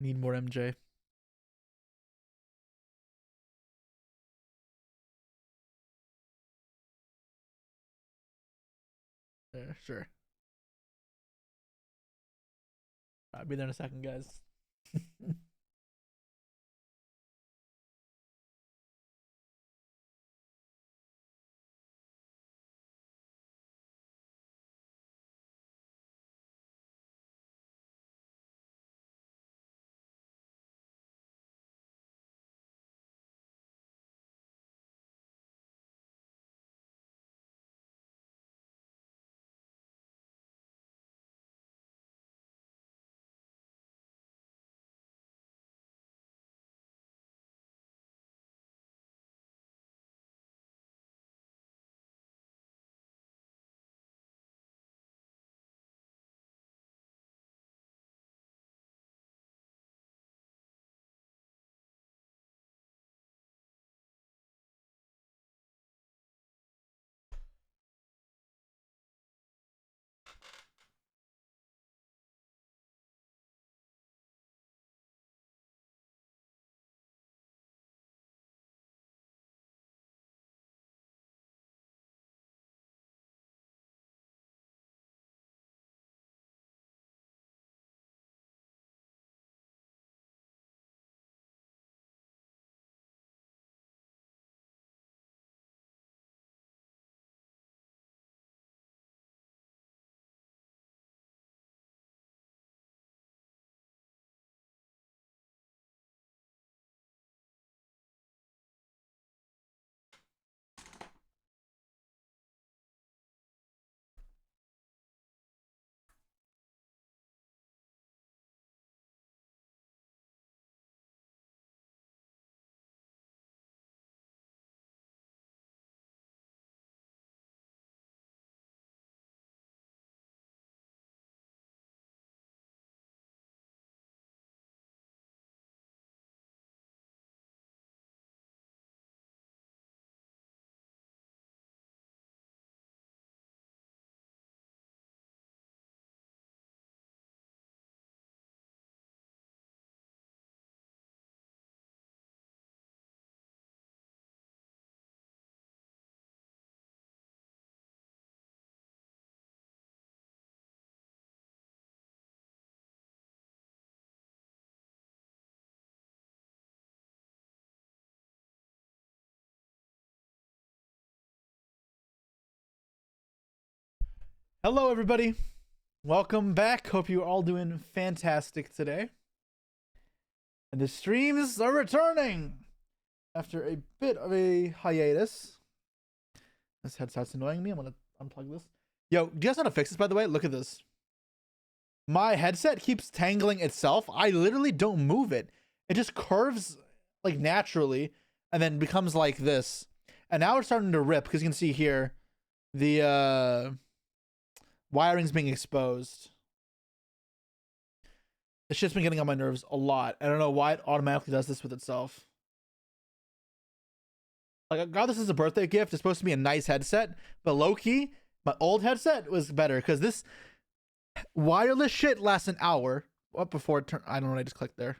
Need more MJ. Sure. I'll be there in a second, guys. Hello, everybody. Welcome back. Hope you're all doing fantastic today. And the streams are returning after a bit of a hiatus. This headset's annoying me. I'm gonna unplug this. Yo, do you guys know how to fix this, by the way? Look at this. My headset keeps tangling itself. I literally don't move it. It just curves like naturally and then becomes like this. And now it's starting to rip because you can see here the wiring's being exposed. It's just been getting on my nerves a lot. I don't know why it automatically does this with itself. Like, I got this as a birthday gift. It's supposed to be a nice headset, but low-key, my old headset was better because this wireless shit lasts an hour. What before it turned? I don't know. I just clicked there.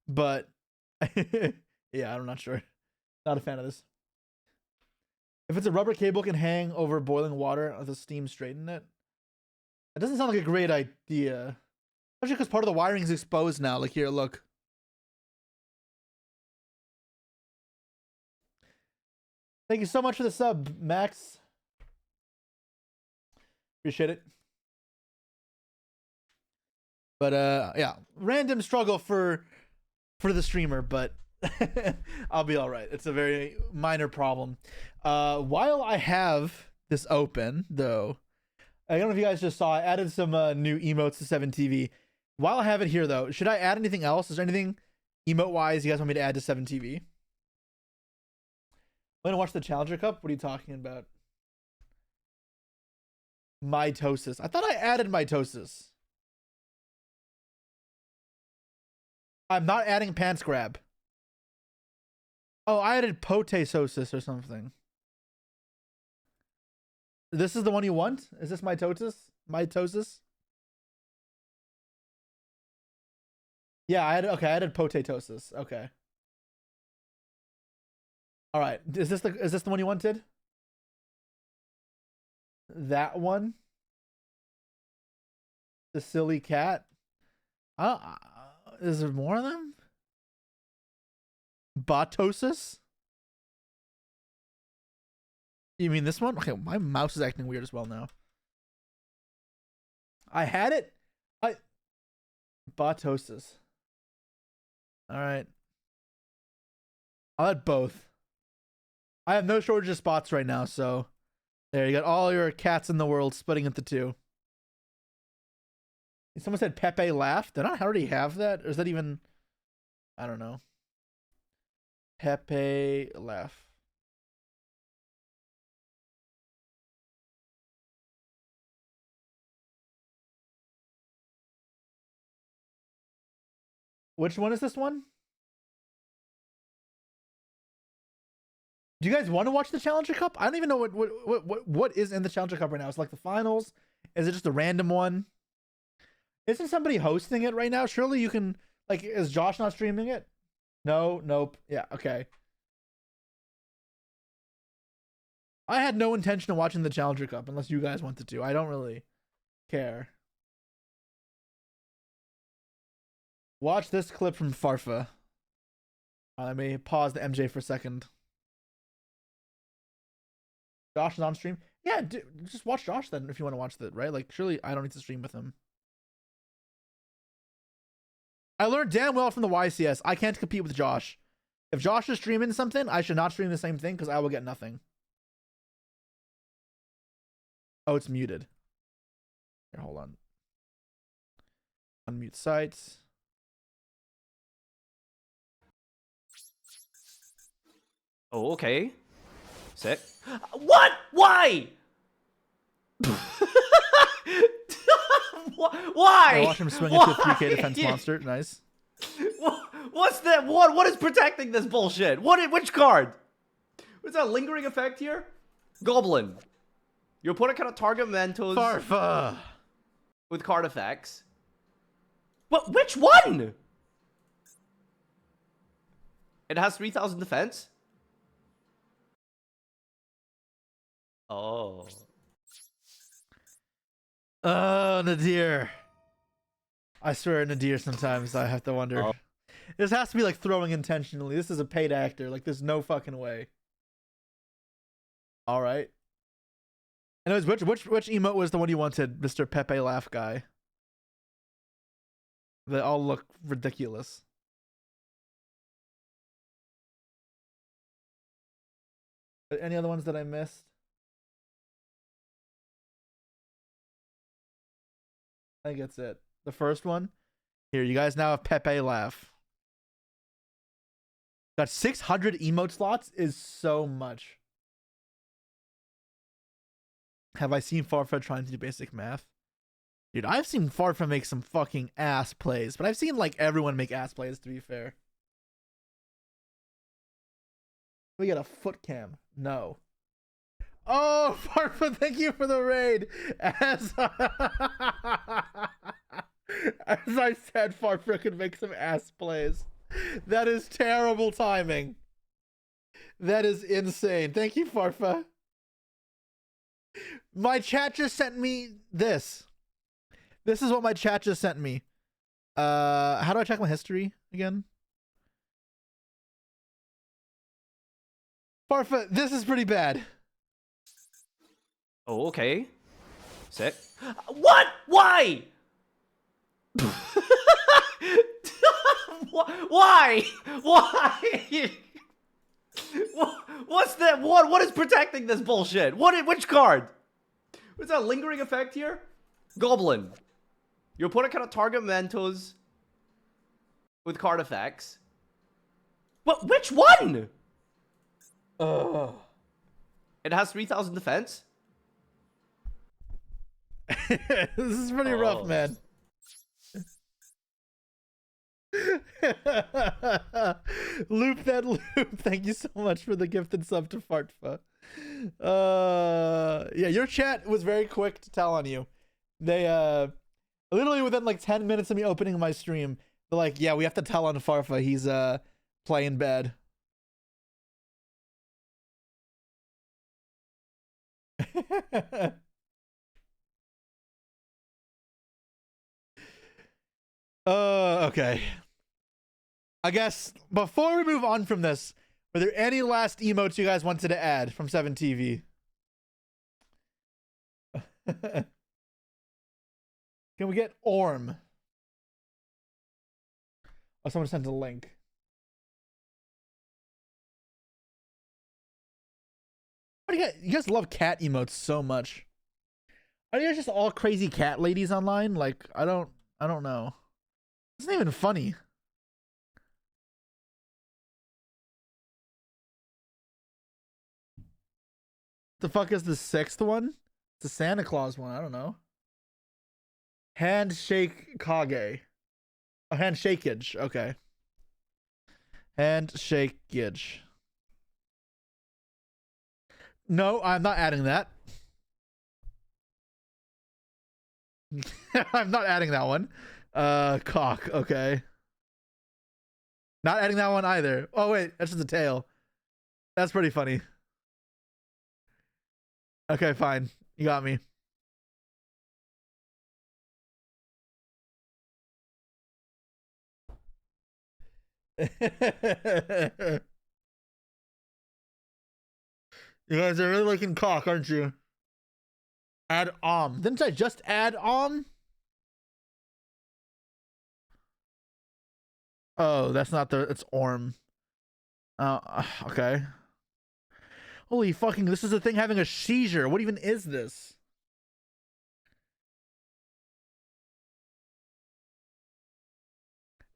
But yeah, I'm not sure. Not a fan of this. If it's a rubber cable, can hang over boiling water with the steam straighten it. It doesn't sound like a great idea. Especially because part of the wiring is exposed now. Like here, look. Thank you so much for the sub, Max. Appreciate it. But yeah, random struggle for the streamer, but I'll be all right. It's a very minor problem. While I have this open, though, I don't know if you guys just saw, I added some new emotes to 7TV. While I have it here, though, should I add anything else? Is there anything emote-wise you guys want me to add to 7TV? I'm gonna watch the Challenger Cup. What are you talking about? Mitosis. I thought I added mitosis. I'm not adding pants grab. Oh, I added potasosis or something. This is the one you want? Is this mitosis? Mitosis? Yeah, I added potatosis. Okay. All right. Is this the one you wanted? That one? The silly cat? Is there more of them? Botosis? You mean this one? Okay, my mouse is acting weird as well now. I had it. Botosis. All right. I'll add both. I have no shortage of spots right now, so there, you got all your cats in the world splitting into two. Someone said Pepe laugh. Did I already have that? Or is that even... I don't know. Pepe laugh. Which one is this one? Do you guys want to watch the Challenger Cup? I don't even know what is in the Challenger Cup right now. It's like the finals. Is it just a random one? Isn't somebody hosting it right now? Surely you can, like, is Josh not streaming it? No, nope. Yeah, okay. I had no intention of watching the Challenger Cup unless you guys wanted to. I don't really care. Watch this clip from Farfa. Let me pause the MJ for a second. Josh is on stream? Yeah, dude, just watch Josh then if you want to watch that, right? Like, surely I don't need to stream with him. I learned damn well from the YCS. I can't compete with Josh. If Josh is streaming something, I should not stream the same thing because I will get nothing. Oh, it's muted. Here, hold on. Unmute sites. Oh, okay. Sick. What? Why? Why? I watch him swing into a 3K defense monster. Nice. What's that? What is protecting this bullshit? Which card? What's that lingering effect here? Goblin. Your opponent cannot target Mentos Farfa with card effects. What? Which one? It has 3,000 defense. Oh. Nadir. I swear, Nadir, sometimes I have to wonder. Oh. This has to be like throwing intentionally. This is a paid actor. Like, there's no fucking way. All right. Anyways, which emote was the one you wanted, Mr. Pepe Laugh guy? They all look ridiculous. Any other ones that I missed? I think that's it. The first one. Here, you guys now have Pepe Laugh. Got 600 emote slots is so much. Have I seen Farfa trying to do basic math? Dude, I've seen Farfa make some fucking ass plays, but I've seen like everyone make ass plays, to be fair. We got a foot cam. No. Oh, Farfa, thank you for the raid. As I said, Farfa could make some ass plays. That is terrible timing. That is insane. Thank you, Farfa. My chat just sent me this. This is what my chat just sent me. How do I check my history again? Farfa, this is pretty bad. Oh, okay. Sick. What? Why? Why? Why? What's that? What is protecting this bullshit? Which card? What's that lingering effect here? Goblin. Your opponent cannot target Mentos with card effects. What? Which one? It has 3,000 defense. This is pretty rough, man. Loop that loop. Thank you so much for the gifted sub to Fartfa. Yeah, your chat was very quick to tell on you. They literally within like 10 minutes of me opening my stream, they're like, yeah, we have to tell on Farfa. He's playing bad. Okay. I guess before we move on from this, were there any last emotes you guys wanted to add from 7TV? Can we get Orm? Oh, someone sent a link. What do you guys love cat emotes so much? Are you guys just all crazy cat ladies online? Like, I don't know. It's not even funny. The fuck is the sixth one? It's a Santa Claus one. I don't know. Handshake Kage. Oh, handshakeage. Okay. Handshakeage. No, I'm not adding that. I'm not adding that one. Cock. Okay. Not adding that one either. Oh wait, that's just a tail. That's pretty funny. Okay, fine. You got me. You guys are really liking cock, aren't you? Add Didn't I just add Oh, that's not it's Orm. Okay. Holy fucking, this is a thing having a seizure. What even is this?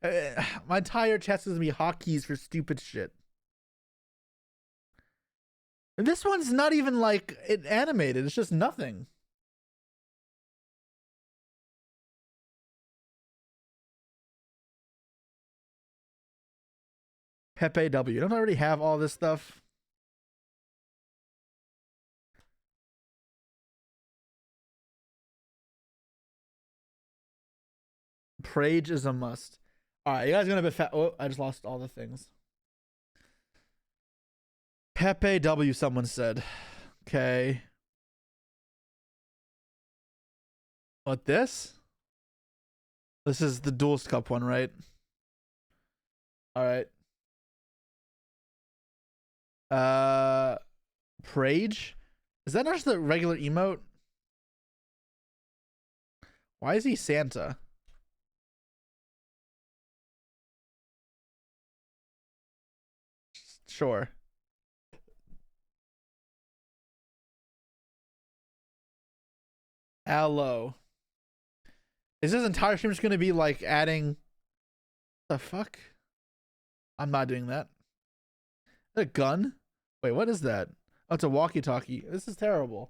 My entire chest is gonna be hotkeys for stupid shit. And this one's not even like it animated. It's just nothing. Pepe W. Don't I already have all this stuff? Prage is a must. All right, you guys gonna be fat. Oh, I just lost all the things. Pepe W. Someone said. Okay. What this? This is the Duelist Cup one, right? All right. Prage? Is that not just the regular emote? Why is he Santa? Sure. Aloe. Is this entire stream just gonna be like adding the fuck? I'm not doing that. A gun? Wait, what is that? Oh, it's a walkie-talkie. This is terrible.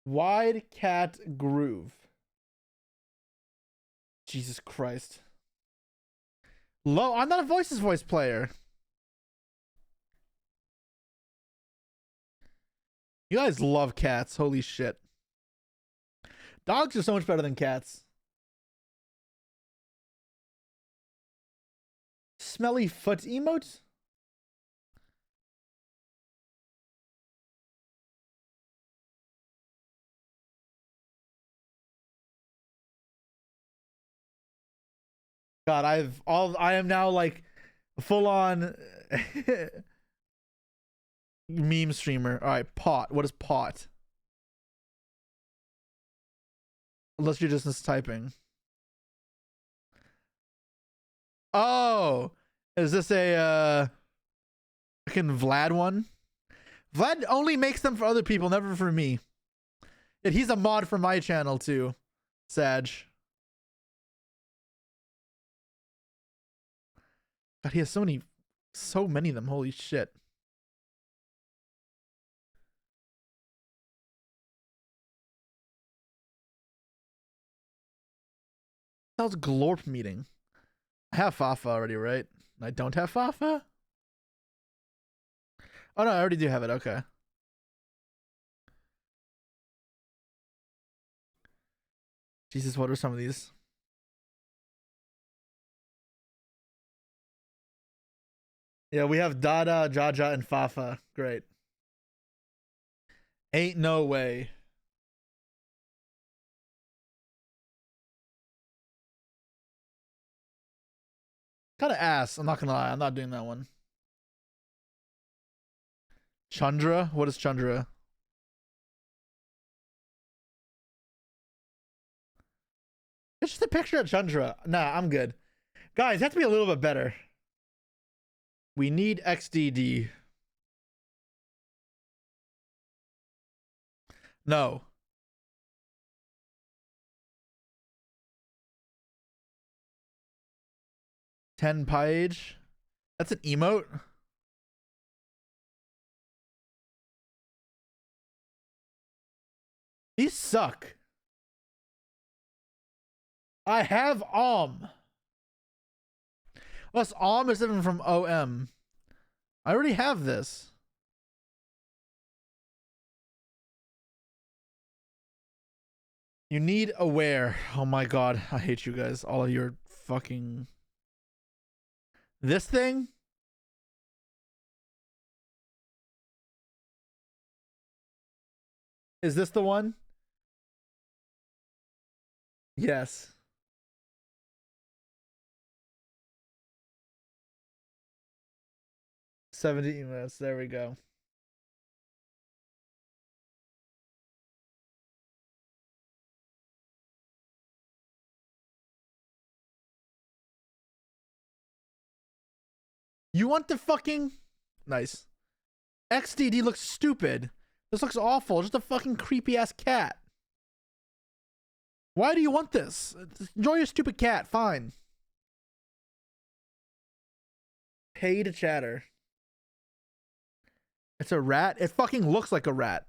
Wide Cat Groove. Jesus Christ. Low. I'm not a voice player. You guys love cats. Holy shit. Dogs are so much better than cats. Smelly foot emote? God, I am now like full on meme streamer. All right, pot. What is pot? Unless you're just typing. Oh, is this a fucking Vlad one? Vlad only makes them for other people, never for me. Yet he's a mod for my channel too. Sag. God, he has so many of them. Holy shit. That was Glorp meeting. I have Fafa already, right? I don't have Fafa? Oh no, I already do have it. Okay. Jesus, what are some of these? Yeah, we have Dada, Jaja, and Fafa. Great. Ain't no way. Kind of ass. I'm not gonna lie. I'm not doing that one. Chandra? What is Chandra? It's just a picture of Chandra. Nah, I'm good. Guys, it has to be a little bit better. We need XDD. No. 10 page. That's an emote. These suck. I have Plus, is different from OM. I already have this. You need aware. Oh my god. I hate you guys. All of your fucking. This thing? Is this the one? Yes. 70 minutes. There we go. You want the fucking. Nice. XDD looks stupid. This looks awful. Just a fucking creepy ass cat. Why do you want this? Enjoy your stupid cat. Fine. Pay to chatter. It's a rat. It fucking looks like a rat.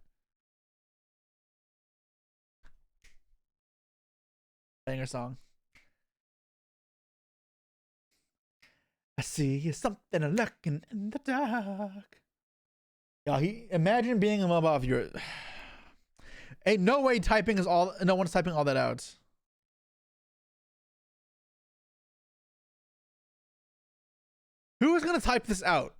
Banger song. I see something lurking in the dark. Yeah, imagine being a mobile if you're. Ain't no way typing is all. No one's typing all that out. Who is gonna type this out?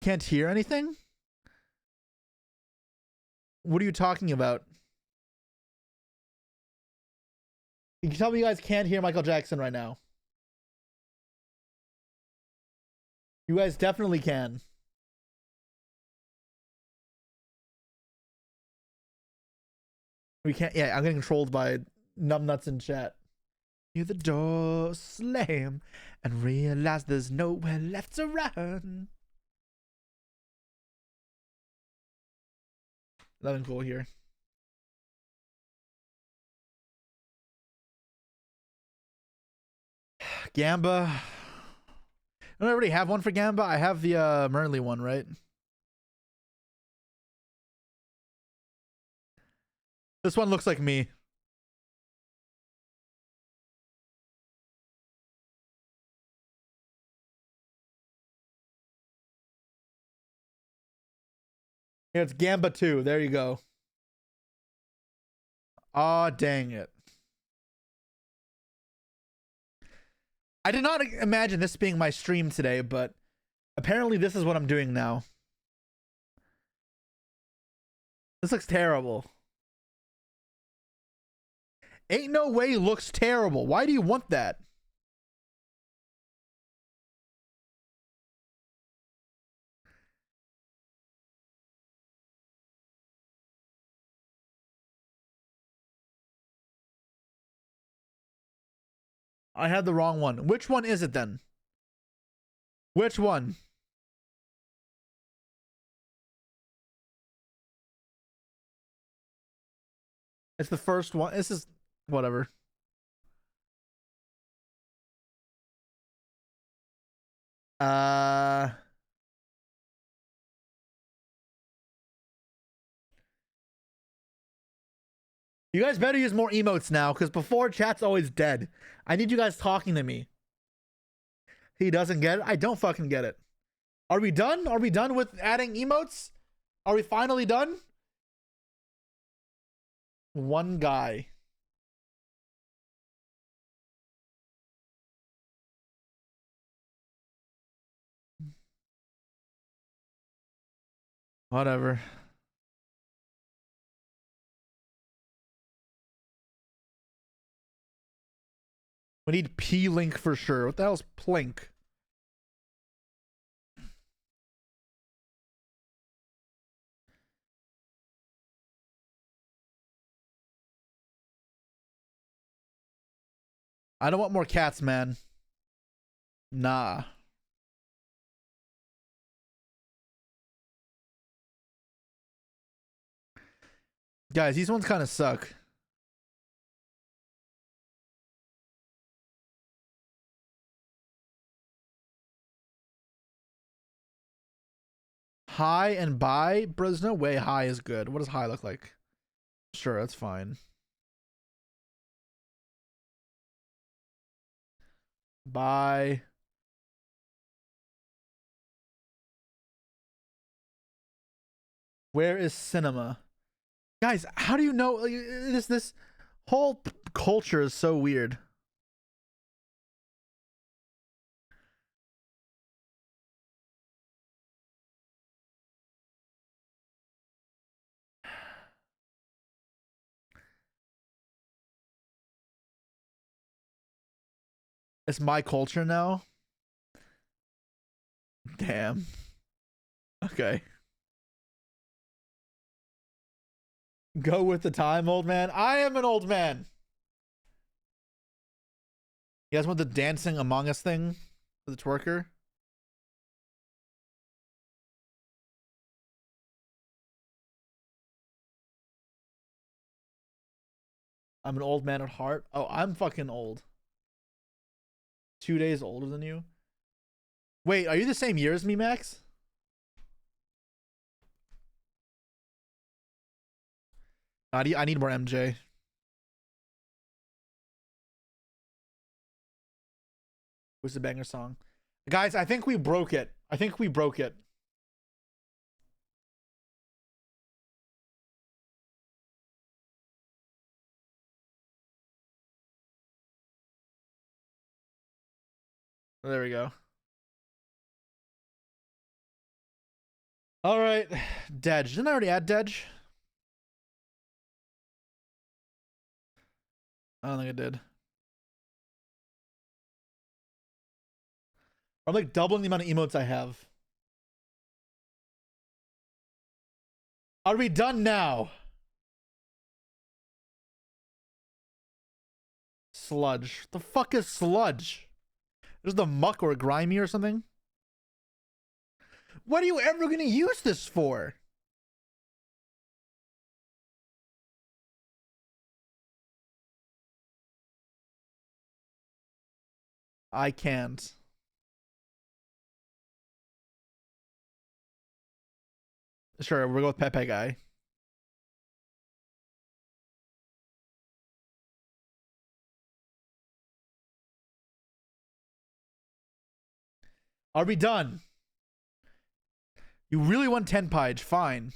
Can't hear anything? What are you talking about? You can tell me you guys can't hear Michael Jackson right now. You guys definitely can. We can't. Yeah, I'm getting trolled by numbnuts in chat. Hear the door slam and realize there's nowhere left to run. Nothing cool here. Gamba. I don't already have one for Gamba. I have the Murley one, right? This one looks like me. Here, it's Gamba 2. There you go. Aw, dang it. I did not imagine this being my stream today, but apparently this is what I'm doing now. This looks terrible. Ain't no way looks terrible. Why do you want that? I had the wrong one. Which one is it then? Which one? It's the first one. This is whatever. Uh You guys better use more emotes now, because before chat's always dead. I need you guys talking to me. He doesn't get it. I don't fucking get it. Are we done? Are we done with adding emotes? Are we finally done? One guy. Whatever. We need P-Link for sure. What the hell's Plink? I don't want more cats, man. Nah. Guys, these ones kind of suck. High and buy? Bro, there's no way high is good. What does high look like? Sure, that's fine. Buy. Where is cinema? Guys, how do you know? Like, this whole culture is so weird. It's my culture now. Damn. Okay. Go with the time, old man. I am an old man. You guys want the dancing Among Us thing for the twerker? I'm an old man at heart. Oh, I'm fucking old. 2 days older than you. Wait, are you the same year as me, Max? I need more MJ. Who's the banger song? Guys, I think we broke it. I think we broke it. There we go. All right. Dej. Didn't I already add Dej? I don't think I did. I'm like doubling the amount of emotes I have. Are we done now? Sludge. The fuck is sludge? Is the muck or grimy or something? What are you ever gonna use this for? I can't. Sure, we'll go with Pepe guy. Are we done? You really want 10 page? Fine.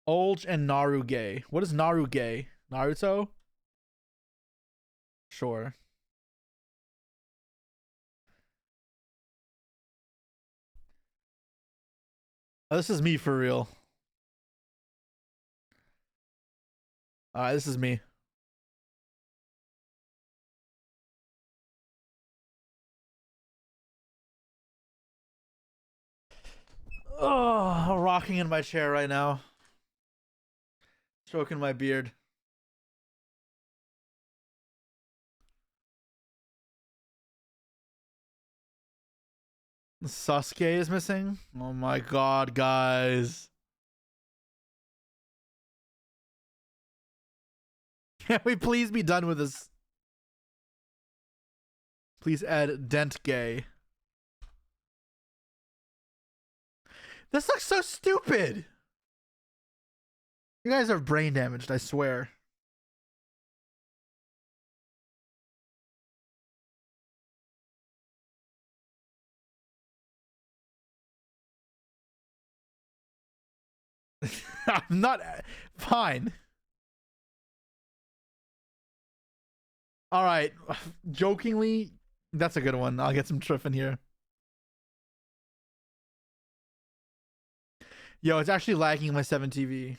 Olge and Naruge. What is Naruge? Naruto? Sure. Oh, this is me for real. Alright, this is me. Oh, rocking in my chair right now. Stroking my beard. Sasuke is missing? Oh my god, guys. Can we please be done with this? Please add dent gay. This looks so stupid. You guys are brain damaged, I swear. I'm not fine. All right, jokingly, that's a good one. I'll get some truff in here. Yo, it's actually lagging my 7 TV.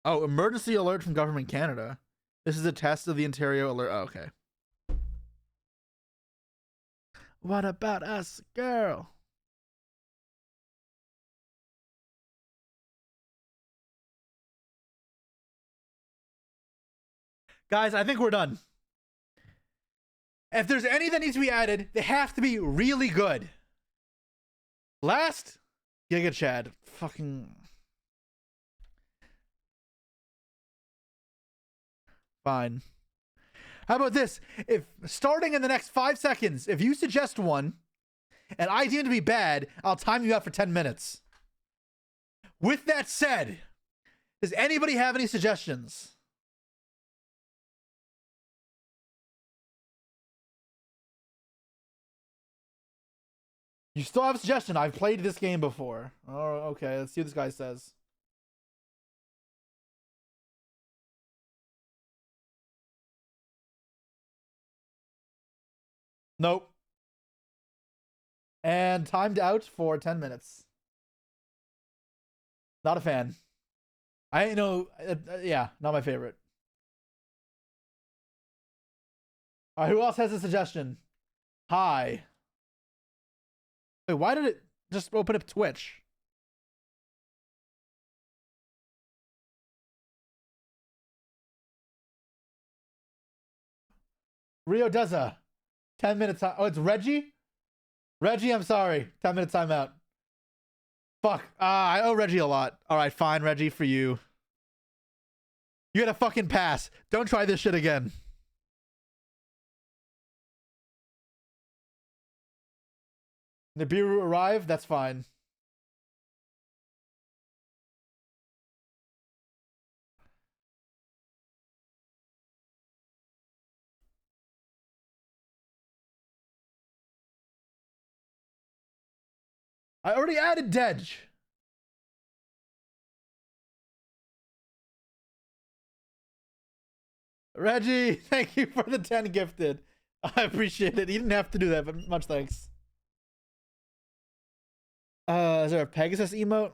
Oh, emergency alert from Government Canada. This is a test of the Ontario alert. Oh, okay. What about us, girl? Guys, I think we're done. If there's any that needs to be added, they have to be really good. Last, Giga Chad. Fucking. Fine. How about this? If starting in the next 5 seconds, if you suggest one and I deem it to be bad, I'll time you out for 10 minutes. With that said, does anybody have any suggestions? You still have a suggestion. I've played this game before. Oh, okay. Let's see what this guy says. Nope. And timed out for 10 minutes. Not a fan. I know. Yeah, not my favorite. All right, who else has a suggestion? Hi. Wait, why did it just open up Twitch? Rio Deza. 10 minutes. Oh, it's Reggie? Reggie, I'm sorry. 10-minute timeout. Fuck. I owe Reggie a lot. All right, fine, Reggie, for you. You get a fucking pass. Don't try this shit again. Nibiru arrive? That's fine. I already added Dedge. Reggie, thank you for the 10 gifted. I appreciate it. You didn't have to do that, but much thanks. Is there a Pegasus emote?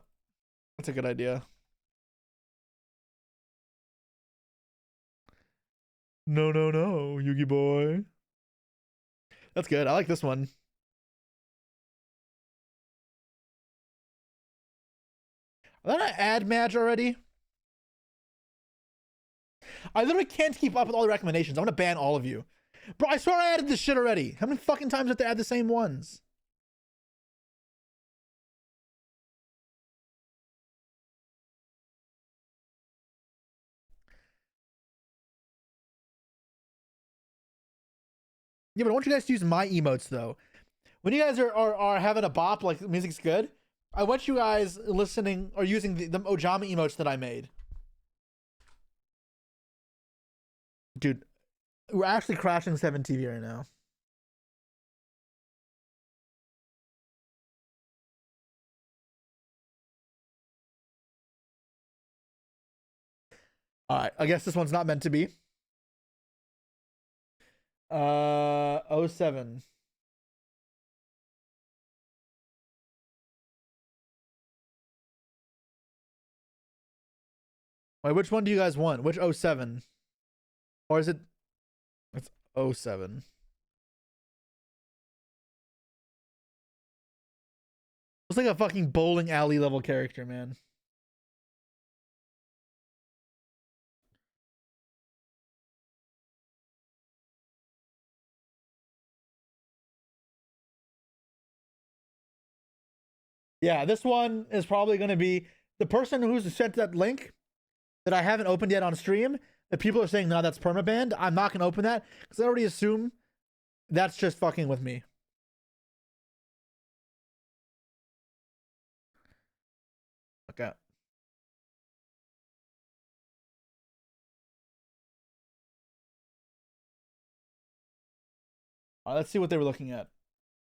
That's a good idea. No, no, no, Yugi boy. That's good. I like this one. Did I add match already? I literally can't keep up with all the recommendations. I'm gonna ban all of you. Bro, I swear I added this shit already. How many fucking times have to add the same ones? Yeah, but I want you guys to use my emotes though. When you guys are having a bop, like the music's good, I want you guys listening or using the Ojama emotes that I made. Dude, we're actually crashing 7 TV right now. All right, I guess this one's not meant to be. Oh 07. Wait, which one do you guys want? Which 07? Or is it? It's 07. It's like a fucking bowling alley level character, man. Yeah, this one is probably going to be the person who's sent that link that I haven't opened yet on stream. if people are saying no, that's permabanned, I'm not gonna open that because I already assume that's just fucking with me. Okay. Let's see what they were looking at.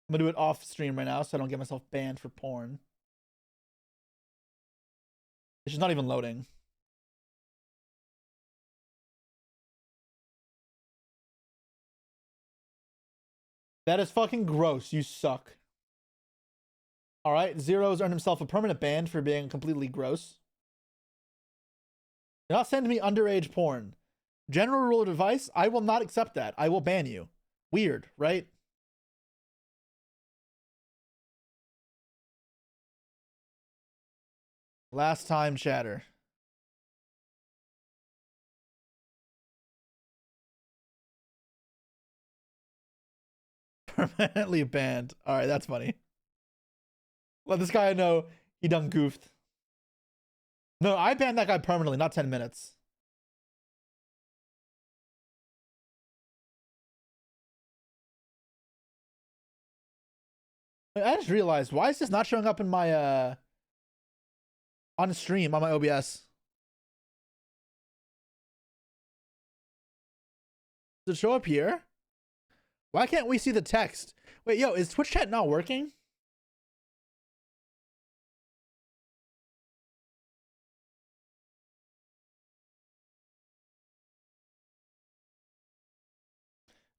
I'm gonna do it off stream right now so I don't get myself banned for porn. It's just not even loading. That is fucking gross. You suck. All right, Zero's earned himself a permanent ban for being completely gross. You're not sending me underage porn. General rule of advice, I will not accept that. I will ban you. Weird, right? Last time chatter. Permanently banned. All right, that's funny. Let this guy know he done goofed. No, I banned that guy permanently, not 10 minutes. I just realized, why is this not showing up in my on stream on my OBS? Does it show up here? Why can't we see the text? Wait, yo, is Twitch chat not working?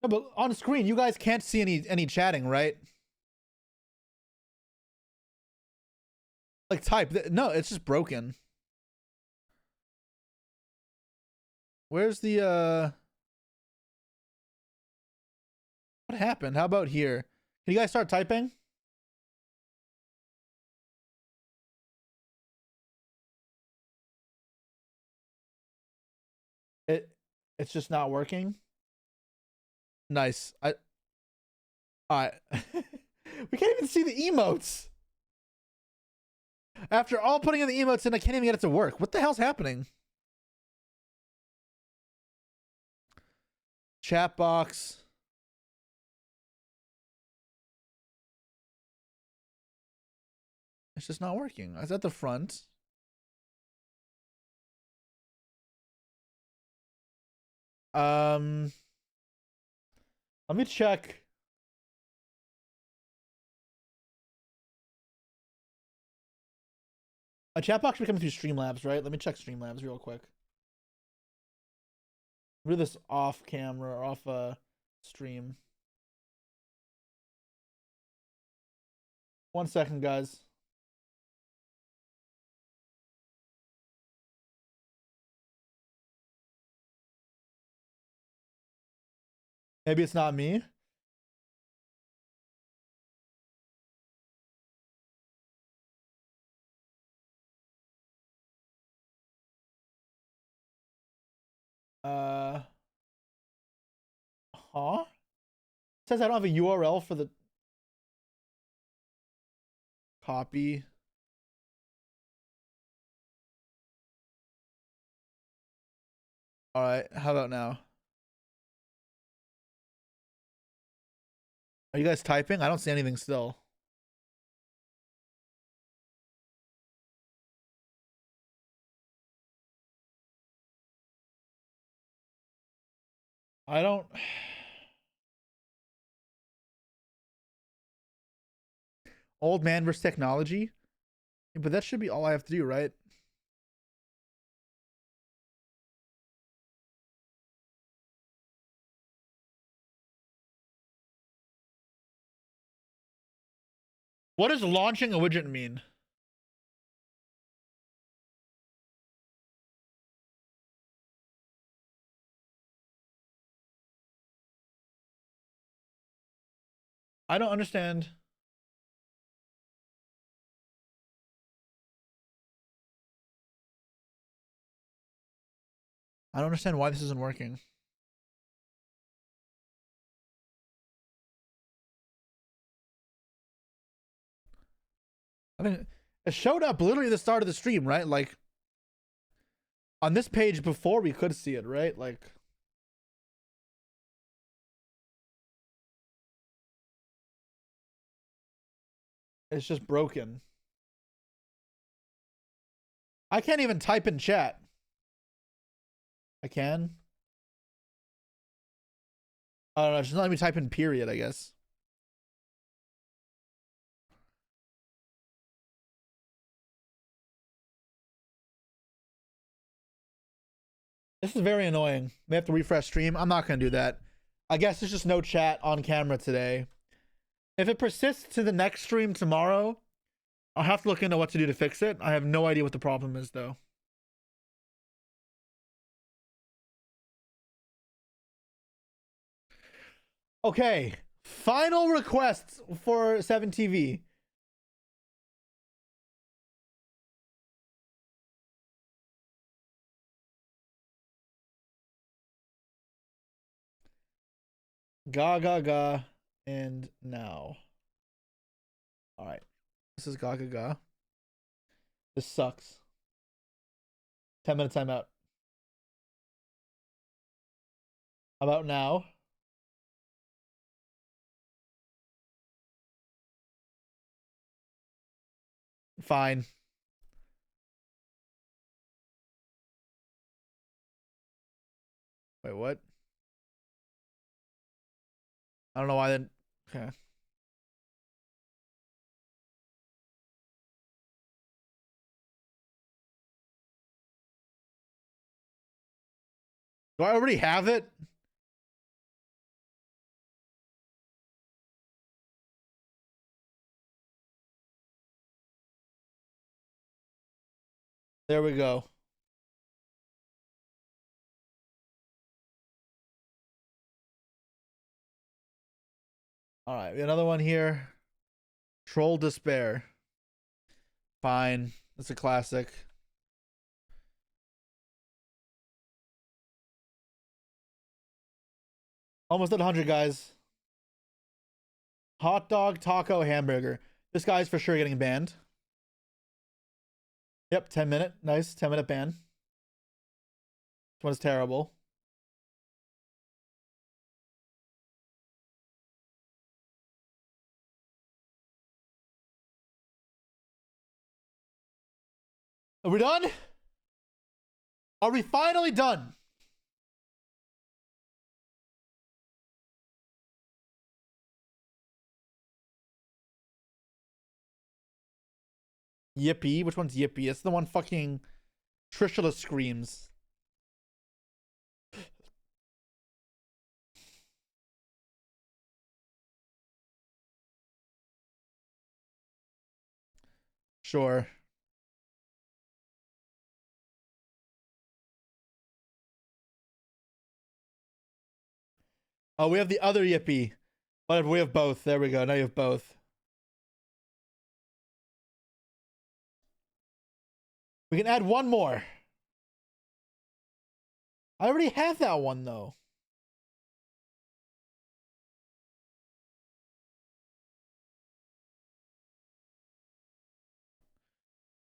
No, but on screen, you guys can't see any chatting, right? Like type. No, it's just broken. Where's the what happened? How about here? Can you guys start typing? It's just not working. Nice. Alright. We can't even see the emotes. After all putting in the emotes in, I can't even get it to work. What the hell's happening? Chat box. It's just not working. It's at the front. Let me check. A chat box should be coming through Streamlabs, right? Let me check Streamlabs real quick. Do this off camera or off stream. 1 second, guys. Maybe it's not me. Huh? It says I don't have a URL for the copy. All right, how about now? Are you guys typing? I don't see anything still. I don't. Old man versus technology? But that should be all I have to do, right? What does launching a widget mean? I don't understand. I don't understand why this isn't working. I mean, it showed up literally at the start of the stream, right? Like, On this page before we could see it, right? Like, it's just broken. I can't even type in chat. I can. I don't know. Just not let me type in period, I guess. This is very annoying. We have to refresh stream. I'm not going to do that. I guess there's just no chat on camera today. If it persists to the next stream tomorrow, I'll have to look into what to do to fix it. I have no idea what the problem is, though. Okay. Final requests for 7TV. Ga, and now. All right. This is ga. This sucks. 10-minute timeout. How about now? Fine. Wait, what? I don't know why then. Okay. Do I already have it? There we go. All right, another one here. Troll Despair. Fine. It's a classic. Almost at 100, guys. Hot dog, taco, hamburger. This guy's for sure getting banned. Yep, 10-minute. Nice. 10-minute ban. This one's terrible. Are we done? Are we finally done? Yippee. Which one's Yippee? It's the one fucking Trishula screams. Sure. Oh, we have the other Yippee. Whatever, we have both. There we go. Now you have both. We can add one more. I already have that one, though.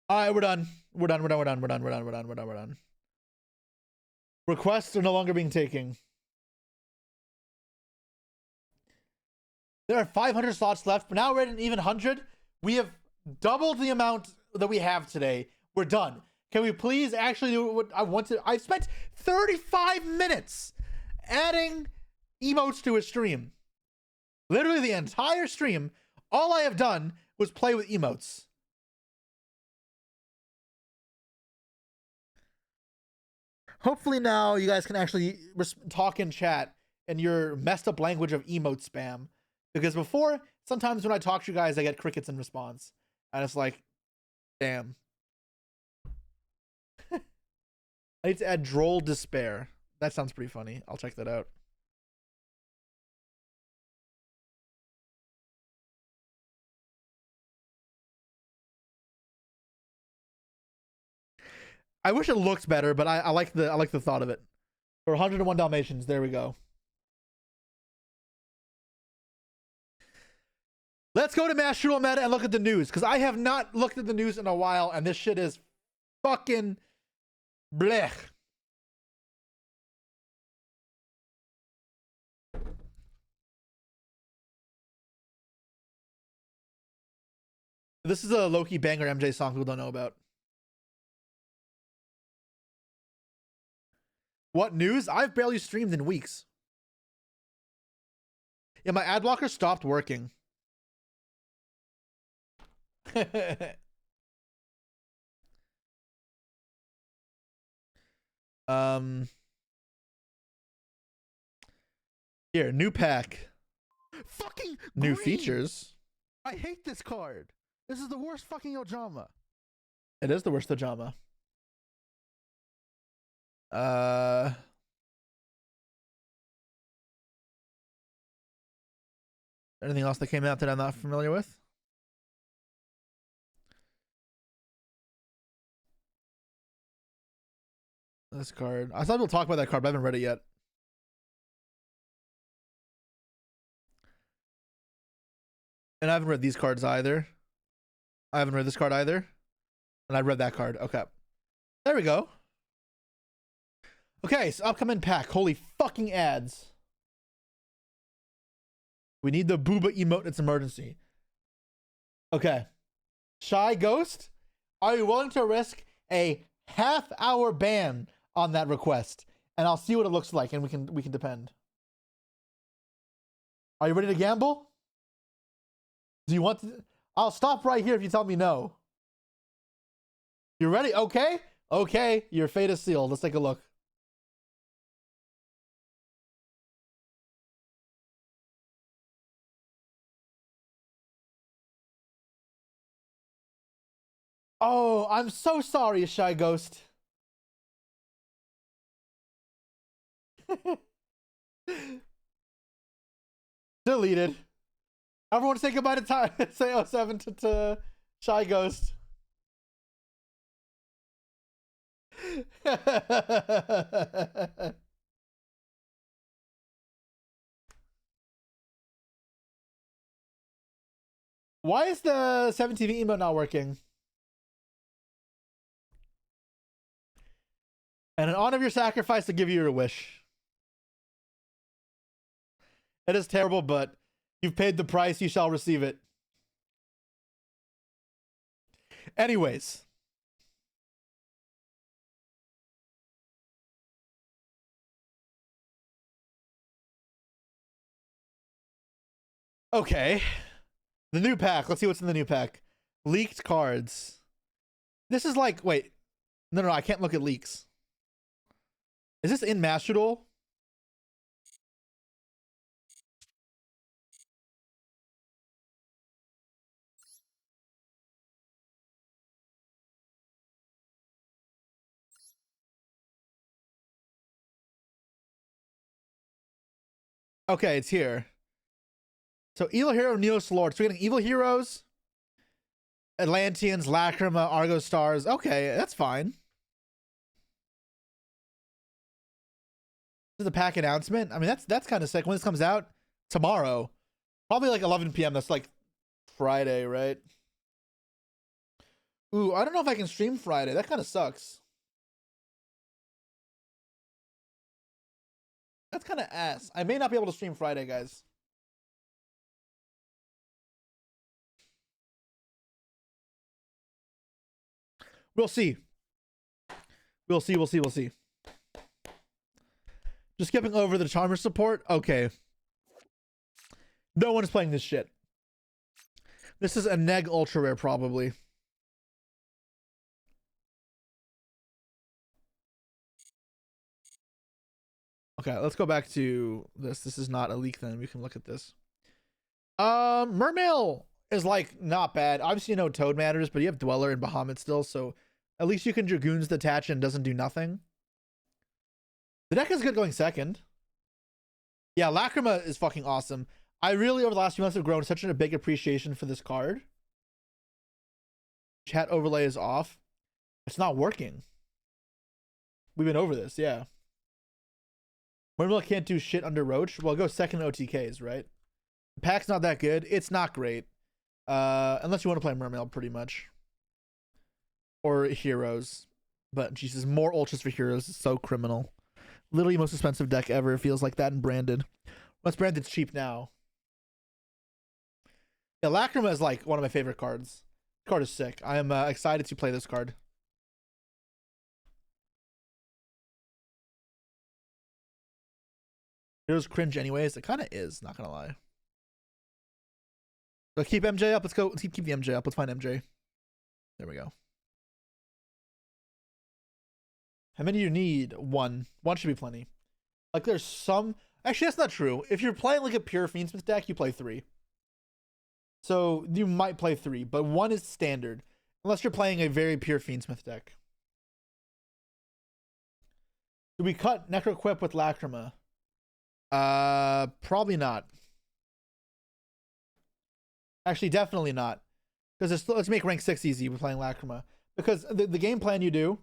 All right, we're done. We're done. Requests are no longer being taken. There are 500 slots left, but now we're at an even 100. We have doubled the amount that we have today. We're done. Can we please actually do what I want to? I've spent 35 minutes adding emotes to a stream. Literally the entire stream. All I have done was play with emotes. Hopefully now you guys can actually talk in chat in your messed up language of emote spam. Because before, sometimes when I talk to you guys, I get crickets in response. And it's like, damn. I need to add droll despair. That sounds pretty funny. I'll check that out. I wish it looked better, but I like the thought of it. For 101 Dalmatians, there we go. Let's go to Mass Duel Meta and look at the news, because I have not looked at the news in a while, and this shit is fucking Blech. This is a Loki banger MJ song people don't know about. What news? I've barely streamed in weeks. Yeah, my ad blocker stopped working. Here, new pack. Fucking new green. Features. I hate this card. This is the worst fucking Ojama. It is the worst Ojama. Anything else that came out that I'm not familiar with? This card. I thought we'll talk about that card, but I haven't read it yet. And I haven't read these cards either. I haven't read this card either. And I read that card. Okay. There we go. Okay, so upcoming pack. Holy fucking ads. We need the booba emote. It's emergency. Okay. Shy Ghost, are you willing to risk a half-hour ban on that request? And I'll see what it looks like, and we can depend. Are you ready to gamble? Do you want to? I'll stop right here if you tell me no. You ready? Okay. Okay. Your fate is sealed. Let's take a look. Oh, I'm so sorry, Shy Ghost. Deleted. Everyone say goodbye to time. Say 07 to Shy Ghost. Why is the 7TV emote not working? And in honor of your sacrifice, to give you your wish. It is terrible, but you've paid the price. You shall receive it. Anyways. Okay. The new pack. Let's see what's in the new pack. Leaked cards. This is like, wait. No, I can't look at leaks. Is this in Master Duel? Okay, it's here. So Evil Hero, Neos Lord. So we're getting Evil Heroes, Atlanteans, Lacrima, Argo Stars. Okay, that's fine. This is a pack announcement. I mean, that's kind of sick. When this comes out tomorrow, probably like 11 p.m. That's like Friday, right? Ooh, I don't know if I can stream Friday. That kind of sucks. That's kind of ass. I may not be able to stream Friday, guys. We'll see. We'll see. Just skipping over the Charmer support. Okay. No one is playing this shit. This is a neg ultra rare, probably. Okay, let's go back to this. This is not a leak then. We can look at this. Mermail is like not bad. Obviously, you know Toad matters, but you have Dweller and Bahamut still, so at least you can Dragoons detach and doesn't do nothing. The deck is good going second. Yeah, Lacrima is fucking awesome. I really, over the last few months, have grown such a big appreciation for this card. Chat overlay is off. It's not working. We've been over this, yeah. Mermail can't do shit under Roach. Well, go second OTKs, right? The pack's not that good. It's not great. Unless you want to play Mermail, pretty much. Or Heroes. But Jesus, more ultras for heroes is so criminal. Literally most expensive deck ever. It feels like that in branded. What's branded's cheap now? Yeah, Lacrima is like one of my favorite cards. The card is sick. I am excited to play this card. Heroes cringe anyways. It kind of is, not gonna lie. But keep MJ up. Let's go. Let's keep the MJ up. Let's find MJ. There we go. How many do you need? One. One should be plenty. Like there's some. Actually, that's not true. If you're playing like a pure Fiendsmith deck, you play 3. So you might play 3, but 1 is standard. Unless you're playing a very pure Fiendsmith deck. Do we cut Necroquip with Lacrima? Probably not. Actually, definitely not. Because let's make rank 6 easy with playing Lacrima. Because the game plan you do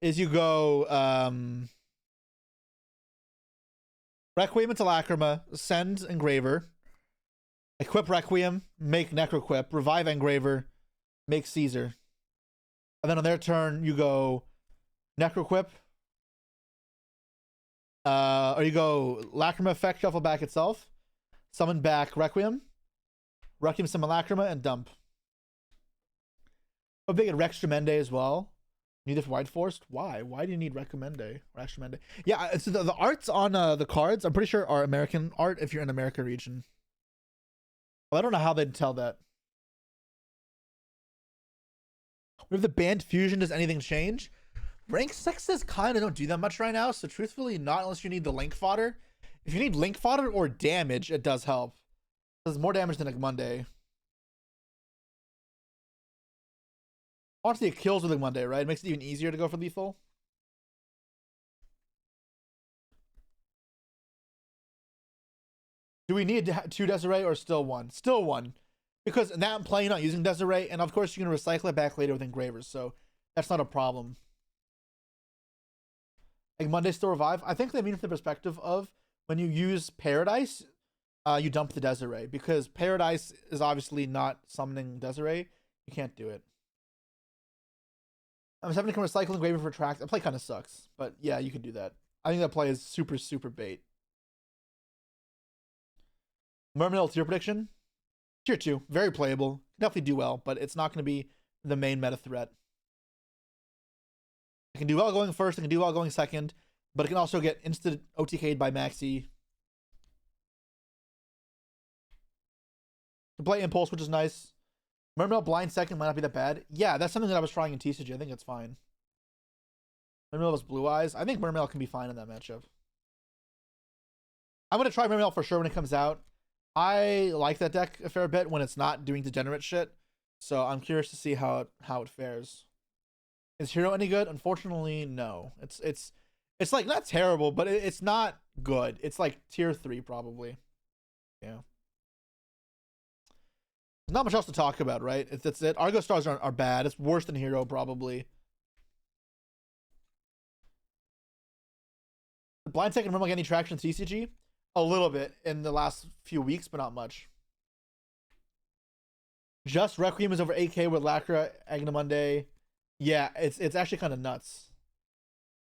is you go Requiem into Lacrima, send Engraver, equip Requiem, make Necroquip, revive Engraver, make Caesar. And then on their turn, you go Necroquip, or you go Lacrima effect, shuffle back itself, summon back Requiem, Requiem summon Lacrima, and dump. Oh, big at Rex Tremende as well. Need it for Wide Forest? Why? Why do you need Recommende or Extremende? Yeah, so the arts on the cards, I'm pretty sure are American art if you're in America region. Well, I don't know how they'd tell that. We have the banned fusion. Does anything change? Rank 6s kind of don't do that much right now, so truthfully, not unless you need the link fodder. If you need link fodder or damage, it does help. It does more damage than like Monday. Honestly, it kills with like Monday, right? It makes it even easier to go for lethal. Do we need 2 Desiree or still 1? Still 1. Because now I'm playing not using Desiree, and of course you're going to recycle it back later with Engravers, so that's not a problem. Like Monday still revive? I think they mean from the perspective of when you use Paradise, you dump the Desiree. Because Paradise is obviously not summoning Desiree. You can't do it. I'm just having to recycle Engraver for tracks. That play kind of sucks, but yeah, you can do that. I think that play is super, super bait. Mermaid tier prediction? Tier 2. Very playable. Definitely do well, but it's not going to be the main meta threat. It can do well going first, it can do well going second, but it can also get instant OTK'd by Maxi. To play Impulse, which is nice. Mermaid blind second might not be that bad. Yeah, that's something that I was trying in TCG. I think it's fine. Mermaid has blue eyes. I think Mermaid can be fine in that matchup. I'm going to try Mermaid for sure when it comes out. I like that deck a fair bit when it's not doing degenerate shit. So I'm curious to see how it fares. Is Hero any good? Unfortunately, no. It's like not terrible, but it's not good. It's like tier 3 probably. Yeah. There's not much else to talk about, right? That's it. Argo Stars are bad. It's worse than Hero probably. The blind second remember get any traction in TCG? A little bit in the last few weeks, but not much. Just Requiem is over 8K with Lacra, Agnamonde. Yeah, it's actually kind of nuts.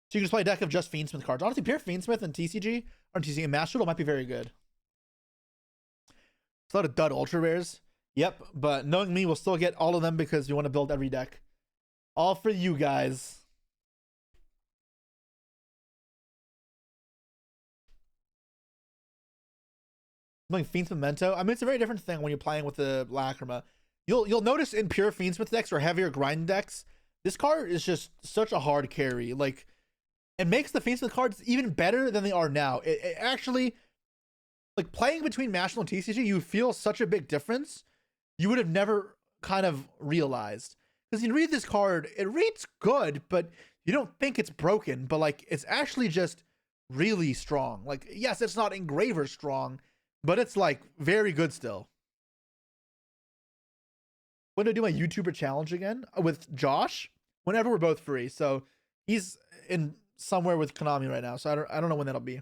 So you can just play a deck of just Fiendsmith cards. Honestly, pure Fiendsmith and TCG or TCG and Master Duel might be very good. It's a lot of dud ultra rares. Yep, but knowing me, we'll still get all of them because we want to build every deck. All for you guys. Like Fiendsmith Memento. I mean, it's a very different thing when you're playing with the Lacrima. You'll notice in pure Fiendsmith decks or heavier grind decks, this card is just such a hard carry. Like, it makes the Fiendsmith cards even better than they are now. It actually, like, playing between National and TCG, you feel such a big difference. You would have never kind of realized. Because you read this card, it reads good, but you don't think it's broken. But, like, it's actually just really strong. Like, yes, it's not Engraver strong, but it's, like, very good still. When do I do my YouTuber challenge again? With Josh? Whenever we're both free. So, he's in somewhere with Konami right now. So, I don't know when that'll be.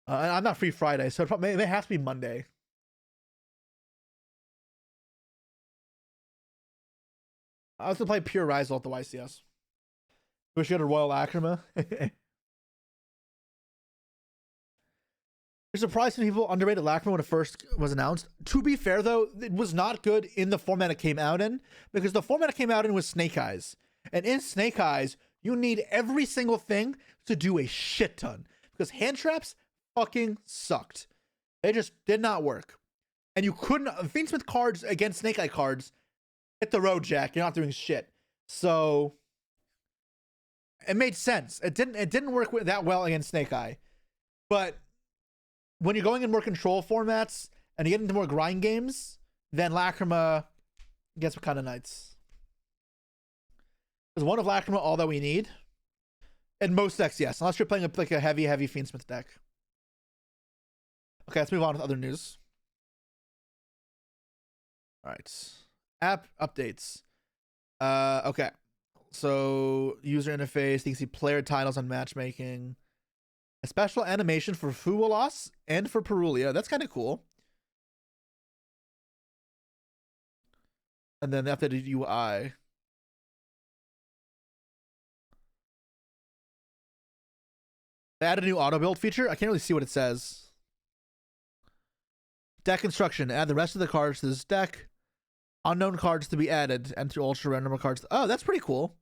I'm not free Friday, so it may have to be Monday. I was gonna play Pure Rizal at the YCS. Wish you had a Royal Lacrima. You're surprised people underrated Lacrima when it first was announced. To be fair, though, it was not good in the format it came out in, because the format it came out in was Snake Eyes. And in Snake Eyes, you need every single thing to do a shit ton. Because hand traps fucking sucked. They just did not work. And you couldn't, Fiendsmith cards against Snake Eye cards, hit the road, Jack. You're not doing shit. So it made sense. It didn't work that well against Snake Eye. But when you're going in more control formats and you get into more grind games, then Lacrima gets what kind of nights. Is one of Lacrima all that we need? In most decks, yes. Unless you're playing like a heavy Fiendsmith deck. Okay, let's move on with other news. All right. App updates. Okay. So, user interface. You can see player titles on matchmaking. A special animation for Fuwalas and for Perulia. That's kind of cool. And then the updated UI. They added a new auto build feature. I can't really see what it says. Deck instruction. Add the rest of the cards to this deck. Unknown cards to be added. Enter ultra random cards. Oh, that's pretty cool.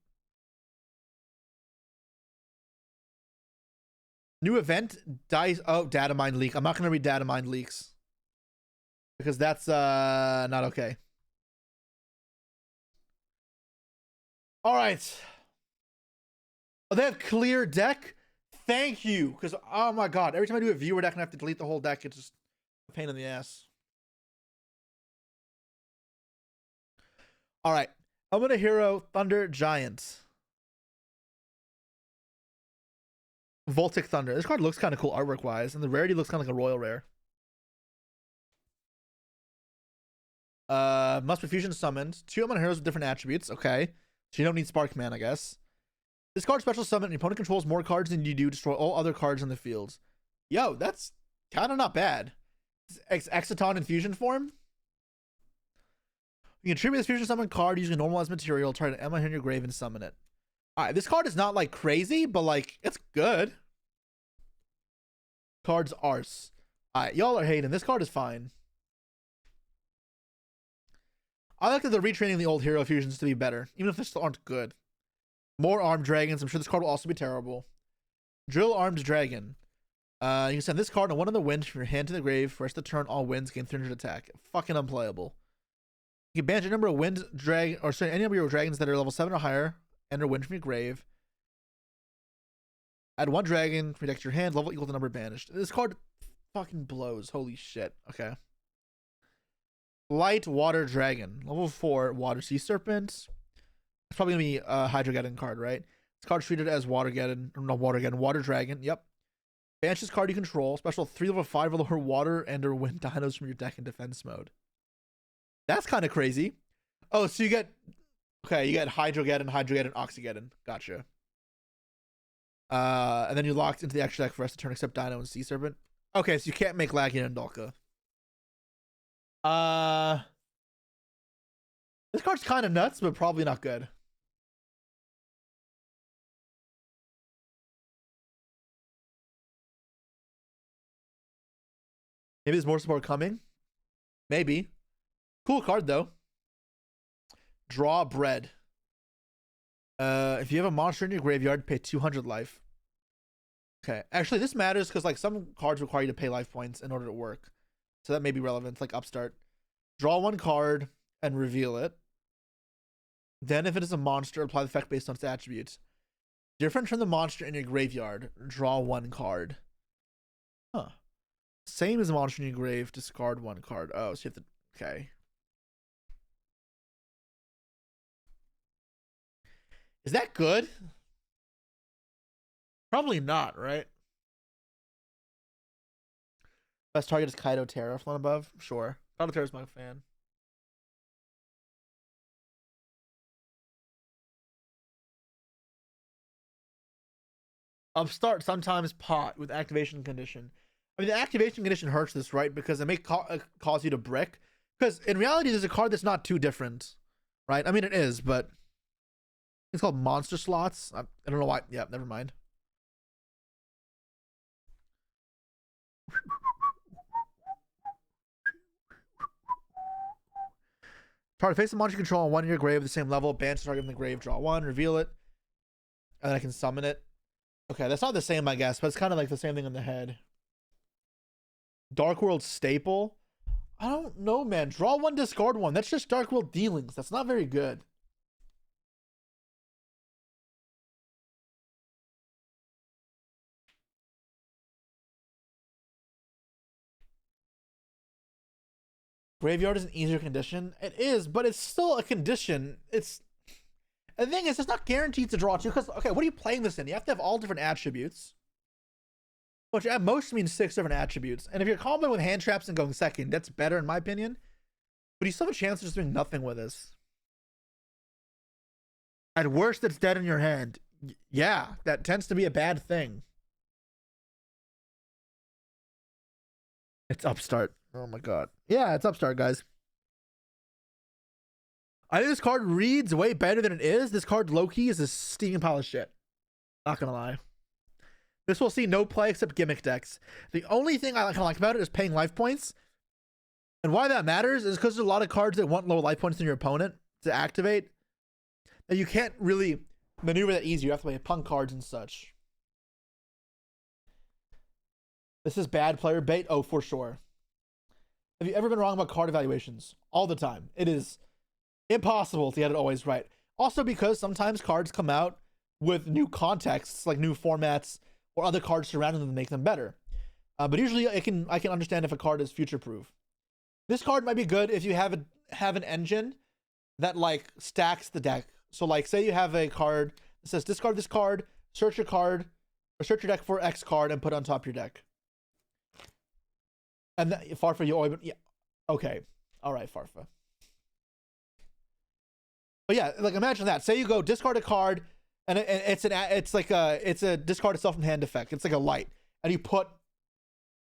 New event. Dice. Oh, data mine leak. I'm not going to read data mine leaks. Because that's not okay. All right. Oh, they have clear deck. Thank you. Because, oh my god. Every time I do a viewer deck and I have to delete the whole deck, it's just a pain in the ass. All right. I'm going to hero Thunder Giant. Voltic Thunder. This card looks kind of cool artwork wise, and the rarity looks kind of like a royal rare. Must be fusion summoned. 2 Element heroes with different attributes. Okay. So you don't need Spark Man, I guess. This card special summon, and your opponent controls more cards than you do. Destroy all other cards in the field. Yo, that's kind of not bad. Exciton in fusion form. You can tribute this fusion summon card using a normalized material. Try to Emma in your grave and summon it. Alright, this card is not like crazy, but like it's good. Card's arse. Alright, y'all are hating. This card is fine. I like that they're retraining the old hero fusions to be better, even if they still aren't good. More armed dragons. I'm sure this card will also be terrible. Drill armed dragon. You can send this card on one of the winds from your hand to the grave. For the rest of the turn, all winds gain 300 attack. Fucking unplayable. You can banish a number of wind drag, or sorry, any number of your dragons that are level 7 or higher. Enter wind from your grave. Add 1 dragon from your deck to your hand. Level equal to the number banished. This card fucking blows. Holy shit. Okay. Light water dragon. Level 4 water sea serpent. It's probably gonna be a Hydrogeddon card, right? This card's treated as Watergeddon, or no Watergeddon, Water Dragon. Yep. Banish this card you control. Special 3 level 5 or lower water and or wind dinos from your deck in defense mode. That's kind of crazy. Oh, so you get okay, you get Hydrogeddon, Oxygeddon. Gotcha. And then you locked into the extra deck for the rest of the turn except Dino and Sea Serpent. Okay, so you can't make Lagian and Dalka. This card's kind of nuts, but probably not good. Maybe there's more support coming. Maybe. Cool card though. Draw bread. If you have a monster in your graveyard, pay 200 life. Okay. Actually, this matters because like some cards require you to pay life points in order to work. So that may be relevant, like Upstart. Draw 1 card and reveal it. Then if it is a monster, apply the effect based on its attributes. Different from the monster in your graveyard. Draw 1 card. Huh. Same as the monster in your grave, discard 1 card. Oh, so you have to... Okay. Is that good? Probably not, right? Best target is Kaido Terra from above? Sure. Kaido Terra's my fan. Upstart sometimes pot with activation condition. I mean, the activation condition hurts this, right? Because it may cause you to brick. Because in reality, there's a card that's not too different, right? I mean, it is, but It's called monster slots. I don't know why. Yeah, never mind. Target face the monster you control on one in your grave at the same level. Banish the target in the grave. Draw one. Reveal it. And then I can summon it. Okay, that's not the same, I guess, but it's kind of like the same thing in the head. Dark World staple. I don't know, man. Draw one, discard one. That's just Dark World dealings. That's not very good. Graveyard is an easier condition. It is, but it's still a condition. It's the thing is, it's not guaranteed to draw two. Because okay, what are you playing this in? You have to have all different attributes, which at most means 6 different attributes. And if you're comboing with hand traps and going second, that's better in my opinion. But you still have a chance of just doing nothing with this. At worst, it's dead in your hand. Yeah, that tends to be a bad thing. It's Upstart. Oh my god. Yeah, it's Upstart, guys. I think this card reads way better than it is. This card, low-key, is a steaming pile of shit. Not gonna lie. This will see no play except gimmick decks. The only thing I kind of like about it is paying life points. And why that matters is because there's a lot of cards that want lower life points than your opponent to activate. And you can't really maneuver that easy. You have to play punk cards and such. This is bad player bait? Oh, for sure. Have you ever been wrong about card evaluations? All the time. It is impossible to get it always right. Also because sometimes cards come out with new contexts, like new formats or other cards surrounding them to make them better. But usually I can understand if a card is future proof. This card might be good if you have an engine that like stacks the deck. So like say you have a card that says discard this card, search your card, or search your deck for X card and put it on top of your deck. And Farfa, you always, yeah, okay, all right, Farfa. But yeah, like imagine that. Say you go discard a card, and it's a discard itself from hand effect. It's like a light, and you put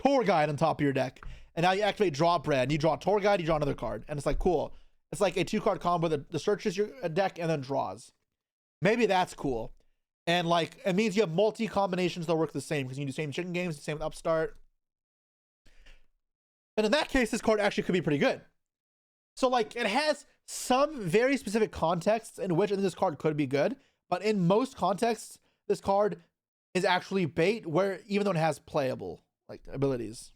Tour Guide on top of your deck, and now you activate Draw Bread, and you draw Tour Guide, you draw another card, and it's like cool. It's like a 2-card combo that searches your deck and then draws. Maybe that's cool, and like it means you have multi combinations that work the same because you do the same chicken games, the same with Upstart. And in that case, this card actually could be pretty good. So like it has some very specific contexts in which I think this card could be good, but in most contexts, this card is actually bait, where even though it has playable like abilities.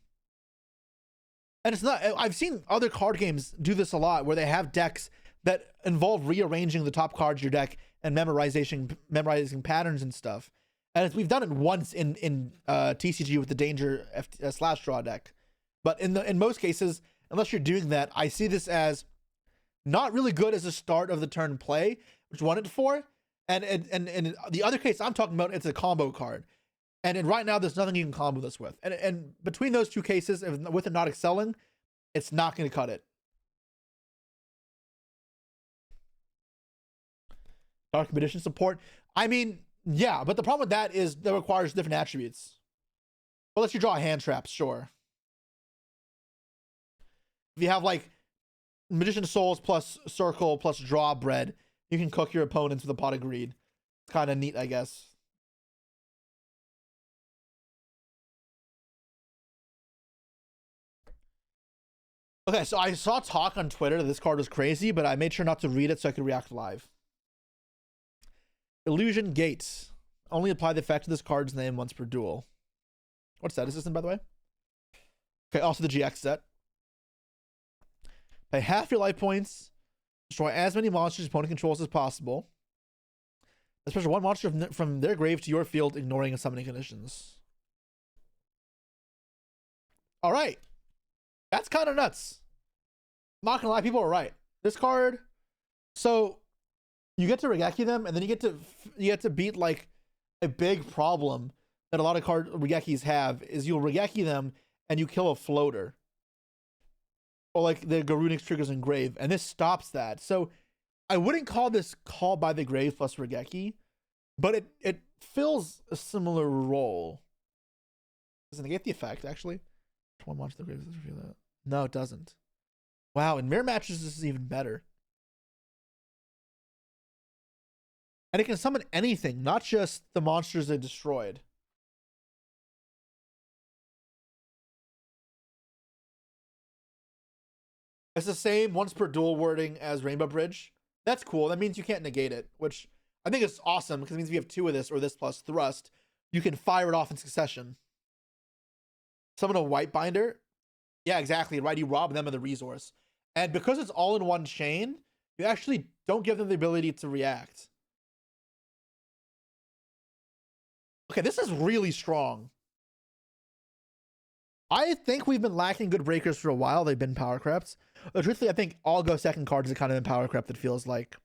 And it's not, I've seen other card games do this a lot where they have decks that involve rearranging the top cards of your deck and memorizing patterns and stuff. And we've done it once in TCG with the Danger slash draw deck. But in most cases, unless you're doing that, I see this as not really good as a start of the turn play, which you want it for. And in the other case I'm talking about, it's a combo card. And right now, there's nothing you can combo this with. And between those two cases, with it not excelling, it's not going to cut it. Dark Magician support. I mean, yeah, but the problem with that is that requires different attributes. Well, let you draw hand traps, sure. If you have like Magician Souls plus Circle plus Draw Bread, you can cook your opponents with a pot of greed. It's kind of neat, I guess. Okay, so I saw talk on Twitter that this card was crazy, but I made sure not to read it so I could react live. Illusion Gates. Only apply the effect of this card's name once per duel. What's that assistant, by the way? Okay, also the GX set. Pay half your life points. Destroy as many monsters opponent controls as possible. Especially one monster from their grave to your field, ignoring summoning conditions. All right. That's kind of nuts. I'm not gonna lie, people are right. This card, so you get to Regeki them, and then you get to beat like a big problem that a lot of Regekis have is you'll Regeki them and you kill a floater. Or like the Garunix triggers in grave, and this stops that. So I wouldn't call this Call by the Grave plus Regeki, but it fills a similar role. Does it negate the effect, actually? One watch the grave. No, it doesn't. Wow, in mirror matches, this is even better. And it can summon anything, not just the monsters it destroyed. It's the same once per duel wording as Rainbow Bridge. That's cool. That means you can't negate it, which I think is awesome because it means if you have 2 of this or this plus thrust, you can fire it off in succession. Summon a White Binder. Yeah, exactly. Right. You rob them of the resource. And because it's all in one chain, you actually don't give them the ability to react. Okay, this is really strong. I think we've been lacking good breakers for a while. They've been power crept. Truthfully, I think all go second cards are kind of been power crept, it feels like.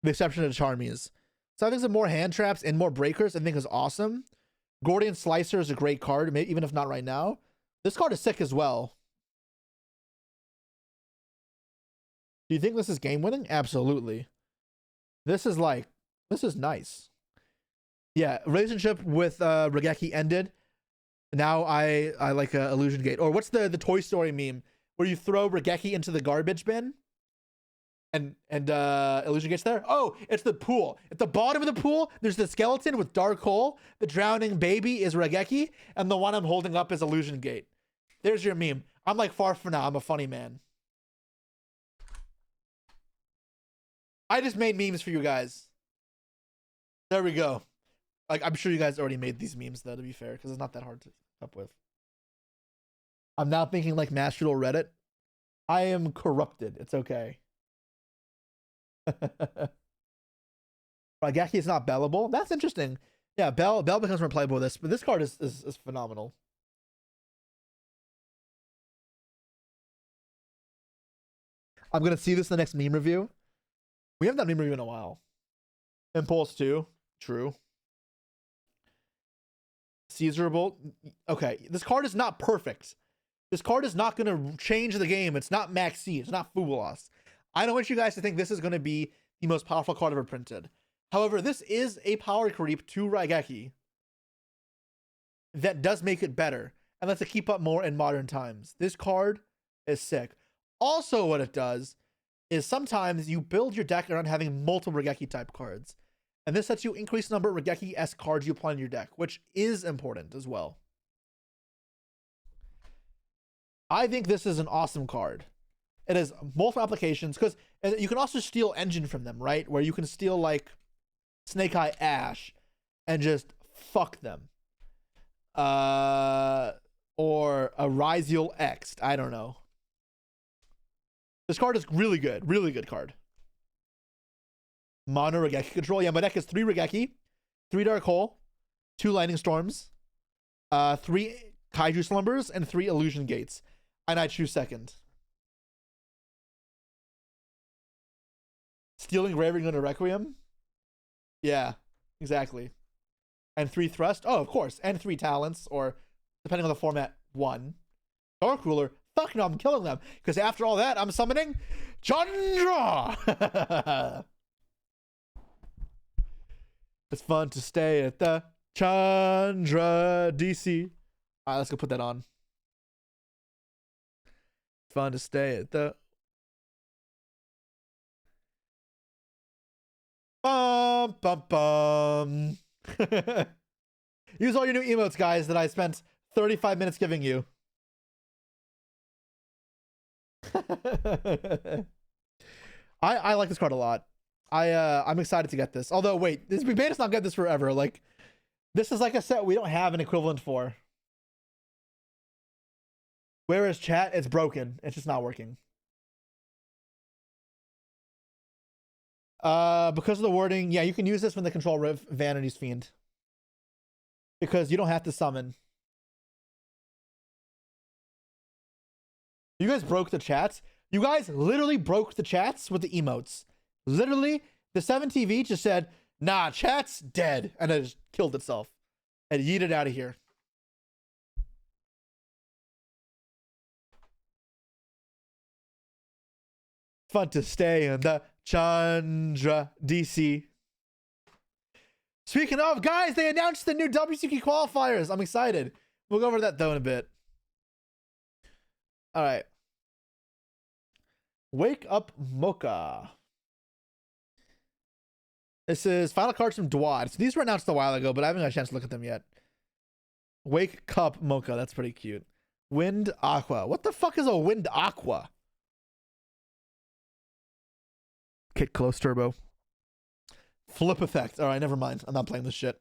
The exception of Charmies. So I think some more hand traps and more breakers I think is awesome. Gordian Slicer is a great card, maybe even if not right now. This card is sick as well. Do you think this is game winning? Absolutely. This is nice. Yeah, relationship with Regeki ended. Now I like Illusion Gate. Or what's the Toy Story meme where you throw Regeki into the garbage bin and Illusion Gate's there? Oh, it's the pool. At the bottom of the pool, there's the skeleton with dark hole. The drowning baby is Regeki, and the one I'm holding up is Illusion Gate. There's your meme. I'm like far from now. I'm a funny man. I just made memes for you guys. There we go. Like, I'm sure you guys already made these memes though, to be fair, because it's not that hard to come up with. I'm now thinking like Master Duel Reddit. I am corrupted. It's okay. Rageki is not bellable. That's interesting. Yeah, Bell becomes more playable with this, but this card is phenomenal. I'm gonna see this in the next meme review. We haven't done meme review in a while. Impulse 2. True. Caesar Bolt. Okay, this card is not perfect. This card is not going to change the game. It's not Max C. It's not Fubulos. I don't want you guys to think this is going to be the most powerful card ever printed. However, this is a power creep to Raigeki that does make it better and lets it keep up more in modern times. This card is sick. Also, what it does is sometimes you build your deck around having multiple Raigeki type cards. And this lets you increase the number of Raigeki-esque cards you apply in your deck, which is important as well. I think this is an awesome card. It has multiple applications, because you can also steal Engine from them, right? Where you can steal, like, Snake Eye Ash and just fuck them. Or a Ryziel X. I don't know. This card is really good. Really good card. Mono Raigeki control. Yeah, my deck is 3 Raigeki, 3 Dark Hole, 2 Lightning Storms, 3 Kaiju Slumbers, and 3 Illusion Gates. And I choose second. Stealing Raving under Requiem? Yeah, exactly. And 3 Thrust? Oh, of course. And 3 Talents, or depending on the format, 1. Dark Ruler? Fuck no, I'm killing them. Because after all that, I'm summoning Chandra! It's fun to stay at the Chandra DC. All right, let's go put that on. It's fun to stay at the bum bum bum. Use all your new emotes, guys, that I spent 35 minutes giving you. I like this card a lot. I'm excited to get this. Although, wait, we may just not get this forever. Like, this is like a set we don't have an equivalent for. Whereas chat, it's broken. It's just not working. Because of the wording, yeah, you can use this when they control Vanity's Fiend. Because you don't have to summon. You guys broke the chats. You guys literally broke the chats with the emotes. Literally, the 7TV just said, nah, chat's dead. And it just killed itself. And yeeted out of here. Fun to stay in the Chandra DC. Speaking of, guys, they announced the new WCQ qualifiers. I'm excited. We'll go over that, though, in a bit. All right. Wake Up Mocha. This is final cards from Duel. So these were announced a while ago, but I haven't had a chance to look at them yet. Wake Cup Mocha. That's pretty cute. Wind Aqua. What the fuck is a Wind Aqua? Kit Close Turbo. Flip Effect. All right, never mind. I'm not playing this shit.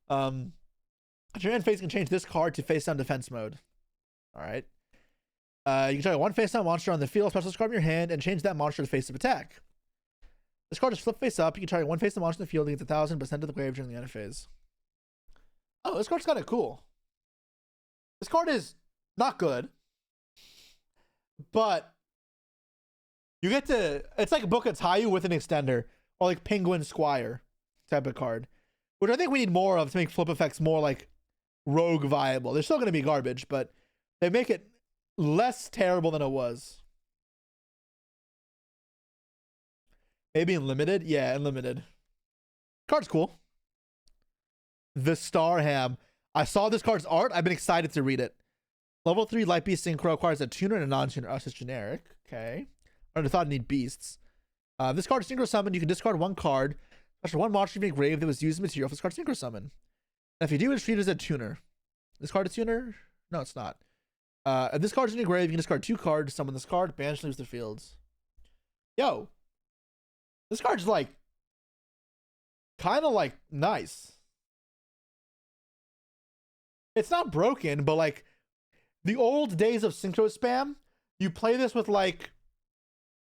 At your end phase, you can change this card to face down defense mode. All right. You can target one face down monster on the field, special card in your hand, and change that monster to face up attack. This card is flip face up. You can target one face down monster in the field and get 1,000, but send to the grave during the end phase. Oh, this card's kind of cool. This card is not good, but you get to. It's like Book of Tayu with an extender, or like Penguin Squire type of card, which I think we need more of to make flip effects more like rogue viable. They're still going to be garbage, but they make it less terrible than it was. Maybe in limited? Yeah, in limited. Card's cool. The Star Ham. I saw this card's art. I've been excited to read it. Level 3 Light Beast Synchro acquires a tuner and a non-tuner. Us is generic. Okay. I thought I need beasts. This card is Synchro Summon. You can discard one card. After one monster from your grave that was used as material for this card Synchro Summon. And if you do, it's treated as a tuner. This card is tuner? No, it's not. If this card's in your grave, you can discard 2 cards, summon this card, banish leaves the fields. Yo. This card's like kind of like nice. It's not broken, but like the old days of synchro spam, you play this with like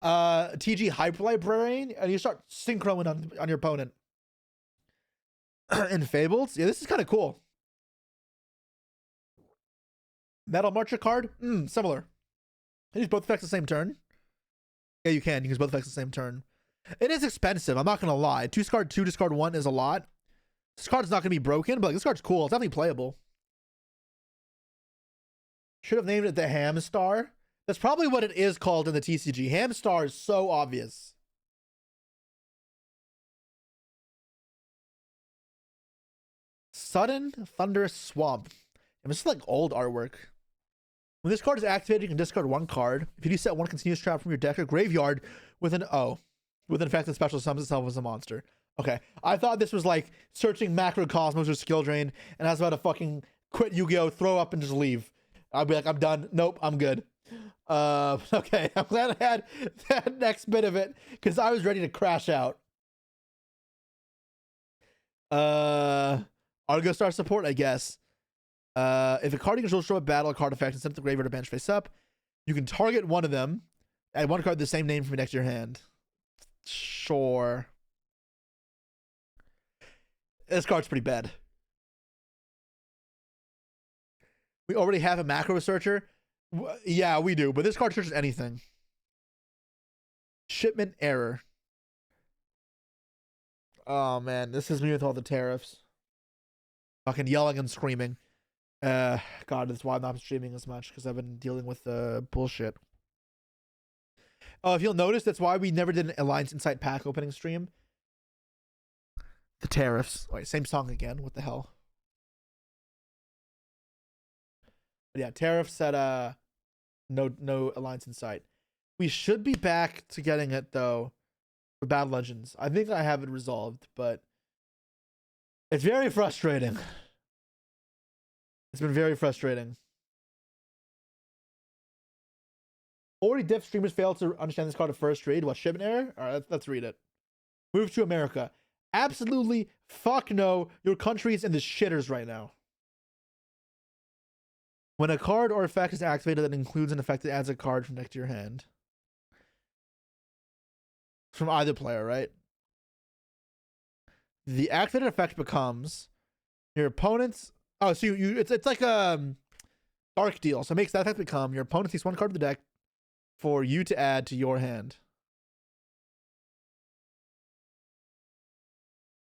TG Hyper Librarian and you start synchroing on your opponent. In Fables, yeah, this is kind of cool. Metal Marcher card, similar. Can you use both effects the same turn? Yeah, you can. You can use both effects the same turn. It is expensive. I'm not gonna lie. 2 discard 2, discard 1 is a lot. This card's not gonna be broken, but like, this card's cool. It's definitely playable. Should have named it the Ham Star. That's probably what it is called in the TCG. Ham Star is so obvious. Sudden Thunderous Swamp. And this is like old artwork. When this card is activated, you can discard 1 card. If you do set 1 continuous trap from your deck or graveyard with an with an effect that special summons itself as a monster. Okay. I thought this was like searching Macrocosmos or Skill Drain, and I was about to fucking quit Yu-Gi-Oh!, throw up, and just leave. I'd be like, I'm done. Nope, I'm good. Okay. I'm glad I had that next bit of it, because I was ready to crash out. Argo Star support, I guess. If a card you control show a battle, a card effect, and send it to the graveyard or bench face up, you can target one of them, add 1 card the same name from your deck to your hand. Sure. This card's pretty bad. We already have a macro searcher. Yeah, we do, but this card searches anything. Shipment error. Oh man, this is me with all the tariffs. Fucking yelling and screaming. God, that's why I'm not streaming as much, because I've been dealing with bullshit. Oh, if you'll notice, that's why we never did an Alliance Insight pack opening stream. The tariffs. Wait, same song again. What the hell? But yeah, tariffs said no Alliance Insight. We should be back to getting it though for Battle Legends. I think I have it resolved, but it's very frustrating. It's been very frustrating. 40 diff streamers failed to understand this card at first read. What, shipment error? All right, let's read it. Move to America. Absolutely fuck no. Your country's in the shitters right now. When a card or effect is activated that includes an effect that adds a card from deck to your hand. From either player, right? The activated effect becomes your opponent's... Oh, so it's like a dark deal. So it makes that effect become your opponent sees 1 card of the deck for you to add to your hand.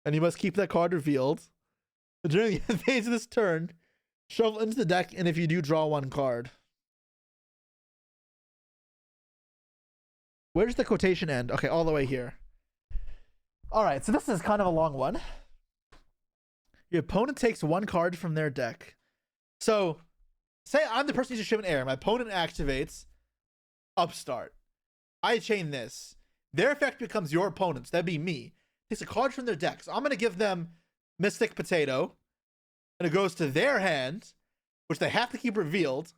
And you must keep that card revealed. During the phase of this turn, shuffle into the deck, and if you do, draw 1 card. Where's the quotation end? Okay, all the way here. Alright, so this is kind of a long one. Your opponent takes 1 card from their deck. So, say I'm the person who's shipment error. My opponent activates Upstart. I chain this. Their effect becomes your opponent's. That'd be me. takes a card from their deck. So I'm gonna give them Mystic Potato, and it goes to their hand, which they have to keep revealed.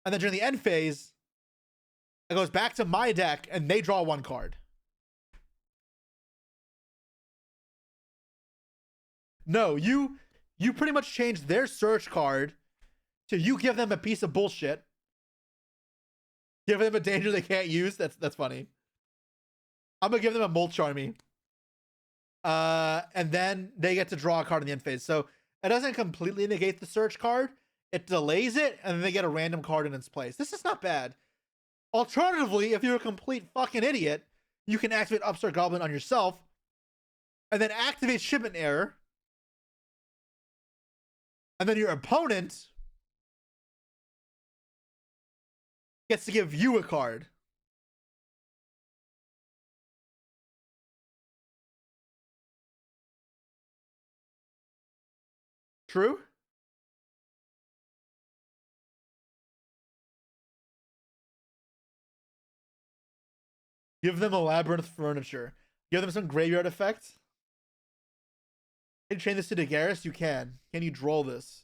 And then during the end phase, it goes back to my deck, and they draw one card. No, you pretty much changed their search card to you give them a piece of bullshit. Give them a danger they can't use. That's funny. I'm gonna give them a Mulch Army. And then they get to draw a card in the end phase. So it doesn't completely negate the search card. It delays it, and then they get a random card in its place. This is not bad. Alternatively, if you're a complete fucking idiot, you can activate Upstart Goblin on yourself, and then activate Shipment Error. And then your opponent gets to give you a card. True? Give them a labyrinth furniture. Give them some graveyard effect. Can you train this to Dagaris? You can. Can you draw this?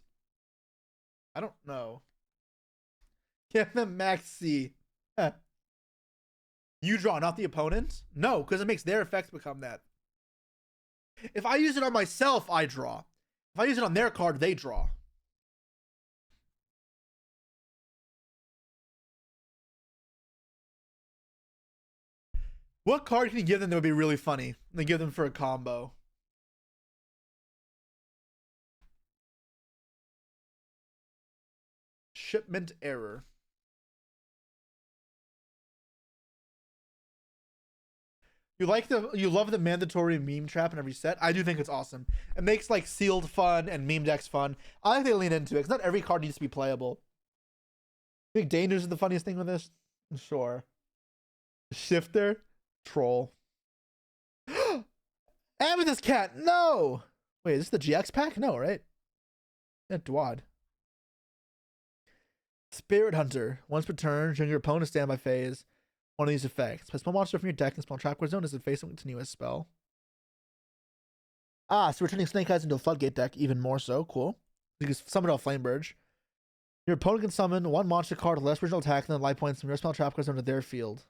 I don't know. Give them Max C. You draw, not the opponent? No, because it makes their effects become that. If I use it on myself, I draw. If I use it on their card, they draw. What card can you give them that would be really funny? Then give them for a combo. Shipment Error. You love the mandatory meme trap in every set. I do think it's awesome. It makes like sealed fun and meme decks fun. I think they lean into it because not every card needs to be playable. Big Dangers is the funniest thing with this. Sure. Shifter, troll. Amethyst Cat. No. Wait, is this the GX pack? No, right? Yeah, Dwad. Spirit Hunter. Once per turn, during your opponent's standby phase, one of these effects. Play spell monster from your deck and spell trap zone as a face and continuous spell. Ah, so we're turning Snake Eyes into a Floodgate deck, even more so. Cool. You can summon a Flameburge. Your opponent can summon one monster card with less original attack than the life points from your spell trap zone to their field.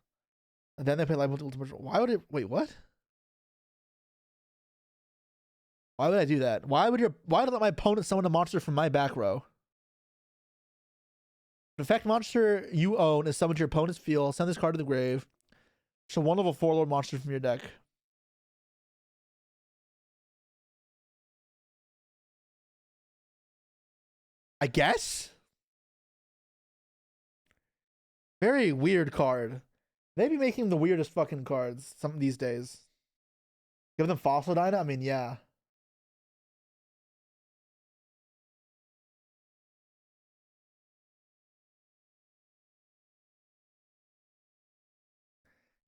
And then they play life points. Why would it? Wait, what? Why would I do that? Why would I let my opponent summon a monster from my back row? An effect monster you own is summoned to your opponent's field. Send this card to the grave. So one level 4 Lord monster from your deck. I guess? Very weird card. They be making the weirdest fucking cards some these days. Give them Fossil Dyna? I mean, yeah.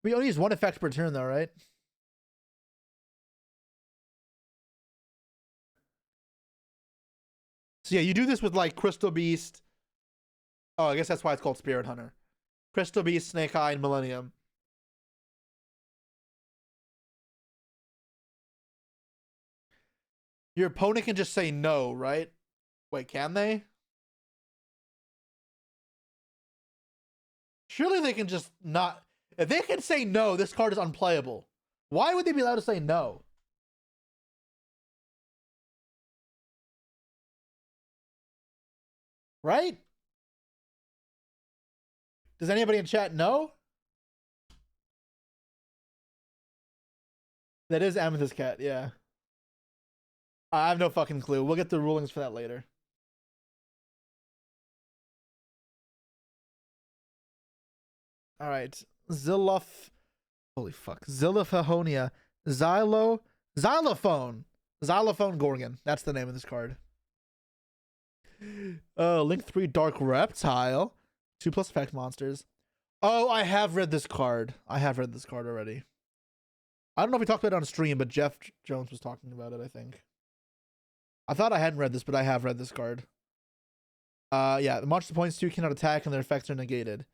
We only use one effect per turn, though, right? So yeah, you do this with like Crystal Beast. Oh, I guess that's why it's called Spirit Hunter. Crystal Beast, Snake Eye, and Millennium. Your opponent can just say no, right? Wait, can they? Surely they can just not. If they can say no, this card is unplayable. Why would they be allowed to say no? Right? Does anybody in chat know? That is Amethyst Cat, yeah. I have no fucking clue. We'll get the rulings for that later. All right. Holy fuck. Xylophone. Xylophone. Xylophone Gorgon. That's the name of this card. Link 3 Dark Reptile. 2+ effect monsters. Oh, I have read this card. I have read this card already. I don't know if we talked about it on stream, but Jeff Jones was talking about it, I think. I thought I hadn't read this, but I have read this card. Yeah, the monster points 2 cannot attack and their effects are negated.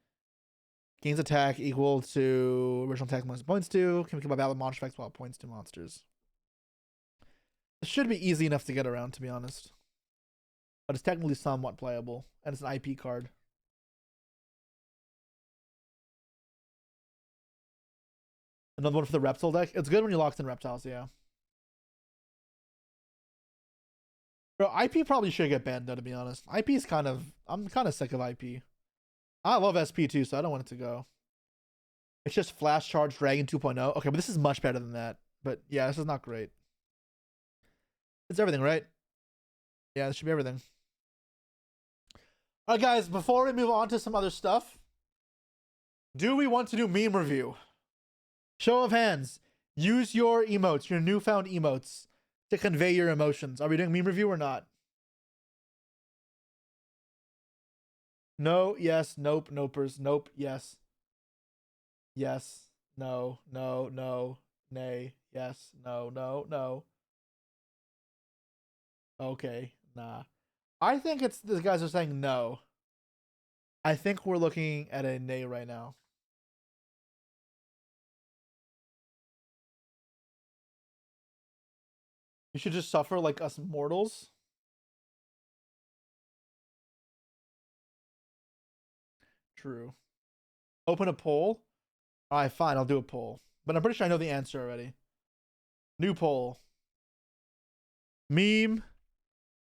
Gains attack equal to original attack minus points to. Can be killed by battle monster effects while points to monsters. It should be easy enough to get around, to be honest. But it's technically somewhat playable. And it's an IP card. Another one for the Reptile deck. It's good when you're locked in reptiles, yeah. Bro, IP probably should get banned though, to be honest. IP is kind of... I'm kind of sick of IP. I love SP too, so I don't want it to go. It's just Flash Charge Dragon 2.0. Okay, but this is much better than that. But yeah, this is not great. It's everything, right? Yeah, this should be everything. Alright guys, before we move on to some other stuff, do we want to do meme review? Show of hands. Use your emotes, your newfound emotes, to convey your emotions. Are we doing meme review or not? No, yes, nope, nopers, nope, yes. Yes, no, no, no, nay, yes, no, no, no. Okay, nah. I think it's these guys are saying no. I think we're looking at a nay right now. You should just suffer like us mortals. True. Open a poll. Alright, fine, I'll do a poll. But I'm pretty sure I know the answer already. New poll. Meme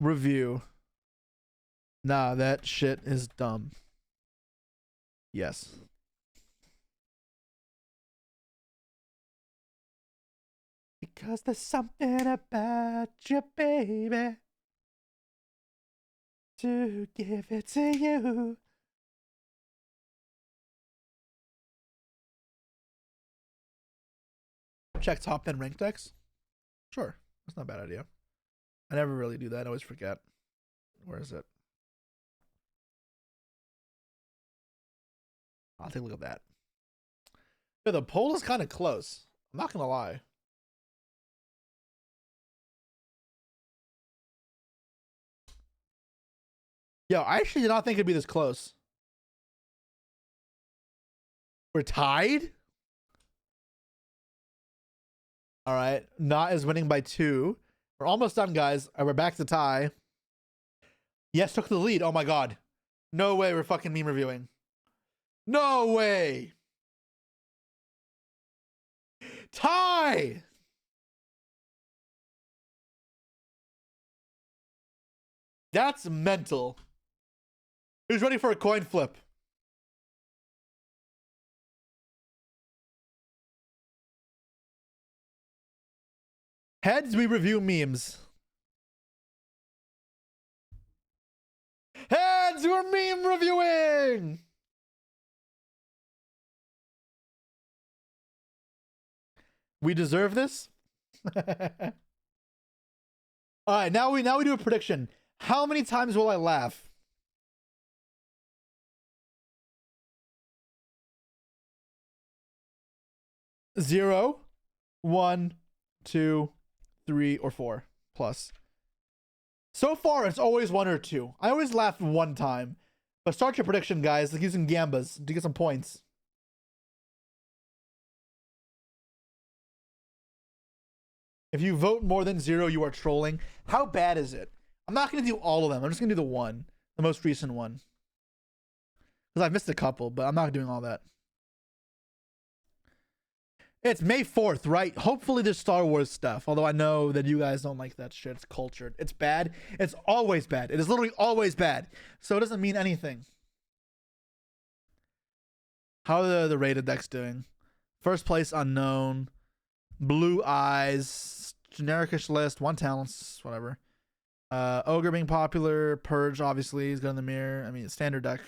review. Nah, that shit is dumb. Yes. Because there's something about you, baby, to give it to you. Check top 10 ranked decks? Sure. That's not a bad idea. I never really do that. I always forget. Where is it? I'll take a look at that. Yeah, the poll is kind of close. I'm not going to lie. Yo, I actually did not think it'd be this close. We're tied? All right. Not is winning by 2. We're almost done, guys. We're back to tie. Yes, took the lead. Oh my god. No way we're fucking meme reviewing. No way. Tie. That's mental. Who's ready for a coin flip? Heads, we review memes. Heads, we're meme reviewing. We deserve this. All right, now we do a prediction. How many times will I laugh? Zero, 1, 2, 3, or 4 plus. So far, it's always 1 or 2. I always laugh 1 time. But start your prediction, guys, like using gambas to get some points. If you vote more than 0, you are trolling. How bad is it? I'm not going to do all of them. I'm just going to do the one. The most recent one. Because I've missed a couple, but I'm not doing all that. It's May 4th, right? Hopefully there's Star Wars stuff. Although I know that you guys don't like that shit. It's cultured. It's bad. It's always bad. It is literally always bad. So it doesn't mean anything. How are the rated decks doing? First place, unknown. Blue Eyes. Genericish list. 1 talents. Whatever. Ogre being popular. Purge, obviously. He's got in the mirror. I mean, standard deck.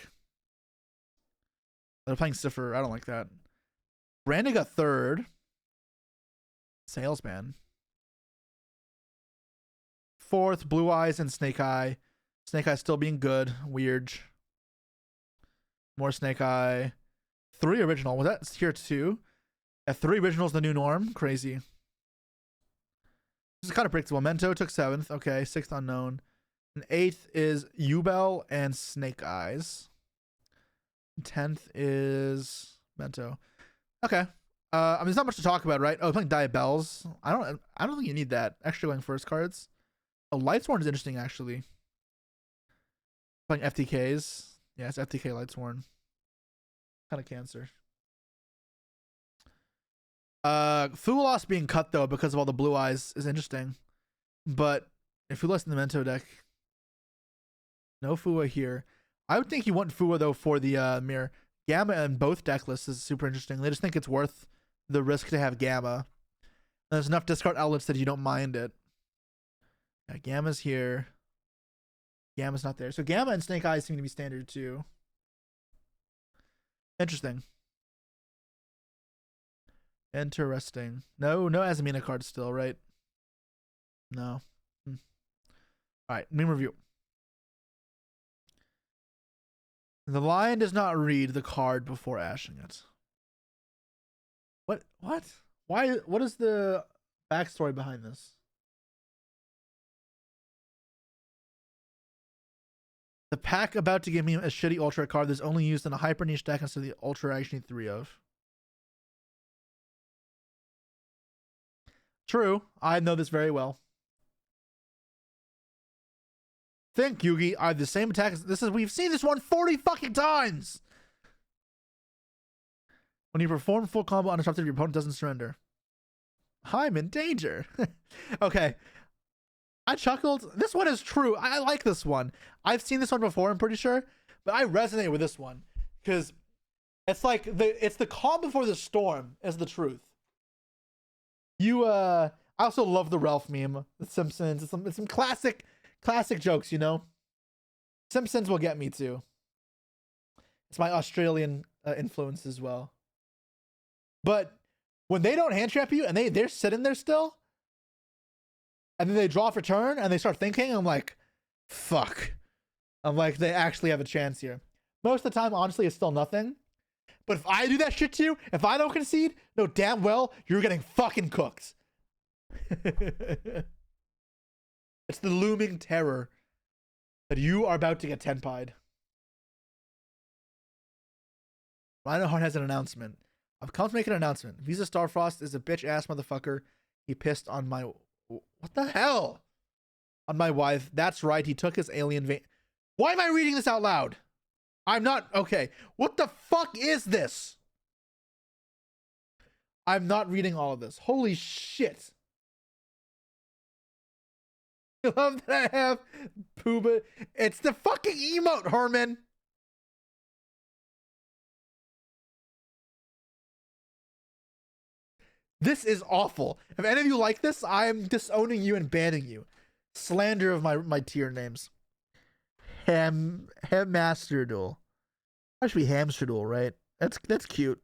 They're playing Cipher. I don't like that. Brandon got 3rd. Salesman. 4th, Blue Eyes and Snake Eye. Snake Eye still being good. Weird. More Snake Eye. 3 original. Was that tier 2? At 3 originals, the new norm. Crazy. This is kind of predictable. Mento took 7th. Okay, 6th unknown. And 8th is Ubel and Snake Eyes. 10th is Mento. Okay. I mean, there's not much to talk about, right? Oh, playing Diabells. I don't think you need that. Extra going first cards. Oh, Lightsworn is interesting actually. Playing FTKs. Yeah, it's FTK Lightsworn. Kind of cancer. Fulos being cut though because of all the blue eyes is interesting. But if Fulos in the Mento deck, no Fua here. I would think you want Fua though for the mirror. Gamma in both deck lists is super interesting. They just think it's worth the risk to have Gamma. There's enough discard outlets that you don't mind it. Yeah, Gamma's here. Gamma's not there. So Gamma and Snake Eyes seem to be standard too. Interesting. Interesting. No Azamina cards still, right? No. Alright, meme review. The lion does not read the card before ashing it. What? Why? What is the backstory behind this? The pack about to give me a shitty ultra card that's only used in a hyper niche deck instead of the ultra I actually need 3 of. True. I know this very well. Think, Yugi. I have the same attack. We've seen this one 40 fucking times. When you perform full combo uninterrupted, your opponent doesn't surrender. I'm in danger. Okay. I chuckled. This one is true. I like this one. I've seen this one before, I'm pretty sure. But I resonate with this one. Because it's like it's the calm before the storm is the truth. I also love the Ralph meme. The Simpsons. It's some classic jokes, you know? Simpsons will get me too. It's my Australian influence as well. But when they don't hand trap you and they're sitting there still, and then they draw for turn and they start thinking, I'm like, fuck. I'm like, they actually have a chance here. Most of the time, honestly, it's still nothing. But if I do that shit to you, if I don't concede, no damn well, you're getting fucking cooked. It's the looming terror that you are about to get tenpied. Rhinoheart has an announcement. I've come to make an announcement. Visa Starfrost is a bitch ass motherfucker. He pissed on my... What the hell? On my wife. That's right. He took his alien vein. Why am I reading this out loud? I'm not... Okay. What the fuck is this? I'm not reading all of this. Holy shit. I love that I have Pooba. It's the fucking emote, Herman. This is awful. If any of you like this, I'm disowning you and banning you. Slander of my tier names. Hammaster Duel. That should be Hamster Duel, right? That's cute.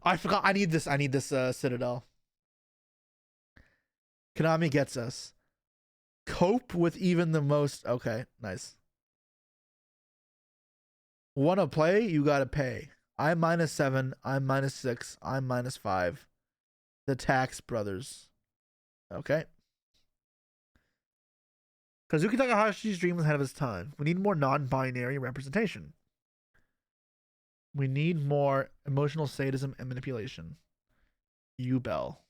I forgot. I need this Citadel. Konami gets us. Cope with even the most. Okay, nice. Wanna play? You gotta pay. I'm -7. I'm -6. I'm -5. The Tax Brothers. Okay. Kazuki Takahashi's dream was ahead of his time. We need more non-binary representation. We need more emotional sadism and manipulation. Bell.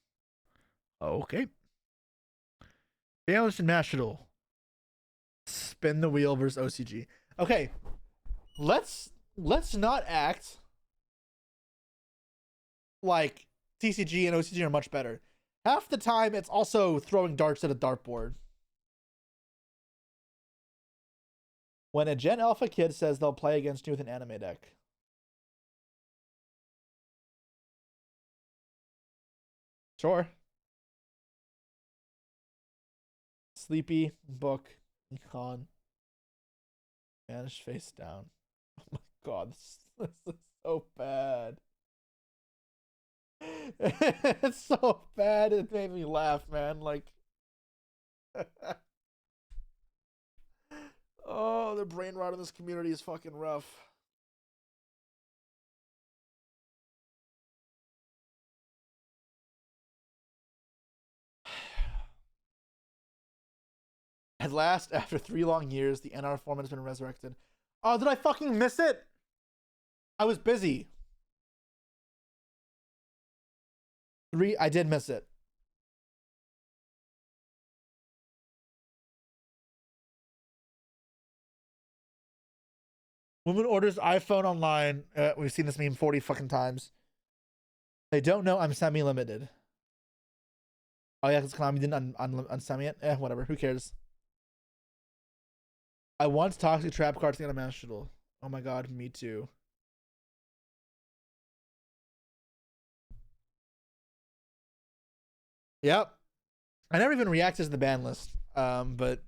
Okay. Balanced and Master Duel. Spin the wheel versus OCG. Okay. Let's not act like TCG and OCG are much better. Half the time, it's also throwing darts at a dartboard. When a Gen Alpha kid says they'll play against you with an anime deck. Sure. Sleepy, Book, Econ. Vanish face down. Oh my god, this is so bad. It's so bad, it made me laugh, man. Like, oh, the brain rot in this community is fucking rough. At last, after 3 long years, the NR format has been resurrected. Oh, did I fucking miss it? I was busy. 3, I did miss it. Woman orders iPhone online. We've seen this meme 40 fucking times. They don't know I'm semi-limited. Oh yeah, because Konami didn't unsemi it. Whatever. Who cares? I want toxic trap cards to get a Master Duel. Oh my god, me too. Yep. I never even reacted to the ban list. But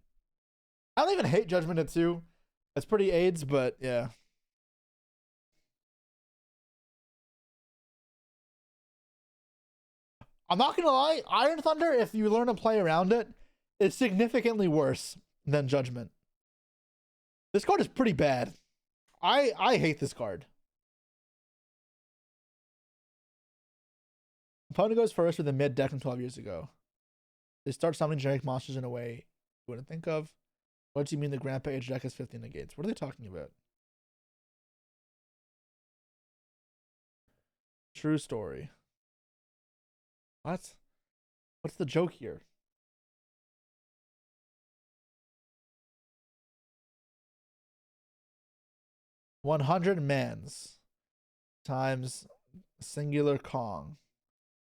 I don't even hate Judgment at 2. It's pretty AIDS, but yeah. I'm not gonna lie, Iron Thunder, if you learn to play around it, is significantly worse than Judgment. This card is pretty bad. I hate this card. Opponent goes first with a mid deck from 12 years ago. They start summoning generic monsters in a way you wouldn't think of. What do you mean the Grandpa Age deck has 50 negates? What are they talking about? True story. What? What's the joke here? $100 mans times singular Kong.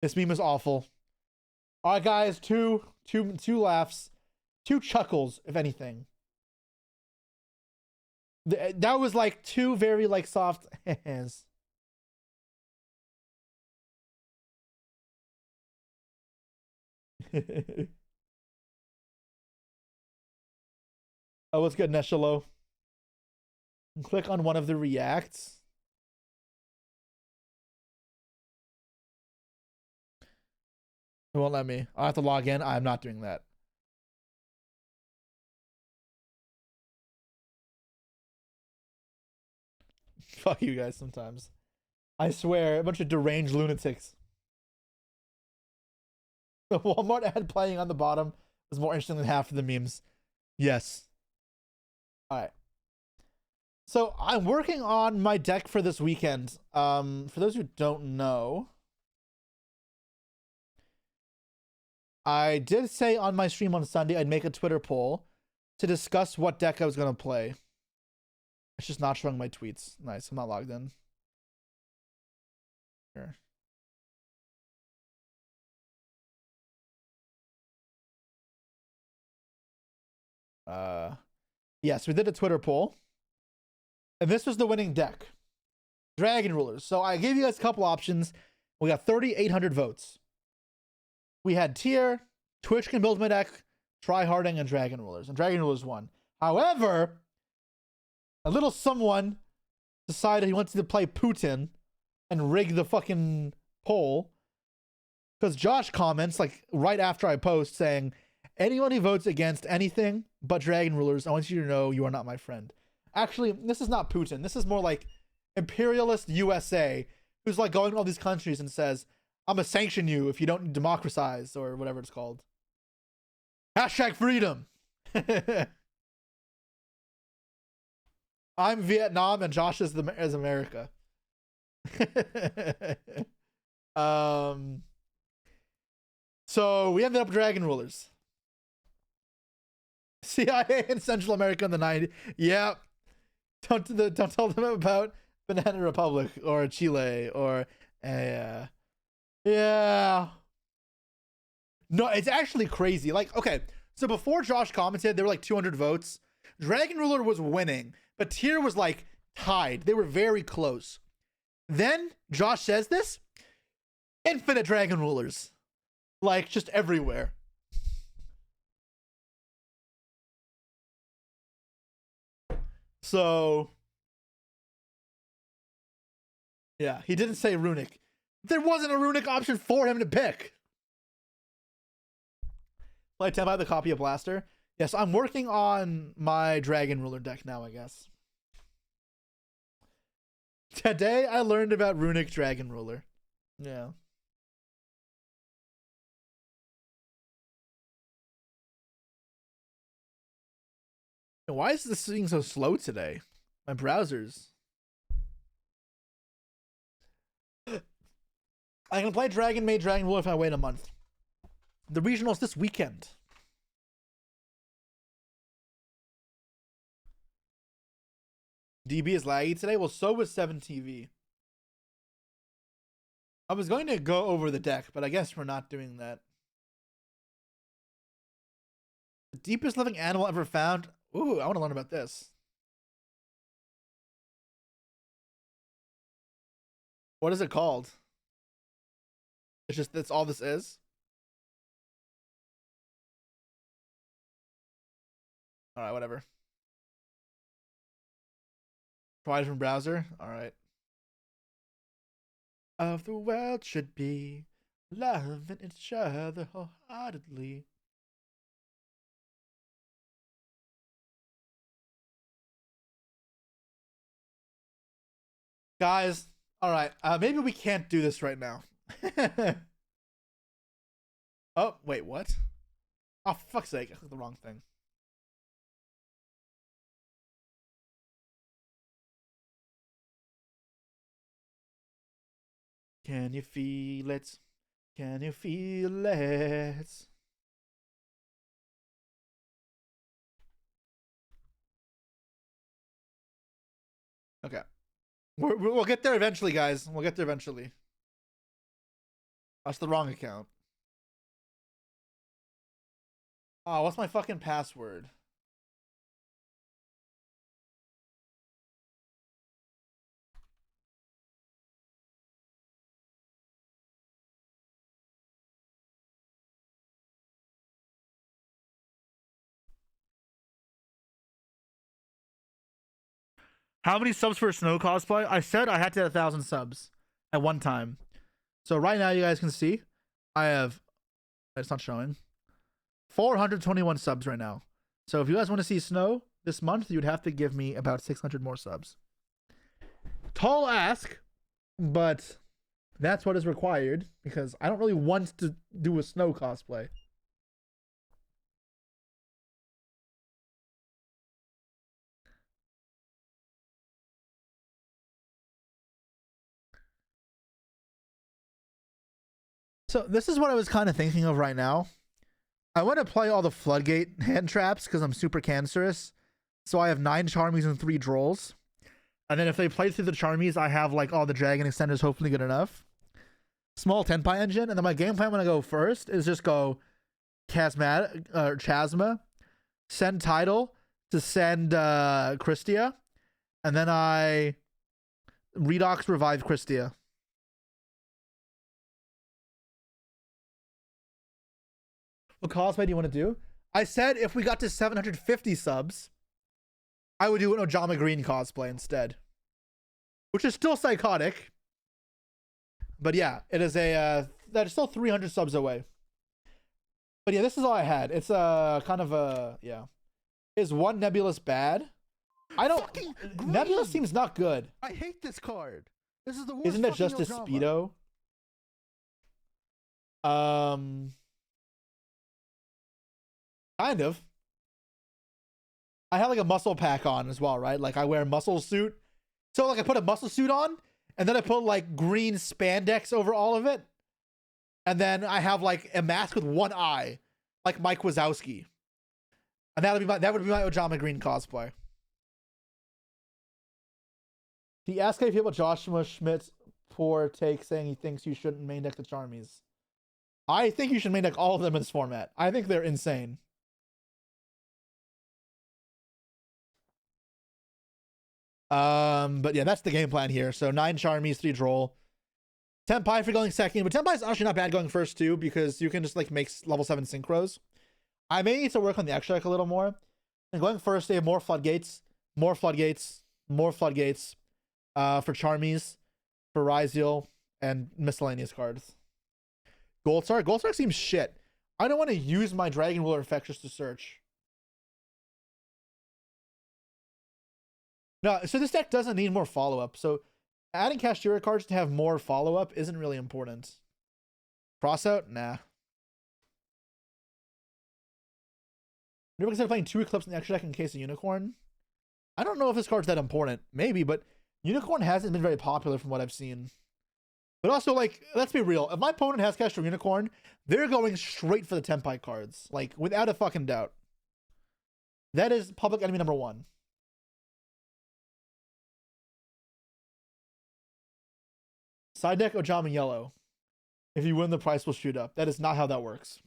This meme is awful. All right, guys, two laughs, 2 chuckles, if anything. That was like 2 very like soft hands. Oh, what's good, Neshalo? Click on one of the reacts. It won't let me. I'll have to log in. I'm not doing that. Fuck you guys sometimes. I swear, a bunch of deranged lunatics. The Walmart ad playing on the bottom was more interesting than half of the memes. Yes. All right. So I'm working on my deck for this weekend. For those who don't know, I did say on my stream on Sunday I'd make a Twitter poll to discuss what deck I was gonna play. It's just not showing my tweets. Nice, I'm not logged in. Here. Yes, we did a Twitter poll. And this was the winning deck. Dragon Rulers. So I gave you guys a couple options. We got 3,800 votes. We had Tier, Twitch can build my deck, Tryharding, and Dragon Rulers. And Dragon Rulers won. However, a little someone decided he wanted to play Putin and rig the fucking poll. Because Josh comments, like, right after I post, saying, anyone who votes against anything but Dragon Rulers, I want you to know you are not my friend. Actually, this is not Putin. This is more like imperialist USA, who's like going to all these countries and says, I'm gonna sanction you if you don't democratize, or whatever it's called. Hashtag freedom. I'm Vietnam and Josh is America. So we ended up Dragon Rulers. CIA in Central America in the 90s. Yeah. Don't tell them about Banana Republic or Chile or yeah. No, it's actually crazy. Like, okay, so before Josh commented, there were like 200 votes. Dragon Ruler was winning, but Tier was like tied. They were very close. Then Josh says this, infinite Dragon Rulers, like just everywhere. So, yeah, he didn't say runic. There wasn't a runic option for him to pick. Like, to buy the copy of Blaster. Yes, I'm working on my Dragon Ruler deck now, I guess. Today, I learned about runic Dragon Ruler. Yeah. Why is this thing so slow today? My browsers. I can play Dragon Maid Dragon Duel if I wait a month. The regionals this weekend. DB is laggy today. Well, so was 7TV. I was going to go over the deck, but I guess we're not doing that. The deepest living animal ever found. Ooh, I want to learn about this. What is it called? It's just that's all this is. All right, whatever. Try different browser. All right. Of the world should be loving each other wholeheartedly. Guys, all right. Maybe we can't do this right now. Oh, wait, what? Oh, for fuck's sake. I clicked the wrong thing. Can you feel it? Can you feel it? Okay. We'll get there eventually, guys. We'll get there eventually. That's the wrong account. Oh, what's my fucking password? How many subs for a Snow cosplay? I said I had to hit 1,000 subs at one time. So right now you guys can see I have, it's not showing, 421 subs right now. So if you guys want to see Snow this month, you'd have to give me about 600 more subs. Tall ask, but that's what is required because I don't really want to do a Snow cosplay. So this is what I was kind of thinking of right now. I want to play all the Floodgate hand traps because I'm super cancerous. So I have 9 Charmies and 3 Drolls. And then if they play through the Charmies, I have like all the Dragon Extenders hopefully good enough. Small Tenpai engine. And then my game plan when I go first is just go Chasma, send Tidal to send Christia. And then I Redox revive Christia. What cosplay do you want to do? I said if we got to 750 subs, I would do an Ojama Green cosplay instead. Which is still psychotic. But yeah, it is a that's still 300 subs away. But yeah, this is all I had. It's kind of a yeah. Is one Nebulous bad? I don't. Nebulous seems not good. I hate this card. This is the worst. Isn't it just a Ojama. Speedo? Kind of. I have like a muscle pack on as well, right? Like I wear a muscle suit. So like I put a muscle suit on and then I put like green spandex over all of it. And then I have like a mask with one eye, like Mike Wazowski. And that would be my Ojama Green cosplay. The ask if people Joshua Schmidt's poor take saying he thinks you shouldn't main deck the Charmies. I think you should main deck all of them in this format. I think they're insane. But yeah, that's the game plan here. So 9 Charmies, 3 Droll. Tenpai for going second, but Tenpai is actually not bad going first too because you can just like make level 7 synchros. I may need to work on the extra deck a little more. And going first, they have more floodgates, more floodgates, more floodgates. For Charmies, for Ryziel, and miscellaneous cards. Goldstar seems shit. I don't want to use my Dragon Ruler effect just to search. No, so this deck doesn't need more follow-up. So adding Kashtira cards to have more follow-up isn't really important. Crossout? Nah. Never consider playing 2 Eclipse in the extra deck in case of Unicorn. I don't know if this card's that important. Maybe, but Unicorn hasn't been very popular from what I've seen. But also, like, let's be real. If my opponent has Castro Unicorn, they're going straight for the Tempai cards. Like, without a fucking doubt. That is public enemy number 1. Side deck Ojama Yellow. If you win, the price will shoot up. That is not how that works.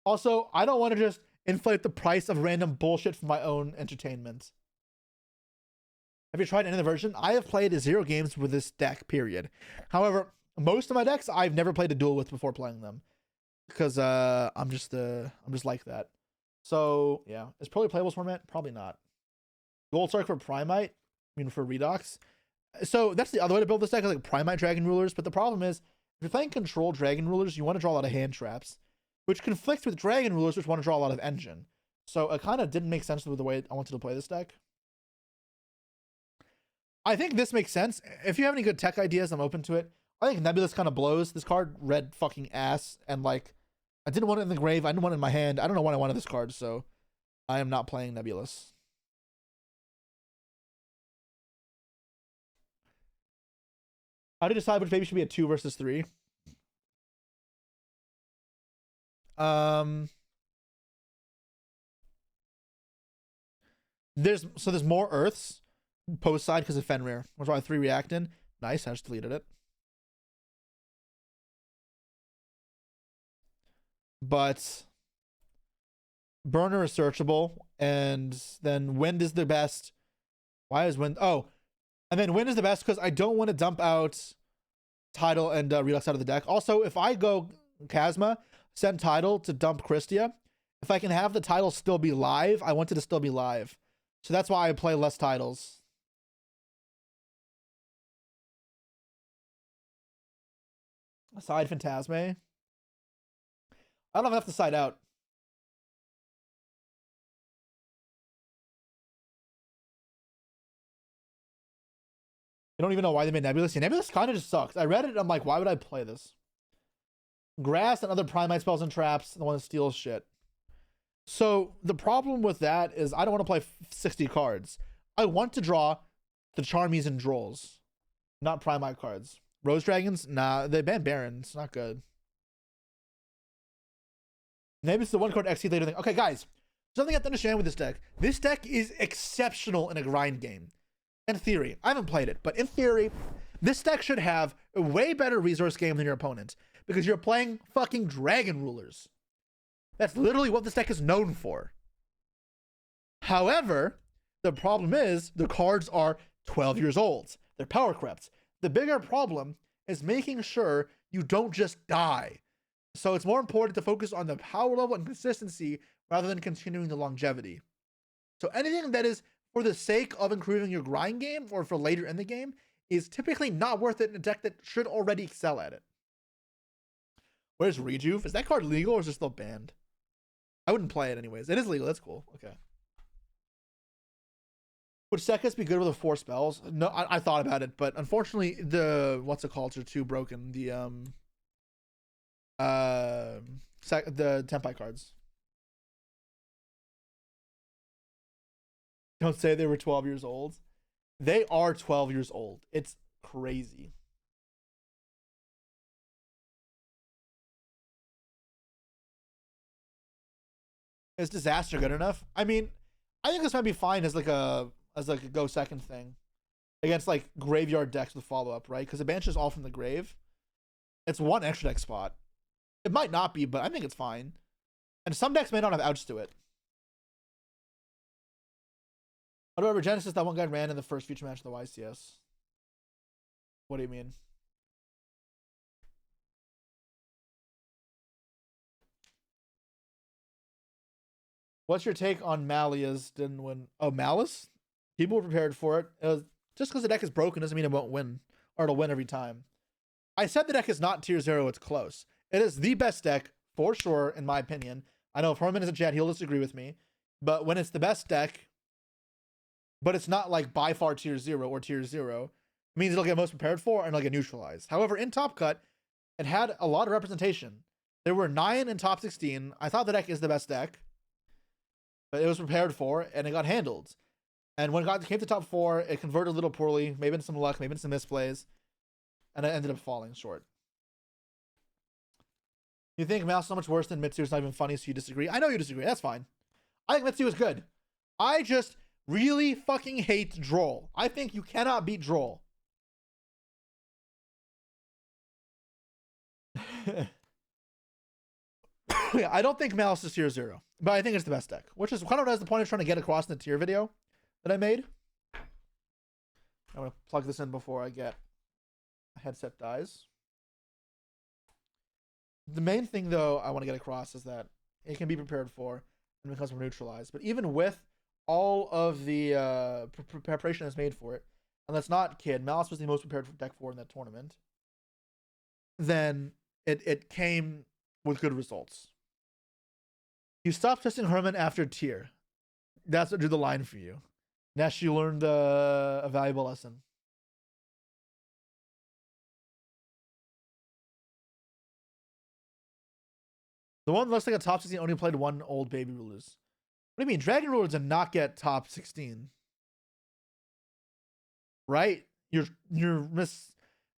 Also, I don't want to just inflate the price of random bullshit for my own entertainment. Have you tried any other version? I have played 0 games with this deck, period. However, most of my decks I've never played a duel with before playing them. Because I'm just like that. So yeah. Is probably playable format? Probably not. Gold Sark for Primite, I mean for Redox. So that's the other way to build this deck, like Primite Dragon Rulers, but the problem is if you're playing control Dragon Rulers, you want to draw a lot of hand traps, which conflicts with Dragon Rulers, which want to draw a lot of engine. So it kind of didn't make sense with the way I wanted to play this deck. I think this makes sense. If you have any good tech ideas, I'm open to it. I think Nebulous kind of blows. This card read fucking ass, and like, I didn't want it in the grave. I didn't want it in my hand. I don't know why I wanted this card, so I am not playing Nebulous. How do you decide which baby should be a 2 versus 3? There's more Earths post side because of Fenrir. Which why 3 reactin. Nice, I just deleted it. But Burner is searchable, and then Wind is the best. Why is Wind? Oh, and then Wind is the best because I don't want to dump out Tidal and Redux out of the deck. Also, if I go Chasma, send Tidal to dump Christia, if I can have the Tidal still be live, I want it to still be live. So that's why I play less Titles. Side Phantasme. I don't have enough to side out. I don't even know why they made Nebulous. Yeah, Nebulous kind of just sucks. I read it and I'm like, why would I play this? Grass and other Primite spells and traps, the one that steals shit. So the problem with that is I don't want to play 60 cards. I want to draw the Charmies and Drolls, not Primite cards. Rose Dragons? Nah, they banned Baron. It's not good. Maybe it's the one card XC later thing. Okay, guys, something you have to understand with this deck. This deck is exceptional in a grind game. In theory, I haven't played it, but in theory, this deck should have a way better resource game than your opponent because you're playing fucking Dragon Rulers. That's literally what this deck is known for. However, the problem is the cards are 12 years old. They're power crept. The bigger problem is making sure you don't just die. So it's more important to focus on the power level and consistency rather than continuing the longevity. So anything that is for the sake of improving your grind game or for later in the game is typically not worth it in a deck that should already excel at it. Where's Rejuve? Is that card legal or is it still banned? I wouldn't play it anyways. It is legal. That's cool. Okay. Would Sekis be good with the 4 spells? No, I thought about it, but unfortunately the what's it called are too broken. The Tempai cards. Don't say they were 12 years old. They are 12 years old. It's crazy. Is Disaster good enough? I mean, I think this might be fine as like a go second thing against like graveyard decks with follow up, right? Because the banishes all from the grave. It's 1 extra deck spot. It might not be, but I think it's fine. And some decks may not have outs to it. However, Genesis, that one guy ran in the first future match of the YCS. What do you mean? What's your take on Malia's didn't win? Oh, Malice? People were prepared for it. It was, just because the deck is broken doesn't mean it won't win. Or it'll win every time. I said the deck is not tier 0, it's close. It is the best deck, for sure, in my opinion. I know if Herman is in chat, he'll disagree with me. But when it's the best deck, but it's not like by far tier 0 or tier 0, it means it'll get most prepared for and it'll get neutralized. However, in Top Cut, it had a lot of representation. There were 9 in top 16. I thought the deck is the best deck. but it was prepared for and it got handled. And when it came to top 4, it converted a little poorly, maybe in some luck, maybe in some misplays, and it ended up falling short. You think Mouse is so much worse than Mitsu? It's not even funny, so you disagree. I know you disagree. That's fine. I think Mitsu is good. I just really fucking hate Droll. I think you cannot beat Droll. Yeah, I don't think Malice is tier 0, but I think it's the best deck, which is kind of what the point of trying to get across in the tier video that I made. I'm going to plug this in before I get a headset dies. The main thing, though, I want to get across is that it can be prepared for and becomes more neutralized. But even with all of the preparation that's made for it, and let's not kid, Malice was the most prepared for deck 4 in that tournament, then it came with good results. You stopped testing Herman after tier. That's what drew the line for you. Nesh, you learned a valuable lesson. The one looks like a top 16 only played one old baby rulers. What do you mean? Dragon Ruler did not get top 16. Right? You're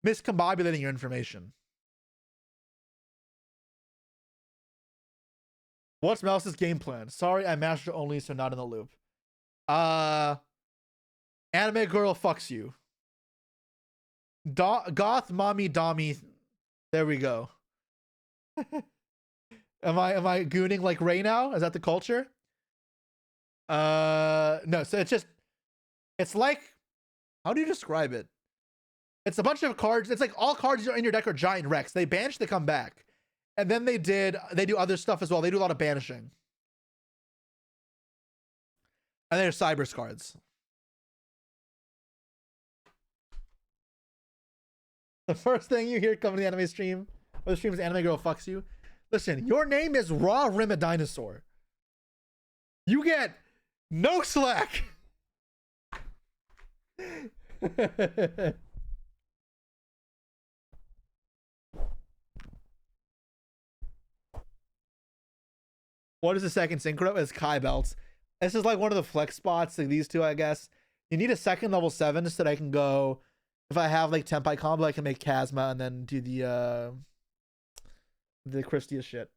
miscombobulating your information. What's Mouse's game plan? Sorry, I master only, so not in the loop. Anime girl fucks you. Goth mommy dommy. There we go. Am I gooning like Ray now? Is that the culture? No, so it's like, how do you describe it? It's a bunch of cards. It's like all cards in your deck are giant wrecks. They banish, they come back. And then they do other stuff as well. They do a lot of banishing. And there's Cybers cards. The first thing you hear coming to the anime stream, or the stream is Anime Girl Fucks You. Listen, your name is Raw Rim a Dinosaur. You get no slack. What is the second synchro? It's Kai belts. This is like one of the flex spots, like these two, I guess. You need a second level 7 so that I can go. If I have like Tempai combo, I can make Kazma and then do the Christia shit.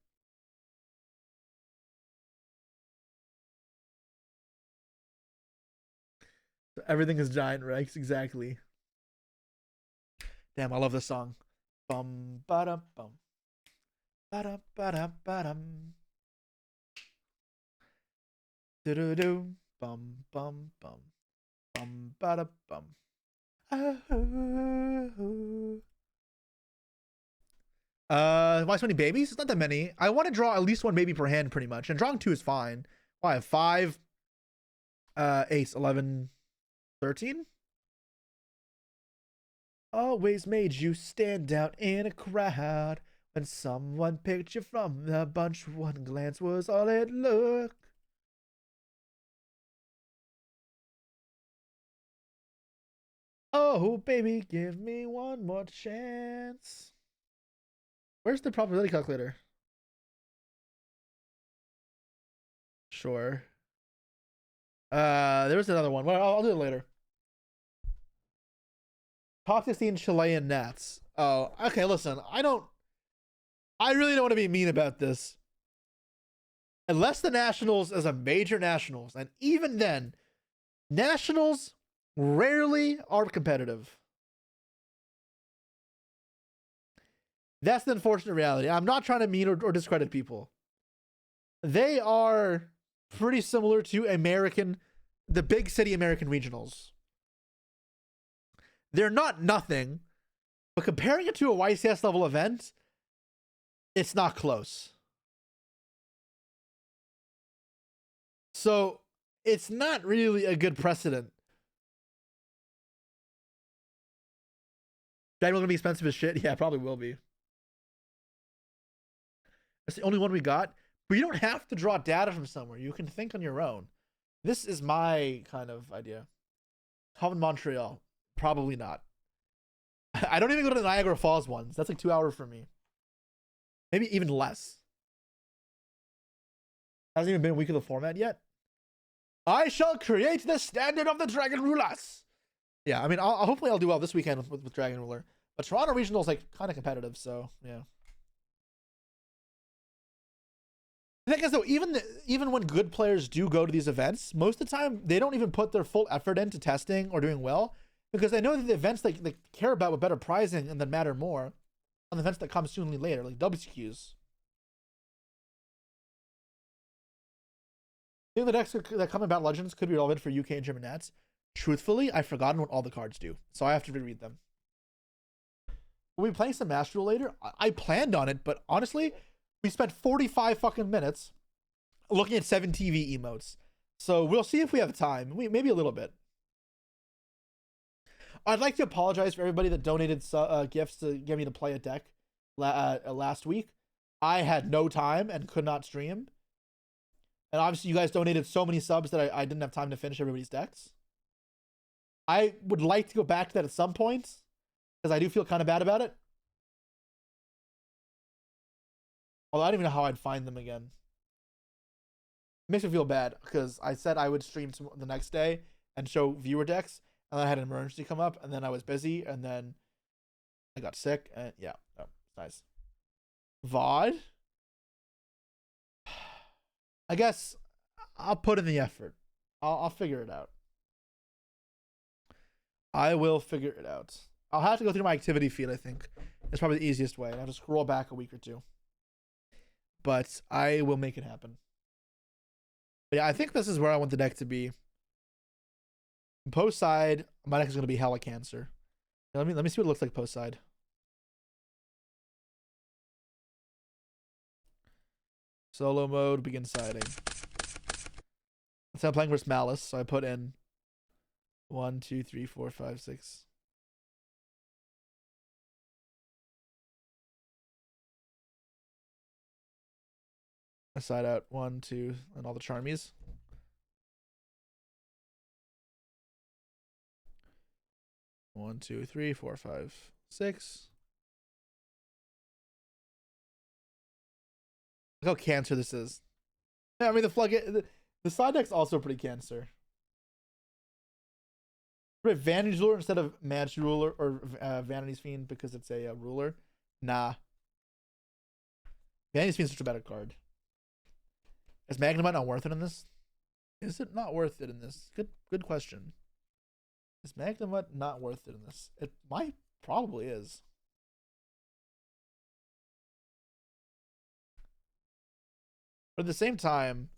Everything is giant Rex, exactly. Damn, I love this song. Bum ba dum bum. Ba dum ba dum ba dum. Do do do. Bum bum bum. Bum ba dum bum. Why so many babies? It's not that many. I want to draw at least one baby per hand, pretty much. And drawing 2 is fine. Well, I have 5, ace, 11, 13. Always made you stand out in a crowd. When someone picked you from the bunch, one glance was all it looked. Oh, baby, give me one more chance. Where's the probability calculator? Sure. There was another one. Well, I'll do it later. Top 16 Chilean Nats. Oh, okay, listen. I really don't want to be mean about this. Unless the Nationals is a major Nationals, and even then, Nationals rarely are competitive. That's the unfortunate reality. I'm not trying to mean or discredit people. They are pretty similar to the big city American regionals. They're not nothing, but comparing it to a YCS level event, it's not close. So it's not really a good precedent. Dragon gonna be expensive as shit? Yeah, probably will be. That's the only one we got. But you don't have to draw data from somewhere. You can think on your own. This is my kind of idea. Home in Montreal. Probably not. I don't even go to the Niagara Falls ones. That's like 2 hours for me. Maybe even less. Hasn't even been a week of the format yet. I shall create the standard of the Dragon Rulers. Yeah, I mean, hopefully I'll do well this weekend with Dragon Ruler. But Toronto Regional is like kind of competitive, so yeah. The thing is, though, even when good players do go to these events, most of the time they don't even put their full effort into testing or doing well because they know that the events they care about with better prizing and that matter more on the events that come sooner later, like WCQs. I think the decks that come in Battle Legends could be relevant for UK and German Nats. Truthfully, I've forgotten what all the cards do, so I have to reread them. We'll be playing some Master Duel later. I planned on it, but honestly, we spent 45 fucking minutes looking at 7 TV emotes. So we'll see if we have time. Maybe a little bit. I'd like to apologize for everybody that donated gifts to get me to play a deck last week. I had no time and could not stream. And obviously you guys donated so many subs that I didn't have time to finish everybody's decks. I would like to go back to that at some point because I do feel kind of bad about it. Although I don't even know how I'd find them again. It makes me feel bad because I said I would stream the next day and show viewer decks, and then I had an emergency come up, and then I was busy, and then I got sick, and yeah, oh, nice. VOD? I guess I'll put in the effort. I'll figure it out. I will figure it out. I'll have to go through my activity feed, I think. It's probably the easiest way. I'll just scroll back a week or two. But I will make it happen. But yeah, I think this is where I want the deck to be. Post side, my deck is going to be hella Cancer. Let me see what it looks like post side. Solo mode, begin siding. So I'm playing versus Malice, so I put in 1, 2, 3, 4, 5, 6. I side out 1, 2, and all the Charmies. One, 2, 3, 4, 5, 6. Look how Cancer this is. Yeah, I mean the side deck's also pretty Cancer. Vantage Ruler instead of Match Ruler or Vanity's Fiend because it's a ruler. Nah. Vanity's Fiend's such a better card. Is Magnemite not worth it in this? Is it not worth it in this? Good question. Is Magnemite not worth it in this? It might probably is. But at the same time,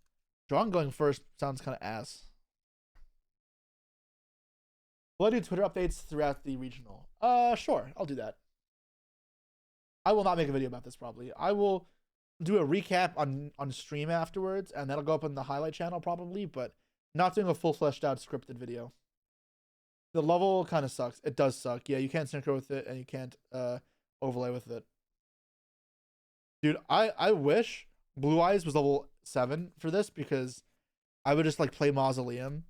John going first sounds kind of ass. Will I do Twitter updates throughout the regional? Sure, I'll do that. I will not make a video about this probably. I will do a recap on stream afterwards, and that'll go up on the highlight channel probably, but not doing a full fleshed out scripted video. The level kind of sucks. It does suck. Yeah, you can't synchro with it, and you can't overlay with it. Dude, I wish Blue Eyes was level 7 for this because I would just like play Mausoleum.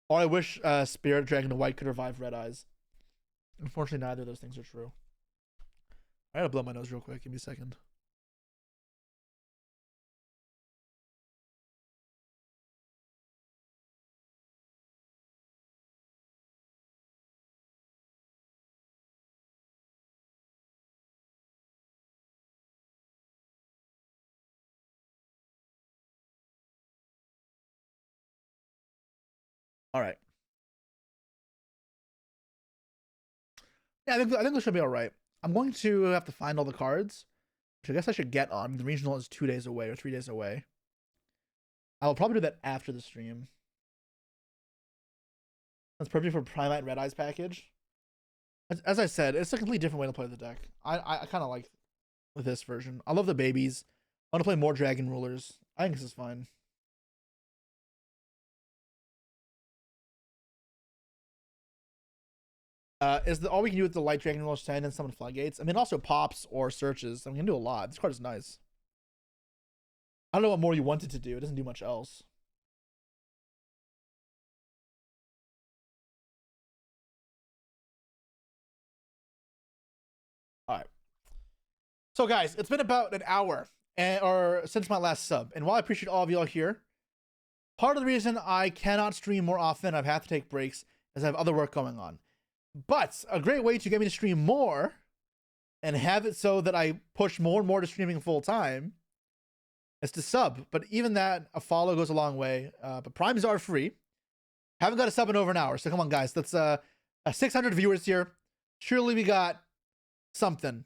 Or I wish Spirit Dragon White could revive Red Eyes. Unfortunately, neither of those things are true. I gotta blow my nose real quick. Give me a second. All right. Yeah, I think this should be all right. I'm going to have to find all the cards, which I guess I should get on. The regional is 2 days away or 3 days away. I'll probably do that after the stream. That's perfect for Primite Red Eyes package. As I said, it's a completely different way to play the deck. I kind of like this version. I love the babies. I want to play more Dragon Rulers. I think this is fine. Is all we can do with the light Dragon Ruler stand and summon floodgates? I mean, also pops or searches. I mean, we can do a lot. This card is nice. I don't know what more you wanted to do. It doesn't do much else. All right. So, guys, it's been about an hour or since my last sub, and while I appreciate all of y'all here, Part of the reason I cannot stream more often, I've had to take breaks, is I have other work going on. But a great way to get me to stream more and have it so that I push more and more to streaming full time is to sub. But even that, a follow goes a long way. But primes are free. Haven't got a sub in over an hour. So come on, guys. Let's 600 viewers here. Surely we got something.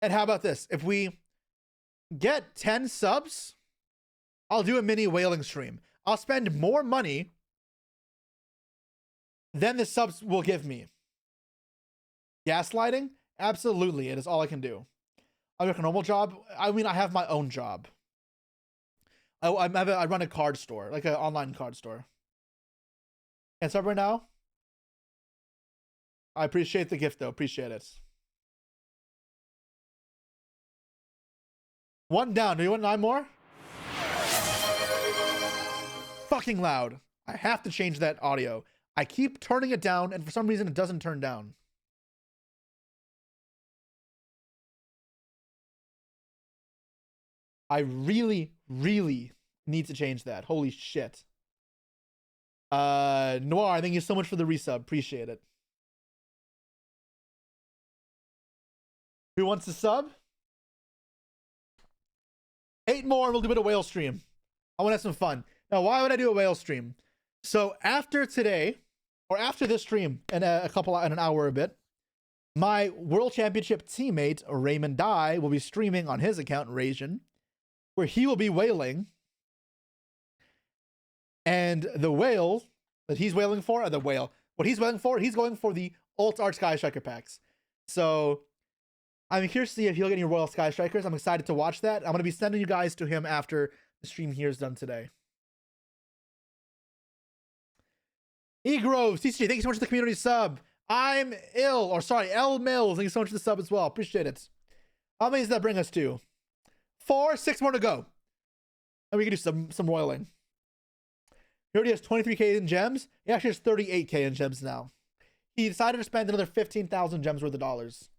And how about this? If we get 10 subs, I'll do a mini whaling stream. I'll spend more money than the subs will give me. Gaslighting? Absolutely. It is all I can do. I work a normal job. I mean, I have my own job. I run a card store, like an online card store. And sub right now? I appreciate the gift, though. Appreciate it. One down. Do you want 9 more? Fucking loud. I have to change that audio. I keep turning it down, and for some reason, it doesn't turn down. I really, really need to change that. Holy shit. Noir, thank you so much for the resub. Appreciate it. Who wants to sub? 8 more, and we'll do a bit of whale stream. I want to have some fun. Now, why would I do a whale stream? So after today, or after this stream, in an hour a bit, my World Championship teammate, Raymond Dye, will be streaming on his account, Rasian, where he will be whaling. And the whale that he's whaling for, what he's whaling for, he's going for the Ult Art Sky Striker packs. So I'm curious to see if he'll get any Royal Sky Strikers. I'm excited to watch that. I'm going to be sending you guys to him after the stream here is done today. Egrove, CCJ, thank you so much for the community sub. I'm ill, or sorry, L Mills, thank you so much for the sub as well. Appreciate it. How many does that bring us to? 4, 6 more to go. And we can do some roiling. He already has 23k in gems. He actually has 38k in gems now. He decided to spend another 15,000 gems worth of dollars.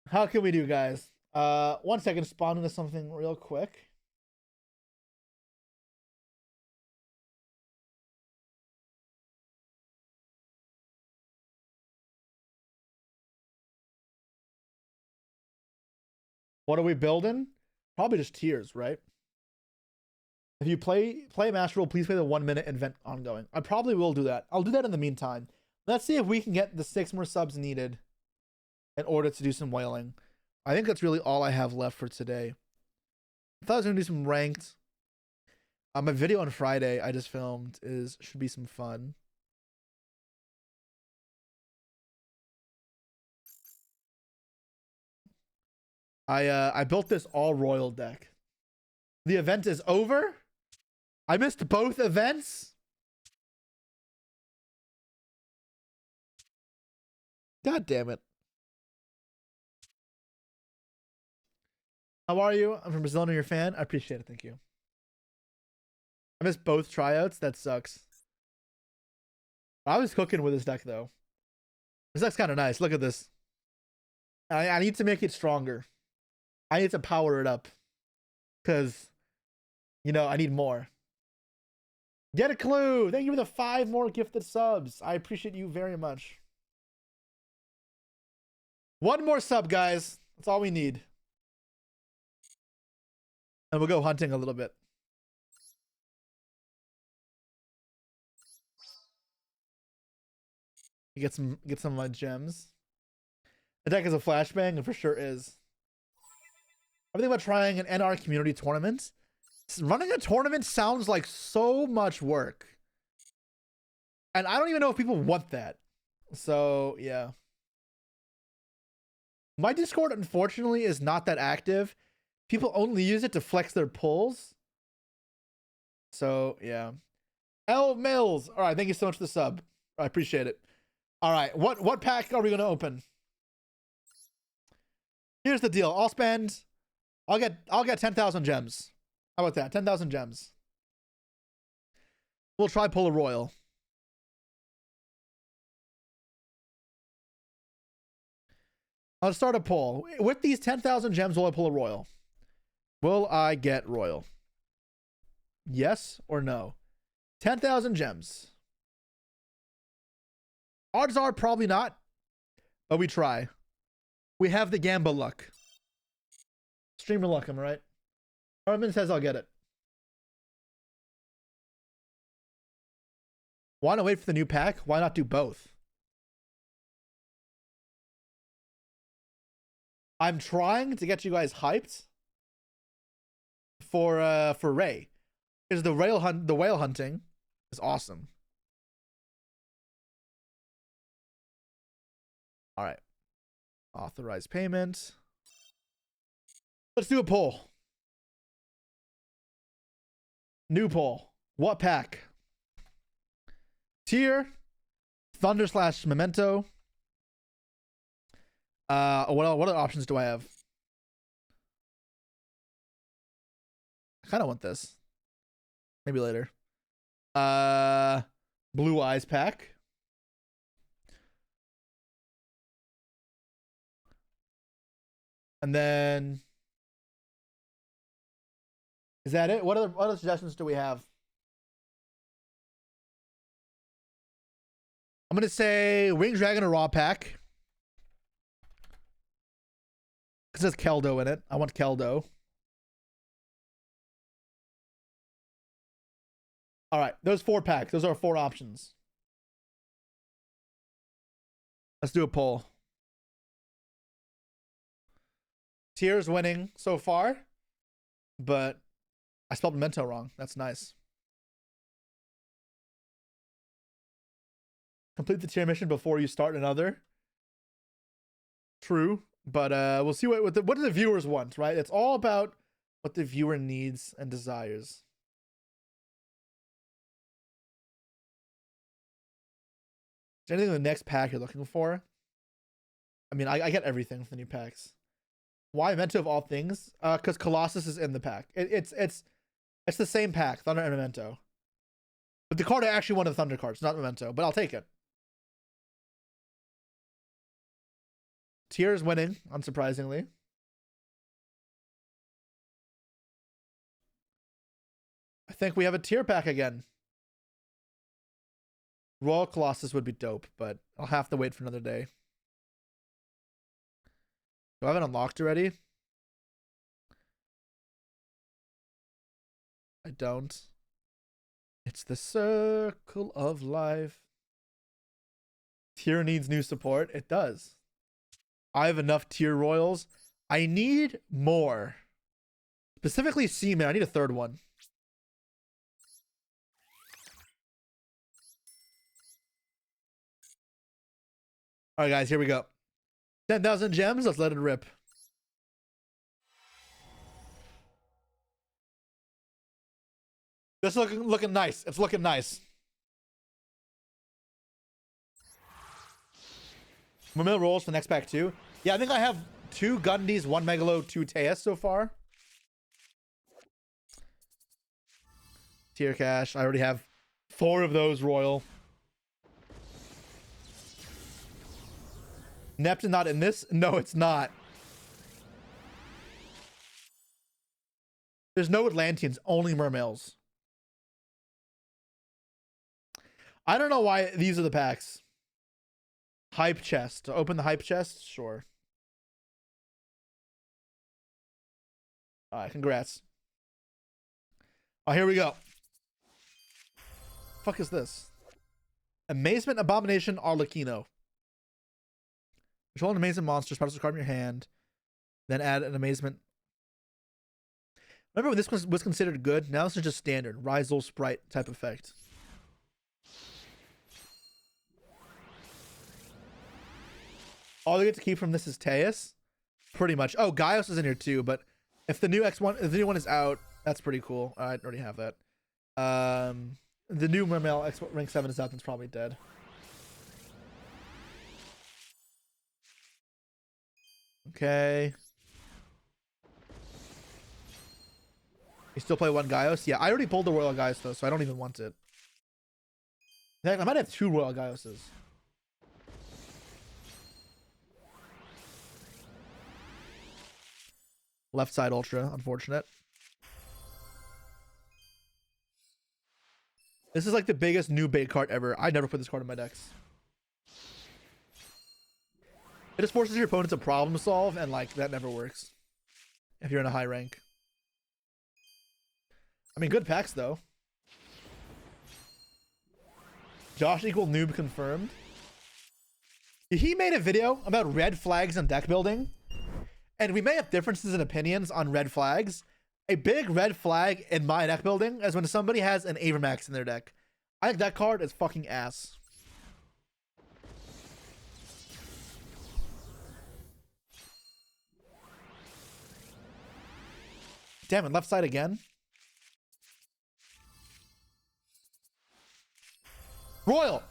How can we do, guys? 1 second, spawn into something real quick. What are we building? Probably just tiers, right? If you play Master Rule, please play the 1 minute event ongoing. I probably will do that. I'll do that in the meantime. Let's see if we can get the 6 more subs needed in order to do some whaling. I think that's really all I have left for today. I thought I was gonna do some ranked. My video on Friday I just filmed should be some fun. I built this all royal deck. The event is over. I missed both events. God damn it. How are you? I'm from Brazil and you're a fan. I appreciate it. Thank you. I missed both tryouts. That sucks. I was cooking with this deck though. This deck's kind of nice. Look at this. I need to make it stronger. I need to power it up. Because, you know, I need more. Get a clue. Thank you for the 5 more gifted subs. I appreciate you very much. 1 more sub, guys. That's all we need. And we'll go hunting a little bit. Get some gems. The deck is a flashbang, and for sure is. I'm thinking about trying an NR community tournament. Running a tournament sounds like so much work. And I don't even know if people want that. So, yeah. My Discord, unfortunately, is not that active. People only use it to flex their pulls. So, yeah. L Mills. All right, thank you so much for the sub. I appreciate it. All right, what pack are we going to open? Here's the deal. I'll get 10,000 gems. How about that? 10,000 gems. We'll try pull a royal. I'll start a poll. With these 10,000 gems, will I pull a royal? Will I get royal? Yes or no? 10,000 gems. Odds are probably not, but we try. We have the gamble luck. Streamer luck, am I right? Armin says I'll get it. Why not wait for the new pack? Why not do both? I'm trying to get you guys hyped for Ray. Because the whale hunting is awesome. All right. Authorize payment. Let's do a poll. New poll. What pack? Tier, Thunder / Memento. What other options do I have? I kind of want this. Maybe later. Blue Eyes pack. And then is that it? What other suggestions do we have? I'm gonna say Winged Dragon or Raw pack. Because there's Keldo in it. I want Keldo. Alright, those 4 packs. Those are 4 options. Let's do a poll. Tier's winning so far, but I spelled Memento wrong. That's nice. Complete the tier mission before you start another. True, but we'll see what do the viewers want, right? It's all about what the viewer needs and desires. Is there anything in the next pack you're looking for? I mean, I get everything from the new packs. Why Memento of all things? Because Colossus is in the pack. It's the same pack, Thunder and Memento. But the card I actually wanted the Thunder cards, not Memento, but I'll take it. Tier is winning, unsurprisingly. I think we have a tier pack again. Royal Colossus would be dope, but I'll have to wait for another day. Do I have it unlocked already? I don't. It's the circle of life. Tier needs new support. It does. I have enough tier royals. I need more. Specifically Seaman. I need a 3rd one. All right, guys, here we go. 10,000 gems. Let's let it rip. This looking nice. It's looking nice. Mill rolls for the next pack too. Yeah, I think I have 2 Gundys, 1 Megalo, 2 Teus so far. Tier cash. I already have 4 of those royal. Neptune not in this? No, it's not. There's no Atlanteans, only Mermails. I don't know why these are the packs. Hype chest. To open the hype chest? Sure. Alright, congrats. Oh, here we go. Fuck is this? Amazement, Abomination, Arlecchino. Control an amazing monster, special card in your hand, then add an amazement. Remember when this was considered good? Now this is just standard. Rizal Sprite type effect. All they get to keep from this is Teus. Pretty much. Oh, Gaius is in here too, but if the new new one is out, that's pretty cool. I already have that. The new Mermail rank 7 is out, that's probably dead. Okay. You still play 1 Gaius? Yeah, I already pulled the Royal Gaius though, so I don't even want it. In fact, I might have 2 Royal Gaioses. Left side Ultra, unfortunate. This is like the biggest new bait card ever. I never put this card in my decks. It just forces your opponent to problem solve, and like that never works if you're in a high rank. I mean, good packs though. Josh equal noob confirmed. He made a video about red flags and deck building, and we may have differences in opinions on red flags. A big red flag in my deck building is when somebody has an Avermax in their deck. I think that card is fucking ass. Damn it, left side again. Royal!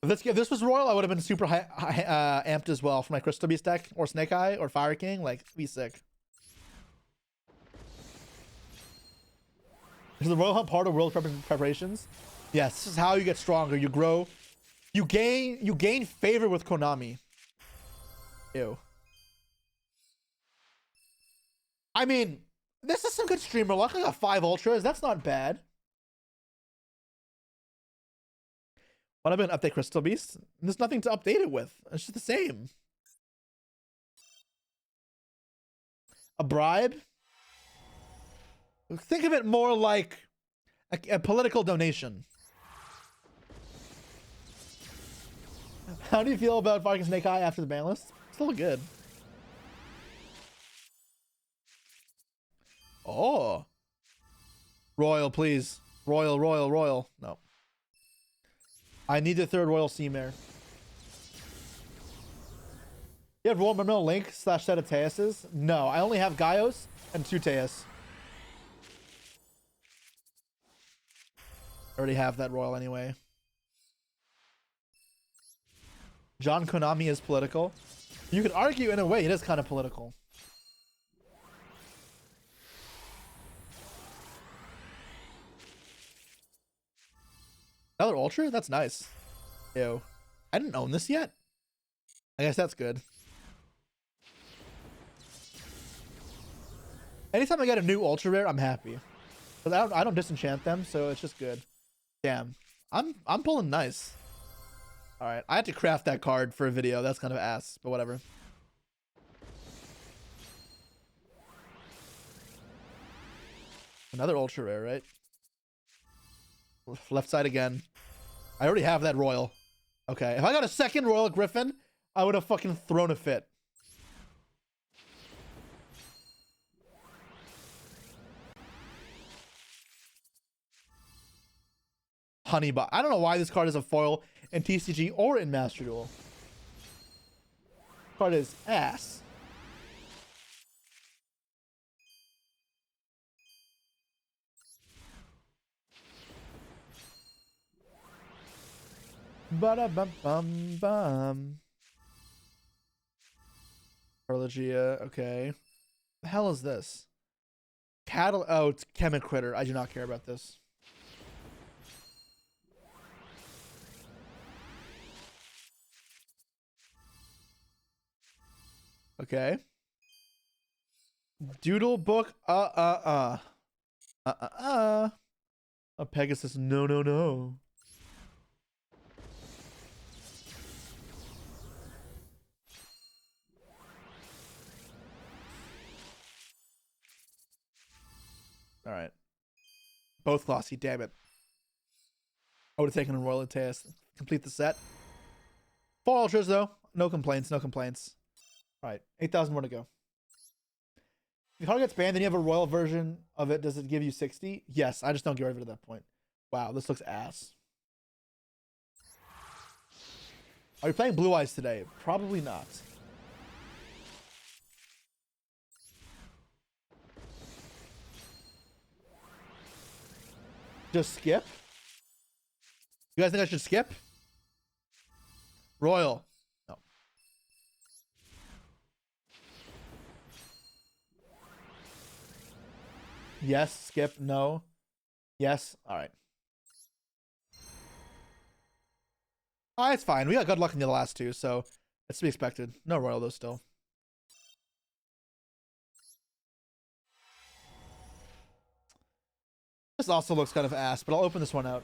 If this was Royal, I would have been super amped as well for my Crystal Beast deck, or Snake Eye, or Fire King. Like, be sick. Is the Royal Hunt part of World preparations? Yes, this is how you get stronger. You grow. You gain favor with Konami. Ew. I mean, this is some good streamer luck. I got 5 Ultras. That's not bad. What I've been update Crystal Beast? There's nothing to update it with. It's just the same. A bribe? Think of it more like a political donation. How do you feel about fucking Snake Eye after the ban list? Still good. Oh. Royal, please. Royal, Royal, Royal. No. I need the 3rd Royal Seamare. You have Royal Memorial Link / set of Teases? No, I only have Gaios and 2 Teas. I already have that Royal anyway. John Konami is political. You could argue in a way it is kind of political. Another Ultra? That's nice. Ew. I didn't own this yet. I guess that's good. Anytime I get a new Ultra Rare, I'm happy. But I don't disenchant them, so it's just good. Damn. I'm pulling nice. Alright, I had to craft that card for a video. That's kind of ass, but whatever. Another Ultra Rare, right? Left side again. I already have that Royal. Okay, if I got a 2nd Royal Griffin, I would have fucking thrown a fit. Honeybot. I don't know why this card is a foil in TCG or in Master Duel. Card is ass. Ba-da-bum-bum-bum. Perlogia, okay. The hell is this? Cattle. Oh, it's Chemic Critter. I do not care about this. Okay. Doodle Book. A Pegasus. No, no, no. All right. Both glossy. Damn it. I would have taken a Royal Test. Complete the set. 4 Ultras though. No complaints. No complaints. All right. 8,000 more to go. If the card gets banned, then you have a Royal version of it. Does it give you 60? Yes. I just don't get rid of it at that point. Wow. This looks ass. Are you playing Blue Eyes today? Probably not. Just skip? You guys think I should skip? Royal. No. Yes. Skip. No. Yes. All right. It's fine. We got good luck in the last two, so it's to be expected. No royal though still. This also looks kind of ass, but I'll open this one out.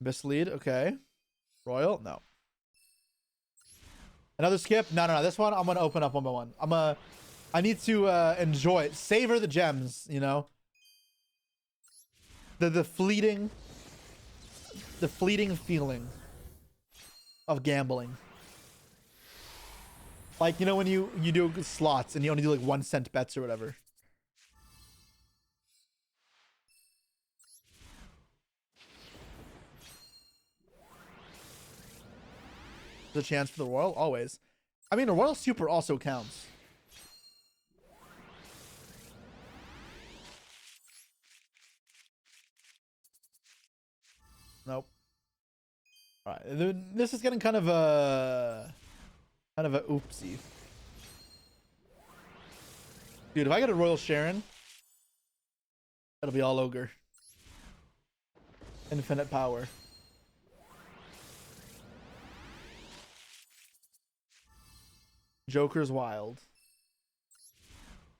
Mislead, okay. Royal, no. Another skip? No. This one I'm gonna open up one by one. I need to enjoy it. Savor the gems, you know? The fleeting feeling of gambling. Like, you know, when you do slots and you only do like 1 cent bets or whatever. There's a chance for the royal, always. I mean, a royal super also counts. Nope. All right, this is getting kind of a oopsie. Dude, if I get a royal Sharon, that'll be all ogre. Infinite power. Joker's wild.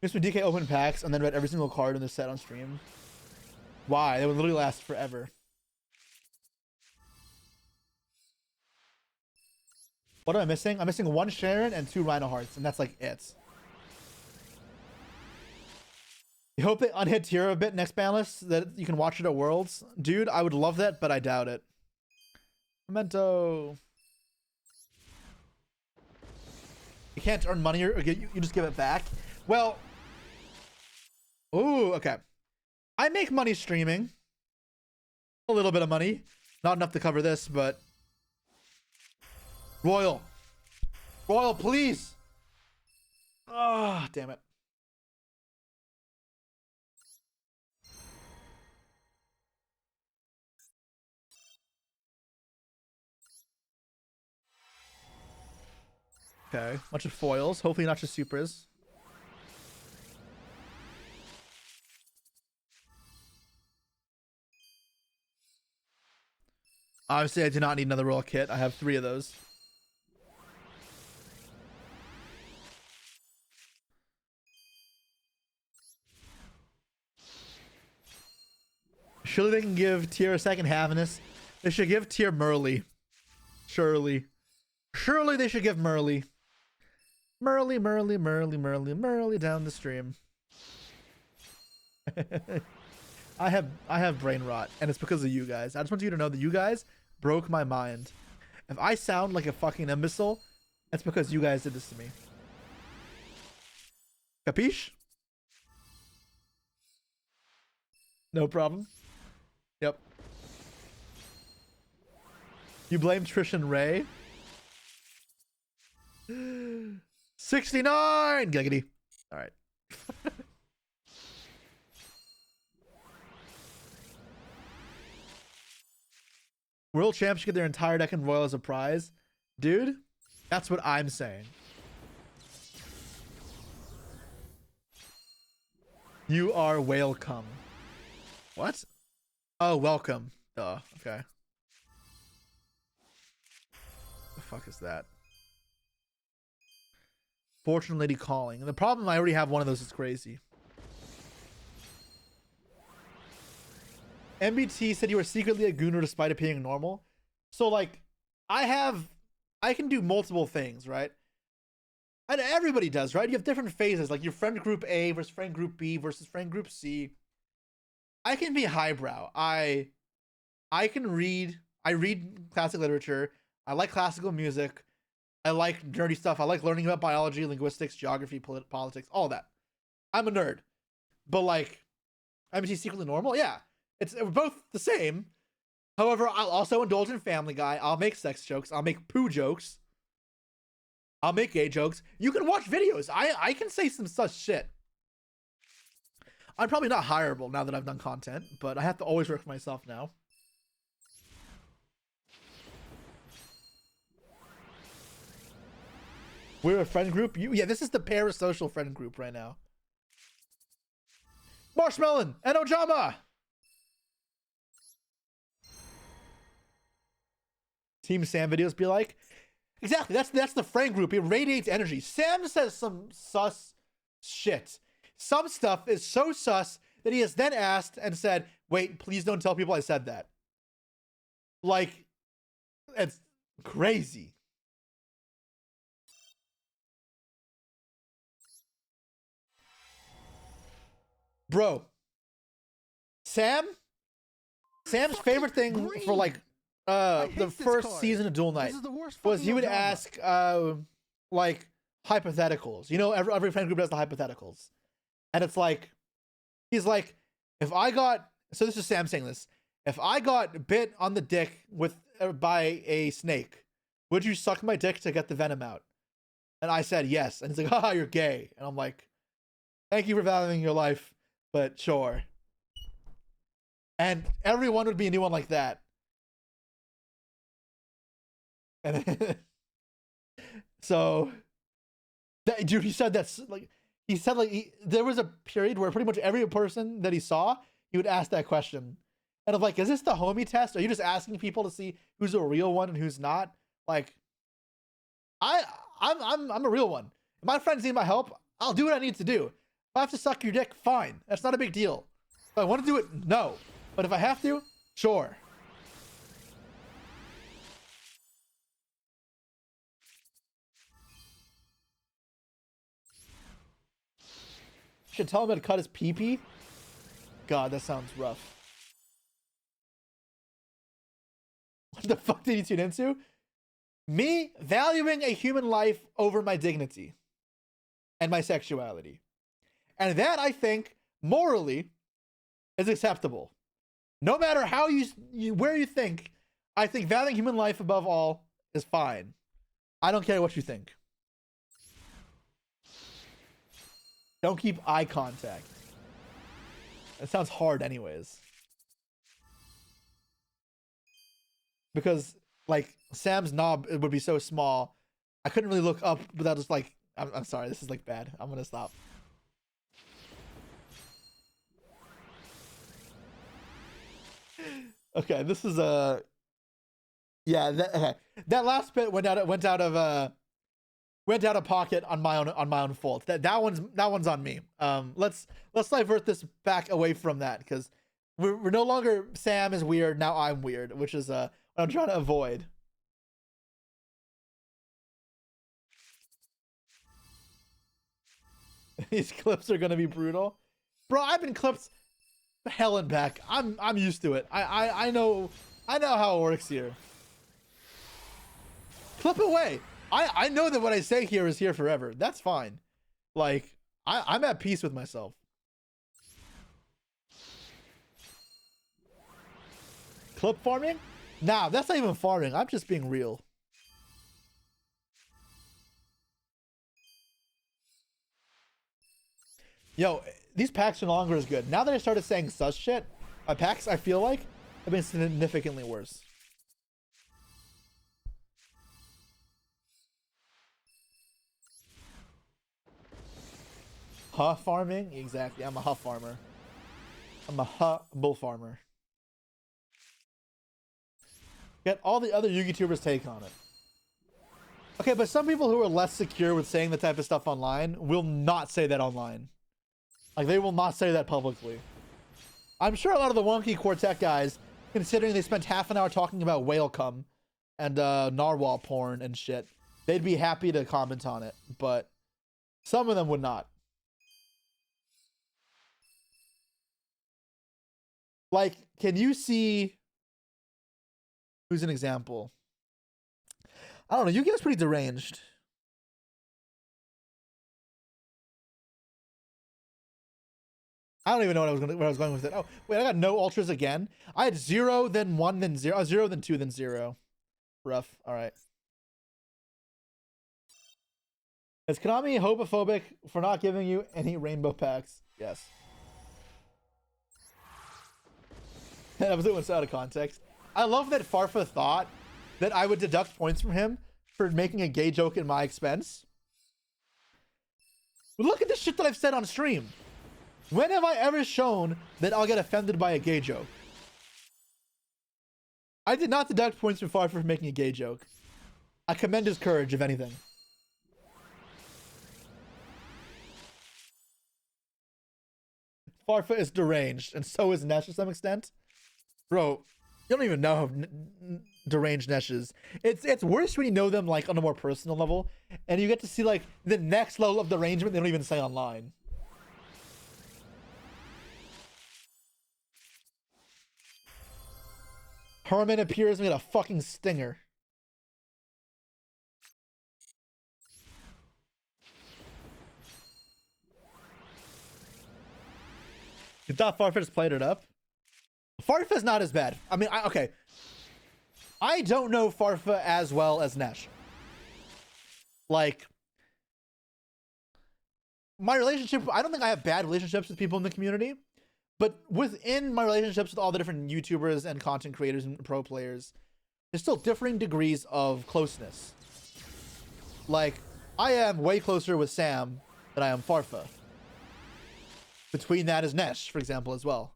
Used to DK open packs and then read every single card in the set on stream. Why? They would literally last forever. What am I missing? I'm missing 1 Sharon and 2 Rhino Hearts, and that's like it. You hope they unhit tier a bit next ban list, that you can watch it at Worlds? Dude, I would love that, but I doubt it. Memento. You can't earn money or you just give it back. Well, ooh, okay. I make money streaming. A little bit of money. Not enough to cover this, but Royal. Royal, please. Ah, oh, damn it. Okay, bunch of foils. Hopefully not just supras. Obviously, I do not need another royal kit. I have 3 of those. Surely they can give tier a second half-ness. They should give tier Merly. Surely. Surely they should give Merly. Merly down the stream. I have brain rot, and it's because of you guys. I just want you to know that you guys broke my mind. If I sound like a fucking imbecile, that's because you guys did this to me. Capiche? No problem. Yep. You blame Trish and Ray? 69! Giggity. Alright. World champs should get their entire deck in Royal as a prize. Dude, that's what I'm saying. You are welcome. What? Oh, welcome. Duh. Okay. The fuck is that? Fortune Lady Calling. And the problem, I already have one of those. It's crazy. MBT said you were secretly a gooner despite appearing normal. So, like, I can do multiple things, right? And everybody does, right? You have different phases, like your friend group A versus friend group B versus friend group C. I can be highbrow. I read classic literature. I like classical music. I like nerdy stuff. I like learning about biology, linguistics, geography, politics, all that. I'm a nerd. But, like, MBT secretly normal? Yeah. We're both the same. However, I'll also indulge in Family Guy. I'll make sex jokes. I'll make poo jokes. I'll make gay jokes. You can watch videos. I can say some such shit. I'm probably not hireable now that I've done content, but I have to always work for myself now. We're a friend group. Yeah, this is the parasocial friend group right now. Marshmallow and Ojama. Team Sam videos be like, exactly. That's the friend group. It radiates energy. Sam says some sus shit. Some stuff is so sus that he has then asked and said, "Wait, please don't tell people I said that." Like, it's crazy. Bro, Sam's favorite thing green. for like the first season of Duel Night was he would ask like hypotheticals. You know, every friend group does the hypotheticals. And it's like, he's like, if I got, so this is Sam saying this, if I got bit on the dick by a snake, would you suck my dick to get the venom out? And I said yes. And he's like, haha, you're gay. And I'm like, thank you for valuing your life, but sure. And everyone would be a new one like that. And so, dude, he said that's like, he said like, there was a period where pretty much every person that he saw, he would ask that question. And I'm like, is this the homie test? Are you just asking people to see who's a real one and who's not? Like, I'm a real one. If my friends need my help, I'll do what I need to do. If I have to suck your dick, fine. That's not a big deal. If I want to do it, no. But if I have to, sure. Should tell him to cut his pee-pee? God, that sounds rough. What the fuck did he tune into? Me valuing a human life over my dignity and my sexuality. And that, I think, morally, is acceptable. No matter how where you think, I think valuing human life above all is fine. I don't care what you think. Don't keep eye contact. It sounds hard anyways. Because, like, Sam's knob, it would be so small. I couldn't really look up without just, like, I'm sorry, this is, like, bad. I'm gonna stop. Okay, this is yeah, that last bit went out of pocket on my own fault. That one's on me. Let's divert this back away from that, because we're no longer Sam is weird, now I'm weird, which is what I'm trying to avoid. These clips are gonna be brutal. Bro, I've been clipped hell and back. I'm used to it. I know how it works here. Clip away. I know that what I say here is here forever. That's fine. Like, I'm at peace with myself. Clip farming? Nah, that's not even farming. I'm just being real. Yo, these packs are no longer as good. Now that I started saying sus shit, my packs, I feel like, have been significantly worse. Huh farming? Exactly. I'm a huh farmer. I'm a huh bull farmer. Get all the other YouTubers' take on it. Okay, but some people who are less secure with saying the type of stuff online will not say that online. Like, they will not say that publicly. I'm sure a lot of the wonky quartet guys, considering they spent half an hour talking about whale cum and narwhal porn and shit, they'd be happy to comment on it, but some of them would not. Like, can you see who's an example? I don't know. You guys pretty deranged. I don't even know where I was going with it. Oh, wait, I got no ultras again. I had 0, then 1, then 0. 0, then 2, then 0. Rough. All right. Is Konami homophobic for not giving you any rainbow packs? Yes. That was out of context. I love that Farfa thought that I would deduct points from him for making a gay joke at my expense. But look at this shit that I've said on stream. When have I ever shown that I'll get offended by a gay joke? I did not deduct points from Farfa for making a gay joke. I commend his courage, if anything. Farfa is deranged, and so is Nesh to some extent. Bro, you don't even know how deranged Nesh is. It's worse when you know them like on a more personal level, and you get to see like the next level of derangement they don't even say online. Herman appears and we get a fucking stinger. You thought Farfa just played it up? Farfa's not as bad. I mean, okay. I don't know Farfa as well as Nesh. Like, my relationship, I don't think I have bad relationships with people in the community, but within my relationships with all the different YouTubers and content creators and pro players, there's still differing degrees of closeness. Like, I am way closer with Sam than I am Farfa. Between that is Nesh, for example, as well.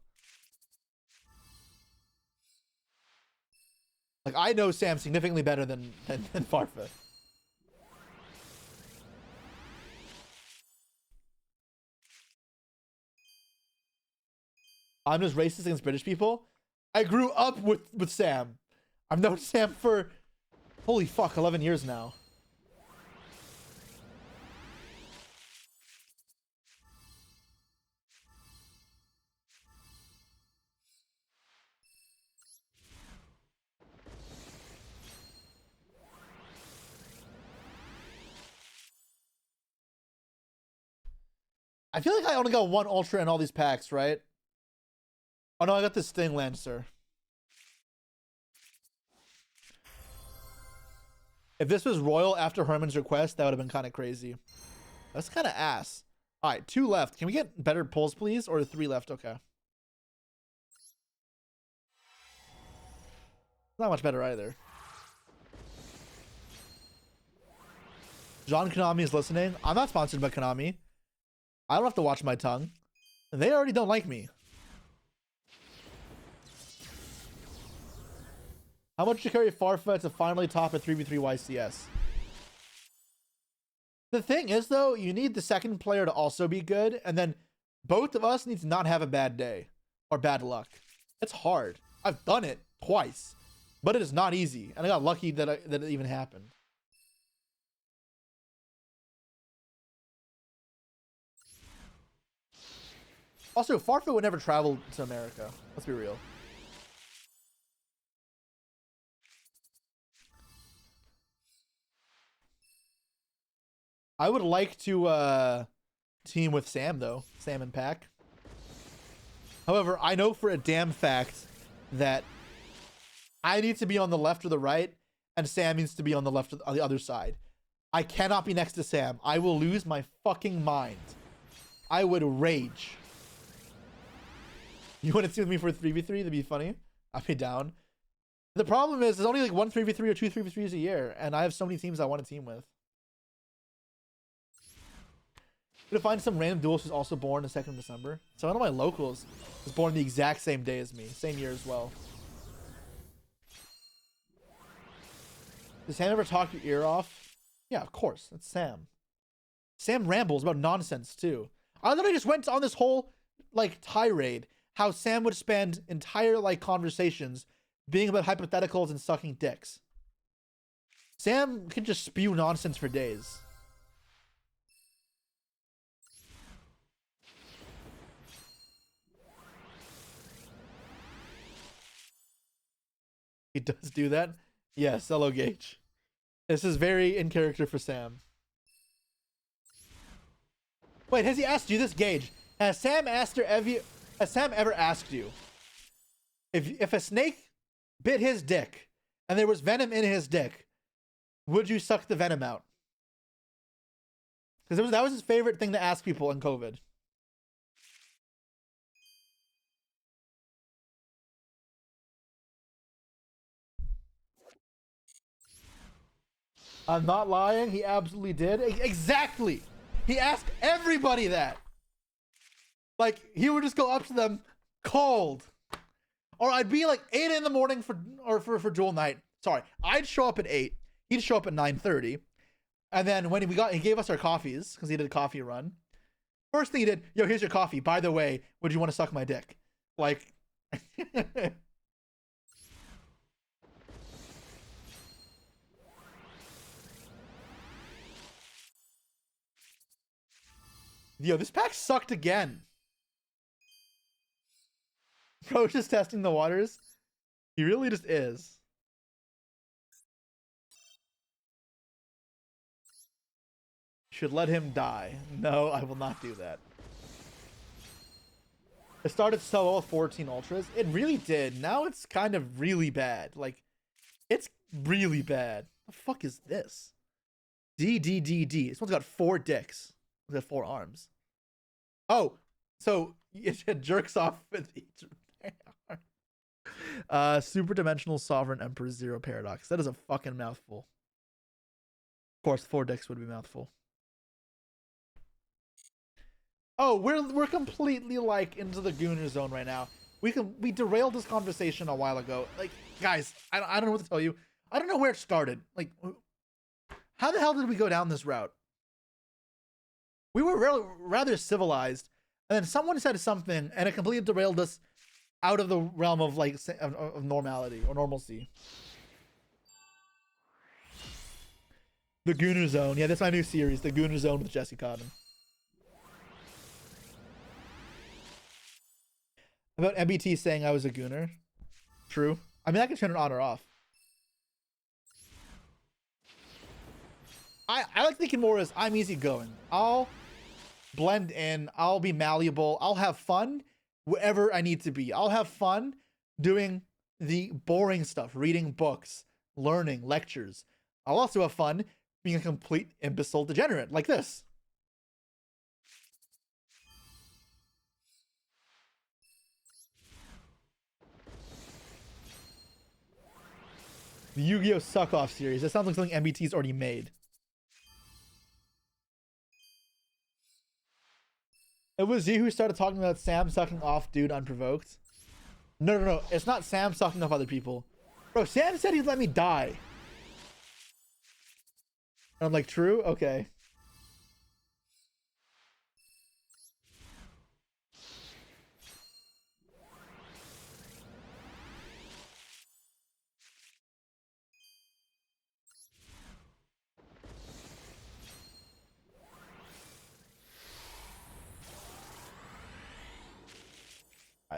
Like, I know Sam significantly better than Farfa. I'm just racist against British people. I grew up with Sam. I've known Sam for, holy fuck, 11 years now. I feel like I only got one Ultra in all these packs, right? Oh no, I got this Sting Lancer. If this was Royal after Herman's request, that would have been kind of crazy. That's kind of ass. All right, 2 left. Can we get better pulls, please? Or 3 left? Okay. Not much better either. John Konami is listening. I'm not sponsored by Konami. I don't have to watch my tongue. They already don't like me. How much to carry Farfa to finally top a 3v3 YCS? The thing is, though, you need the second player to also be good, and then both of us need to not have a bad day or bad luck. It's hard. I've done it twice, but it is not easy, and I got lucky that it even happened. Also, Farfa would never travel to America. Let's be real. I would like to team with Sam, though. Sam and Pack. However, I know for a damn fact that I need to be on the left or the right, and Sam needs to be on the left or on the other side. I cannot be next to Sam. I will lose my fucking mind. I would rage. You want to team with me for a 3v3? That'd be funny. I'd be down. The problem is there's only like 1 3v3 or 2 3v3s a year, and I have so many teams I want to team with. I'm gonna find some random duelist who's also born the 2nd of December. So one of my locals was born the exact same day as me, same year as well. Does Sam ever talk your ear off? Yeah, of course. That's Sam. Sam rambles about nonsense too. I literally just went on this whole like tirade how Sam would spend entire like conversations being about hypotheticals and sucking dicks. Sam can just spew nonsense for days. He does do that? Yes, hello Gage. This is very in character for Sam. Wait, has he asked you this, Gage? Has Sam ever asked you if a snake bit his dick and there was venom in his dick, would you suck the venom out? Because that was his favorite thing to ask people in COVID. I'm not lying. He absolutely did. Exactly. He asked everybody that. Like he would just go up to them cold. Or I'd be like 8 in the morning for duel night. Sorry, I'd show up at 8. He'd show up at 9:30. And then when he gave us our coffees because he did a coffee run. First thing he did, yo, here's your coffee. By the way, would you want to suck my dick? Like, yo, this pack sucked again. Bro, just testing the waters. He really just is. Should let him die. No, I will not do that. It started so well with 14 ultras. It really did. Now it's kind of really bad. Like, it's really bad. The fuck is this? D. This one's got 4 dicks. It's got 4 arms. Oh, so it jerks off with each arm. Super Dimensional Sovereign Emperor Zero Paradox. That is a fucking mouthful. Of course, 4 dicks would be a mouthful. Oh, we're completely like into the Gooner zone right now. We derailed this conversation a while ago. Like, guys, I don't know what to tell you. I don't know where it started. Like, how the hell did we go down this route? We were rather civilized, and then someone said something, and it completely derailed us out of the realm of like of normality or normalcy. The Gooner Zone. Yeah, that's my new series, The Gooner Zone with Jesse Cotton. About MBT saying I was a gooner. True. I mean, I can turn it on or off. I like thinking more as I'm easygoing. I'll blend in. I'll be malleable. I'll have fun wherever I need to be. I'll have fun doing the boring stuff, reading books, learning lectures. I'll also have fun being a complete imbecile degenerate like this. The Yu-Gi-Oh! Suck-Off series. That sounds like something MBT's already made. It was you who started talking about Sam sucking off dude unprovoked. No. It's not Sam sucking off other people. Bro, Sam said he'd let me die. And I'm like, true? Okay.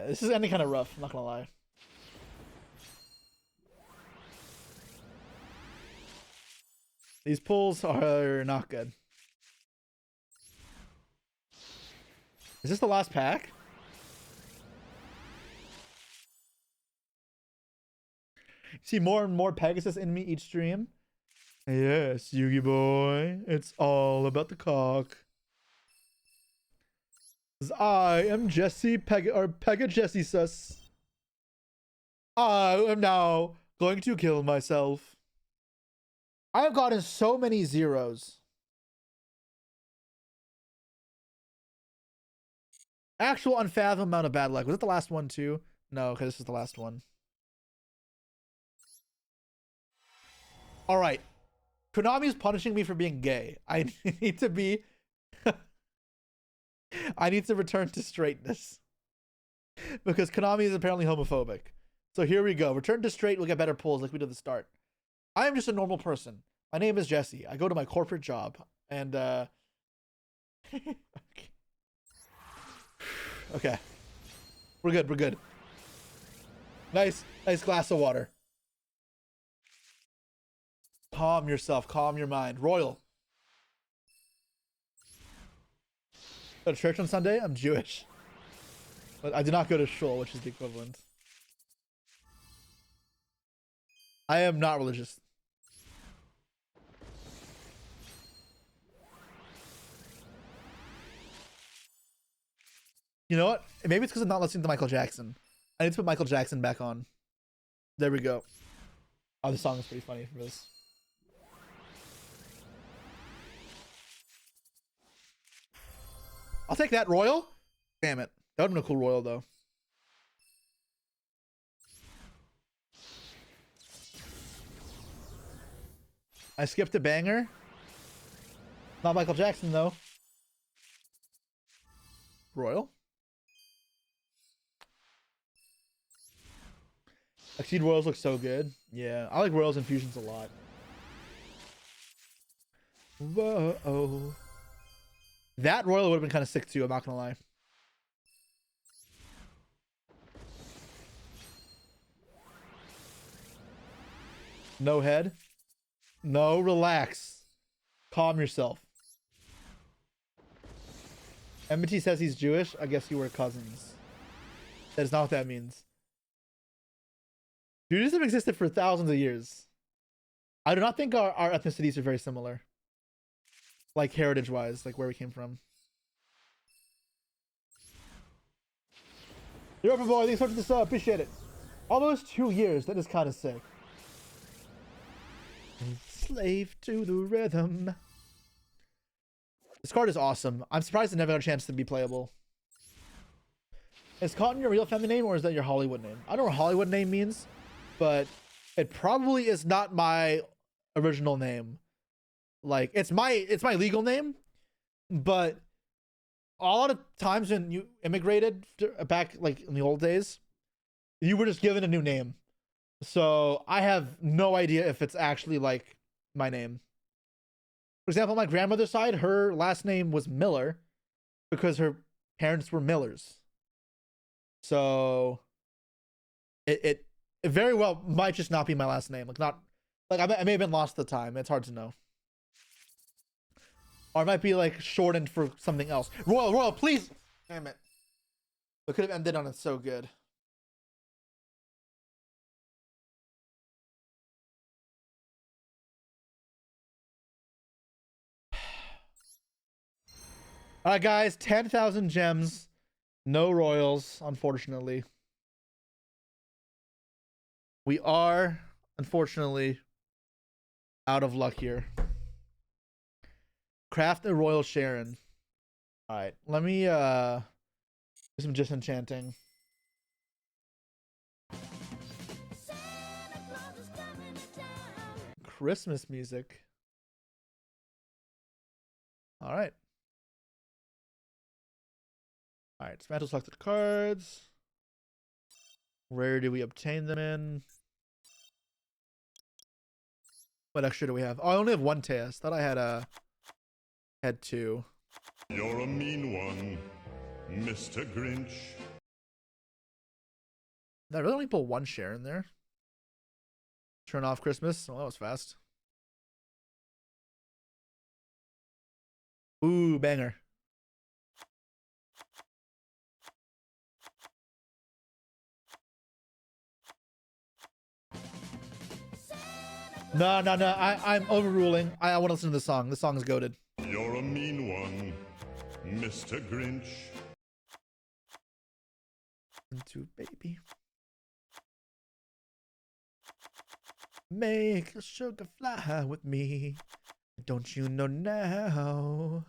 This is ending kind of rough, I'm not gonna lie. These pulls are not good. Is this the last pack? See more and more Pegasus in me each stream. Yes, Yugi boy. It's all about the cock. I am Jesse Pega Jesse sus. I am now going to kill myself. I have gotten so many zeros. Actual unfathomable amount of bad luck. Was it the last one too? No, because this is the last one. All right. Konami is punishing me for being gay. I need to be... I need to return to straightness. Because Konami is apparently homophobic. So here we go. Return to straight, we'll get better pulls like we did at the start. I am just a normal person. My name is Jesse. I go to my corporate job. And, okay. We're good. Nice glass of water. Calm yourself. Calm your mind. Royal. Go to church on Sunday? I'm Jewish. But I do not go to shul, which is the equivalent. I am not religious. You know what? Maybe it's because I'm not listening to Michael Jackson. I need to put Michael Jackson back on. There we go. Oh, the song is pretty funny for this. I'll take that, Royal. Damn it. That would have been a cool royal, though. I skipped a banger. Not Michael Jackson, though. Royal. Exceed Royals look so good. Yeah, I like Royals and Fusions a lot. Whoa. That Royal would have been kind of sick too, I'm not gonna lie. No head. No, relax. Calm yourself. Enmity says he's Jewish. I guess you were cousins. That is not what that means. Judaism existed for thousands of years. I do not think our ethnicities are very similar. Like heritage-wise, like where we came from. You're up, boy. Thanks so much for the sub. Appreciate it. Almost 2 years. That is kind of sick. Slave to the rhythm. This card is awesome. I'm surprised it never got a chance to be playable. Is Cotton your real family name, or is that your Hollywood name? I don't know what Hollywood name means, but it probably is not my original name. Like it's my legal name, but a lot of times when you immigrated back, like in the old days, you were just given a new name. So I have no idea if it's actually like my name. For example, my grandmother's side, her last name was Miller because her parents were Millers. So it very well might just not be my last name. Like not like I may have been lost at the time. It's hard to know. Or it might be like shortened for something else. Royal, please. Damn it. We could have ended on it so good. All right, guys, 10,000 gems. No royals, unfortunately. We are, unfortunately, out of luck here. Craft a Royal Sharon. All right, let me do some disenchanting. Christmas music. All right. All right, dismantle selected cards. Where do we obtain them in? What extra do we have? Oh, I only have one test. Thought I had two. You're a mean one, Mr. Grinch. Did I really only pull one share in there? Turn off Christmas. Oh, that was fast. Ooh, banger. No. I'm overruling. I want to listen to the song. The song is goated. You're a mean one, Mr. Grinch. Into baby. Make a sugar fly with me. Don't you know now?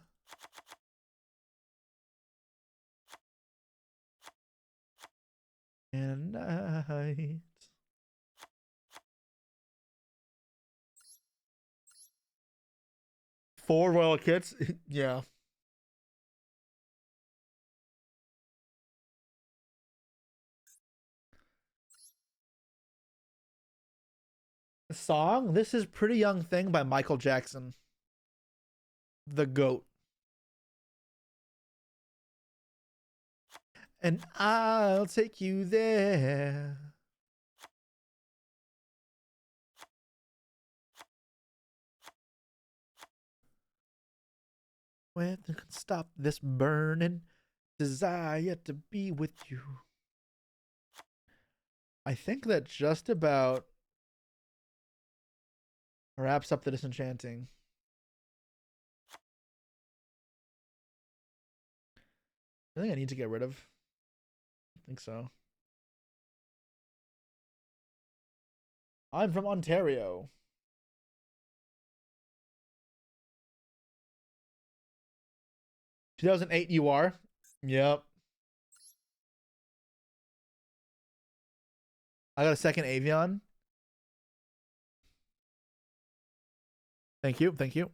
And night. Four royal kits? Yeah. The song? This is Pretty Young Thing by Michael Jackson. The GOAT. And I'll take you there. Nothing can stop this burning desire to be with you. I think that just about wraps up the disenchanting. I think I need to get rid of. I think so. I'm from Ontario. 2008 you are. Yep. I got a second Avion. Thank you. Thank you.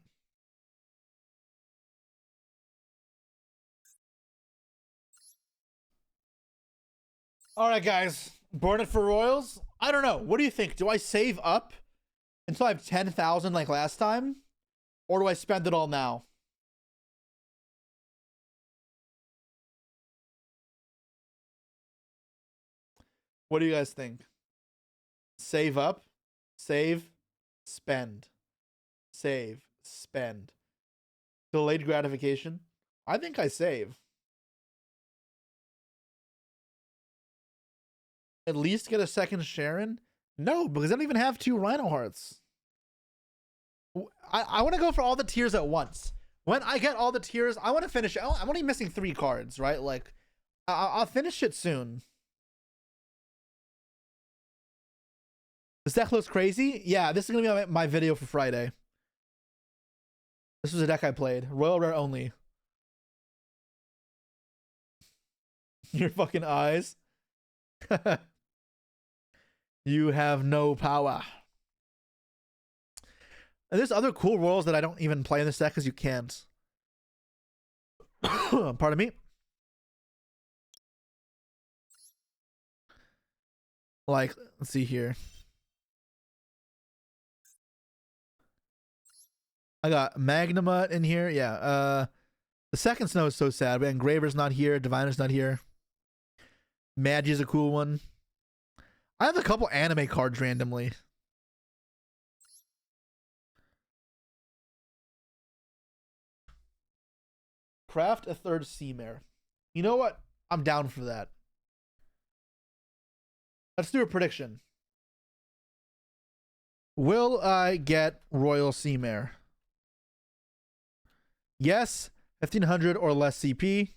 All right, guys. Burn it for Royals? I don't know. What do you think? Do I save up until I have 10,000 like last time? Or do I spend it all now? What do you guys think? Save up, save, spend, save, spend. Delayed gratification. I think I save. At least get a second Sharon? No, because I don't even have 2 Rhino Hearts. I want to go for all the tiers at once. When I get all the tiers, I want to finish. I'm only missing 3 cards, right? Like, I'll finish it soon. This deck looks crazy. Yeah, this is going to be my video for Friday. This was a deck I played. Royal Rare only. Your fucking eyes. You have no power. And there's other cool royals that I don't even play in this deck because you can't. Pardon me. Like, let's see here. I got Magnamut in here. Yeah. The second snow is so sad. But Engraver's not here. Diviner's not here. Magi's a cool one. I have a couple anime cards randomly. Craft a third sea mare. You know what? I'm down for that. Let's do a prediction. Will I get Royal Sea Mare? Yes, 1500 or less CP.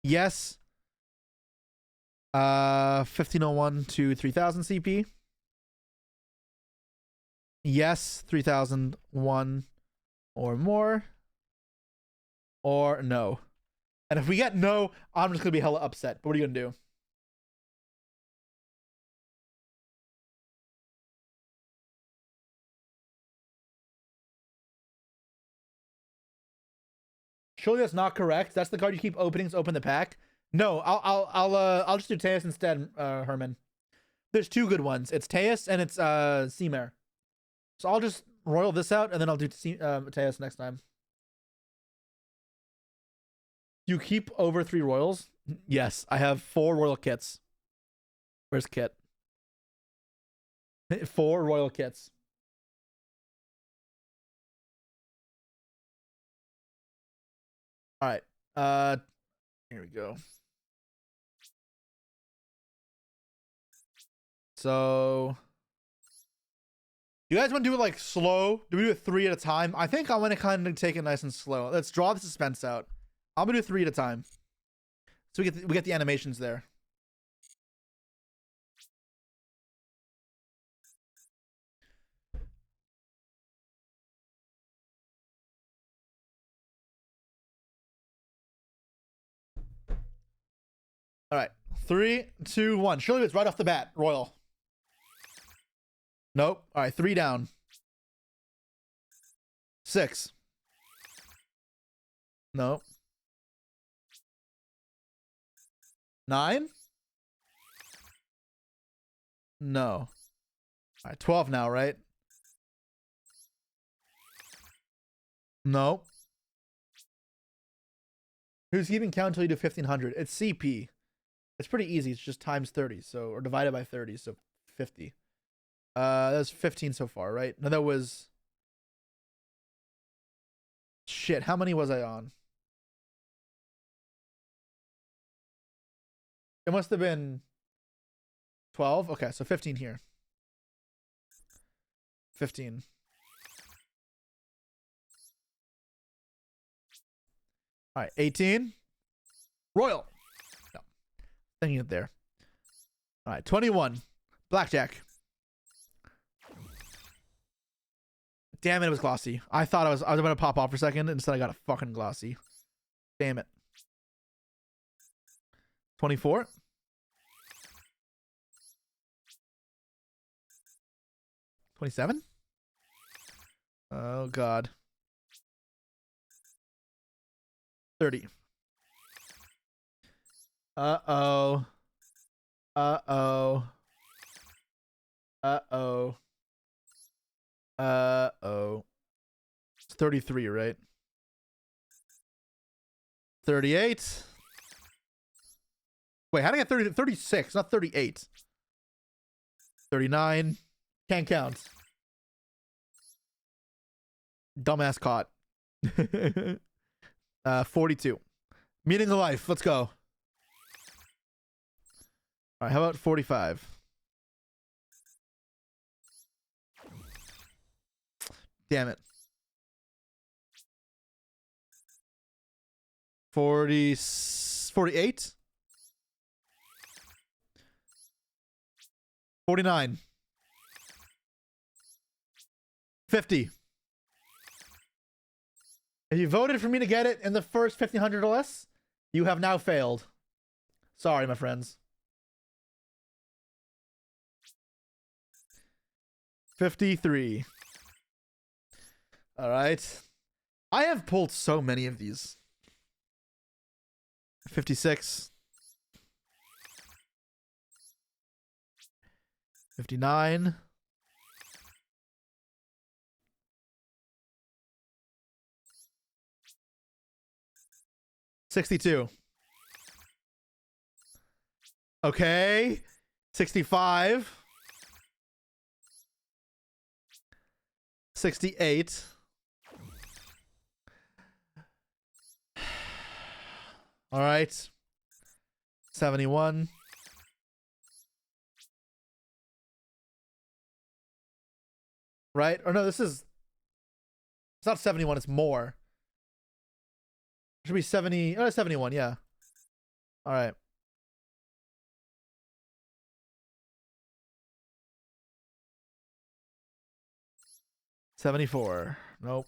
Yes, 1501 to 3000 CP. Yes, 3001 or more. Or no. And if we get no, I'm just gonna be hella upset. But what are you gonna do? Surely that's not correct. That's the card you keep opening to open the pack. No, I'll just do Teus instead, Herman. There's 2 good ones. It's Teus and it's Sea Mare. So I'll just royal this out and then I'll do Teus next time. You keep over 3 royals? Yes, I have 4 royal kits. Where's Kit? 4 royal kits. All right. Here we go. So, you guys want to do it like slow? Do we do it 3 at a time? I think I want to kind of take it nice and slow. Let's draw the suspense out. I'm gonna do 3 at a time, so we get the animations there. All right, 3, 2, 1. Surely it's right off the bat. Royal. Nope. All right, 3 down. 6. Nope. 9. No. All right, 12 now, right? No. Who's keeping count until you do 1500? It's CP. It's pretty easy. It's just times 30, so, or divided by 30, so 50. That's 15 so far, right? No, that was... Shit, how many was I on? It must have been 12. Okay, so 15 here. 15. All right, 18. Royal. No. Thinking it there. All right, 21. Blackjack. Damn it, it was glossy. I thought I was about to pop off for a second. Instead, I got a fucking glossy. Damn it. 24. 27? Oh, God. 30. Uh-oh. Uh-oh. Uh-oh. Uh-oh. It's 33, right? 38. Wait, how did I get 30? 36, not 38. 39. Can't count. Dumbass caught. 42. Meaning of life. Let's go. All right, how about 45? Damn it. 48? 49. 50. If you voted for me to get it in the first 1500 or less, you have now failed. Sorry, my friends. 53. All right. I have pulled so many of these. 56. 59. 62. Okay. 65. 68. All right. 71. Right? Or no, this is... It's not 71, it's more. It should be 70... Oh, 71, yeah. All right. $74. Nope.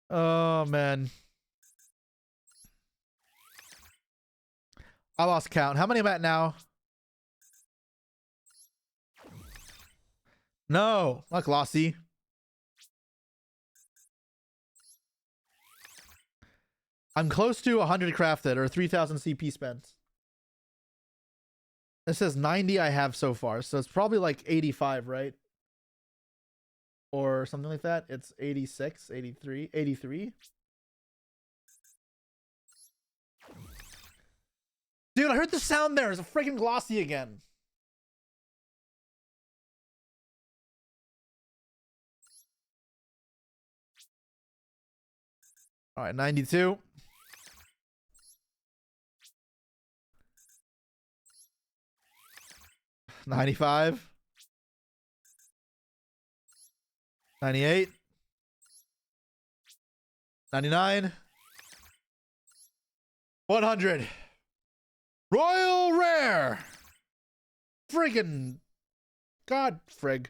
Oh, man. I lost count. How many am I at now? No, not glossy. I'm close to 100 crafted or 3,000 CP spent. It says 90 I have so far, so it's probably like 85, right? Or something like that. It's 86, 83, 83. Dude, I heard the sound there. It's a freaking glossy again. All right, 92. 95. 98. 99. 100. Royal Rare. Friggin' God frig.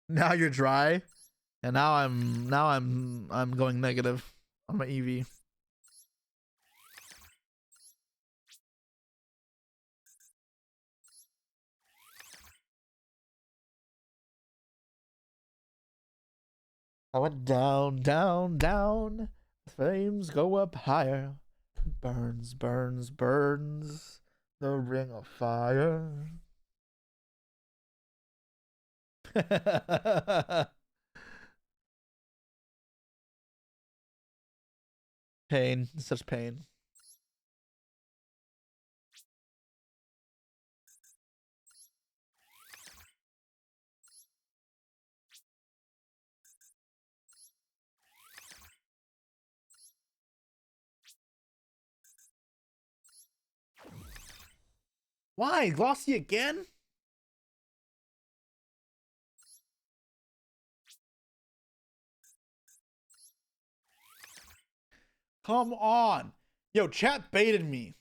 Now you're dry, and now I'm going negative on my EV. I went down, down, down. Flames go up higher. Burns, burns, burns. The ring of fire. Pain, such pain. Why? Glossy again? Come on. Yo, chat baited me.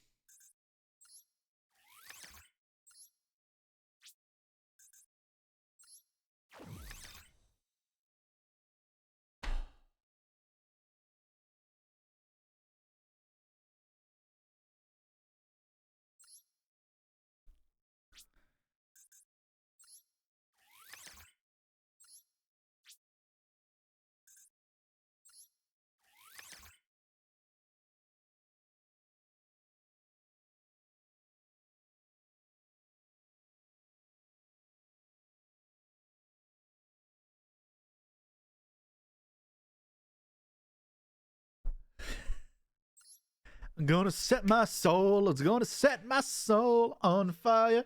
I'm gonna set my soul. It's gonna set my soul on fire.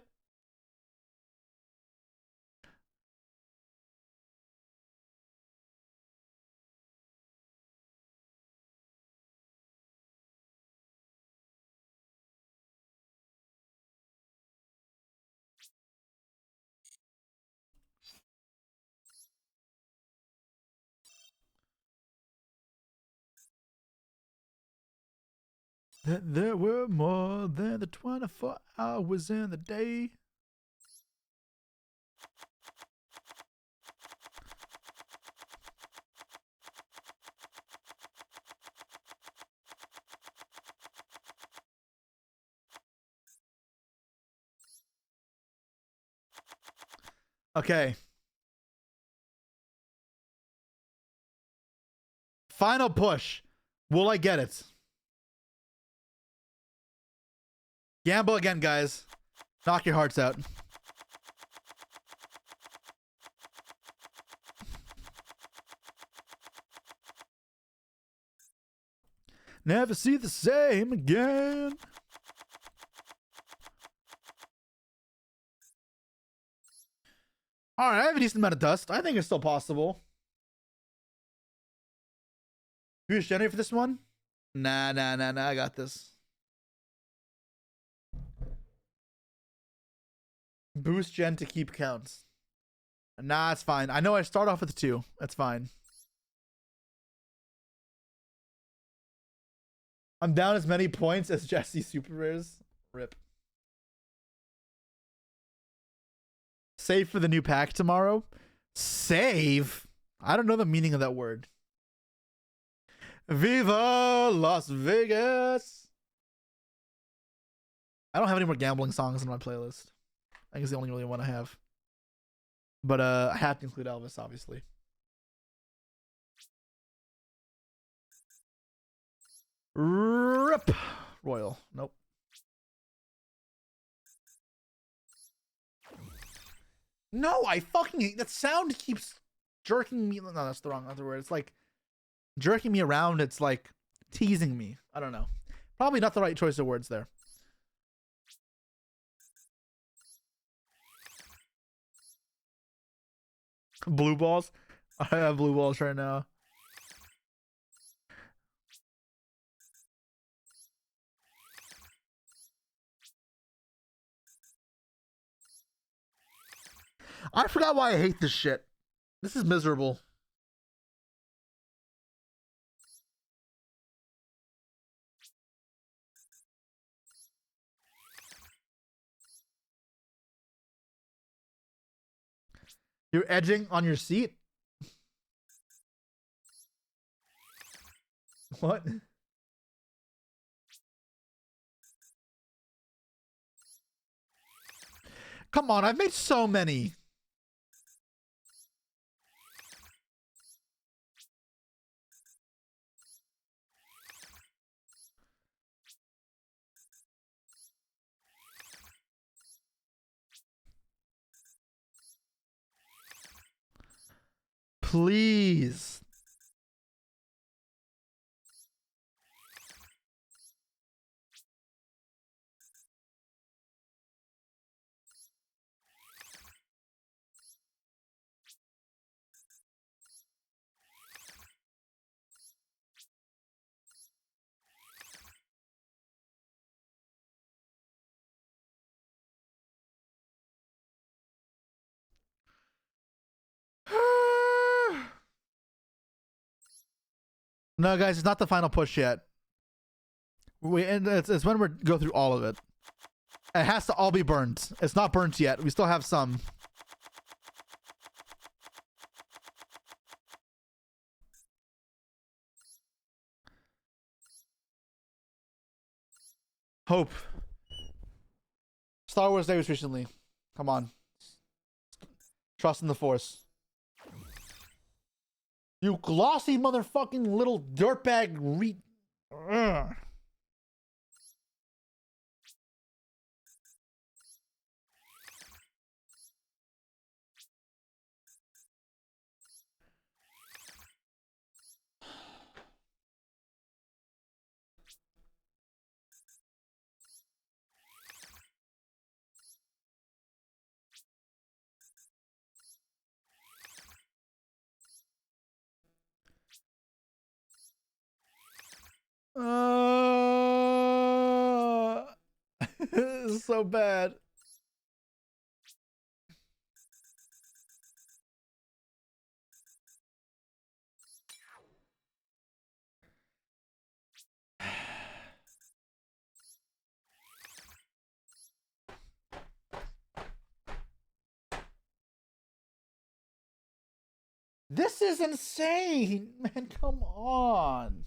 That there were more than the 24 hours in the day. Okay. Final push. Will I get it? Gamble again, guys. Knock your hearts out. Never see the same again. All right, I have a decent amount of dust. I think it's still possible. Who's Jenny for this one? Nah. I got this. Boost gen to keep counts. Nah, it's fine. I know I start off with 2. That's fine. I'm down as many points as Jesse Super Rares. Rip. Save for the new pack tomorrow. Save? I don't know the meaning of that word. Viva Las Vegas. I don't have any more gambling songs in my playlist. I think it's the only really one I have. But I have to include Elvis, obviously. Rip. Royal. Nope. No, I fucking... That sound keeps jerking me... No, that's the wrong other word. It's like jerking me around. It's like teasing me. I don't know. Probably not the right choice of words there. Blue balls. I have blue balls right now. I forgot why I hate this shit. This is miserable. You're edging on your seat? What? Come on, I've made so many. Please. No, guys, it's not the final push yet. And it's when we go through all of it. It has to all be burnt. It's not burnt yet. We still have some. Hope. Star Wars Day was recently. Come on. Trust in the Force. You glossy motherfucking little dirtbag Ugh. This is so bad. This is insane, man. Come on.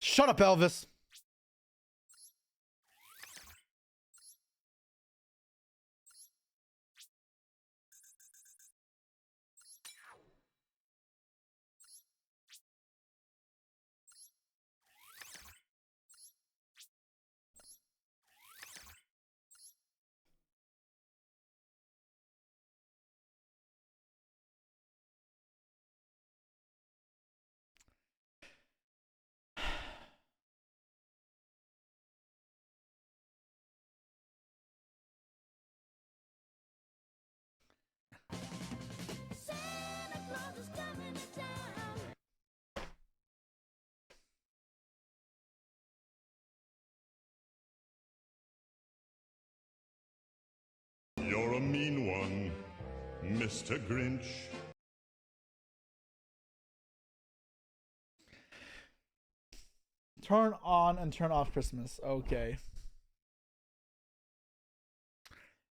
Shut up, Elvis. You're a mean one, Mr. Grinch. Turn on and turn off Christmas. Okay.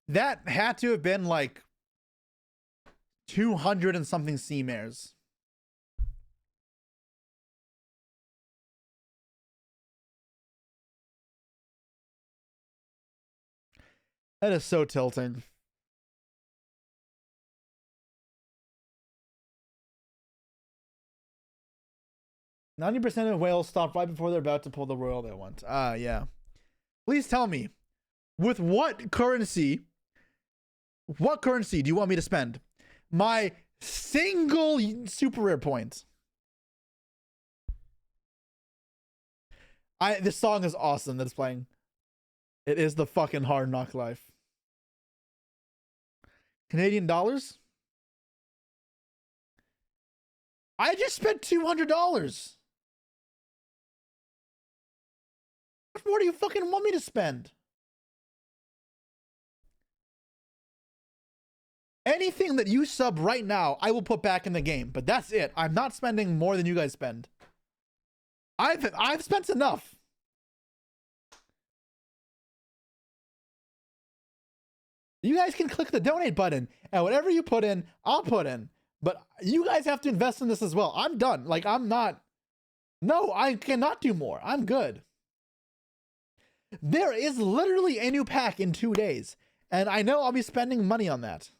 That had to have been like 200 and something sea mares. That is so tilting. %of whales stop right before they're about to pull the royal they want. Ah, yeah. Please tell me, with what currency do you want me to spend my single super rare point? This song is awesome that it's playing. It is the fucking Hard Knock Life. Canadian dollars? I just spent $200. What more do you fucking want me to spend? Anything that you sub right now, I will put back in the game. But that's it. I'm not spending more than you guys spend. I've spent enough. You guys can click the donate button, and whatever you put in, I'll put in. But you guys have to invest in this as well. I'm done. Like, I'm not. No, I cannot do more. I'm good. There is literally a new pack in 2 days, and I know I'll be spending money on that.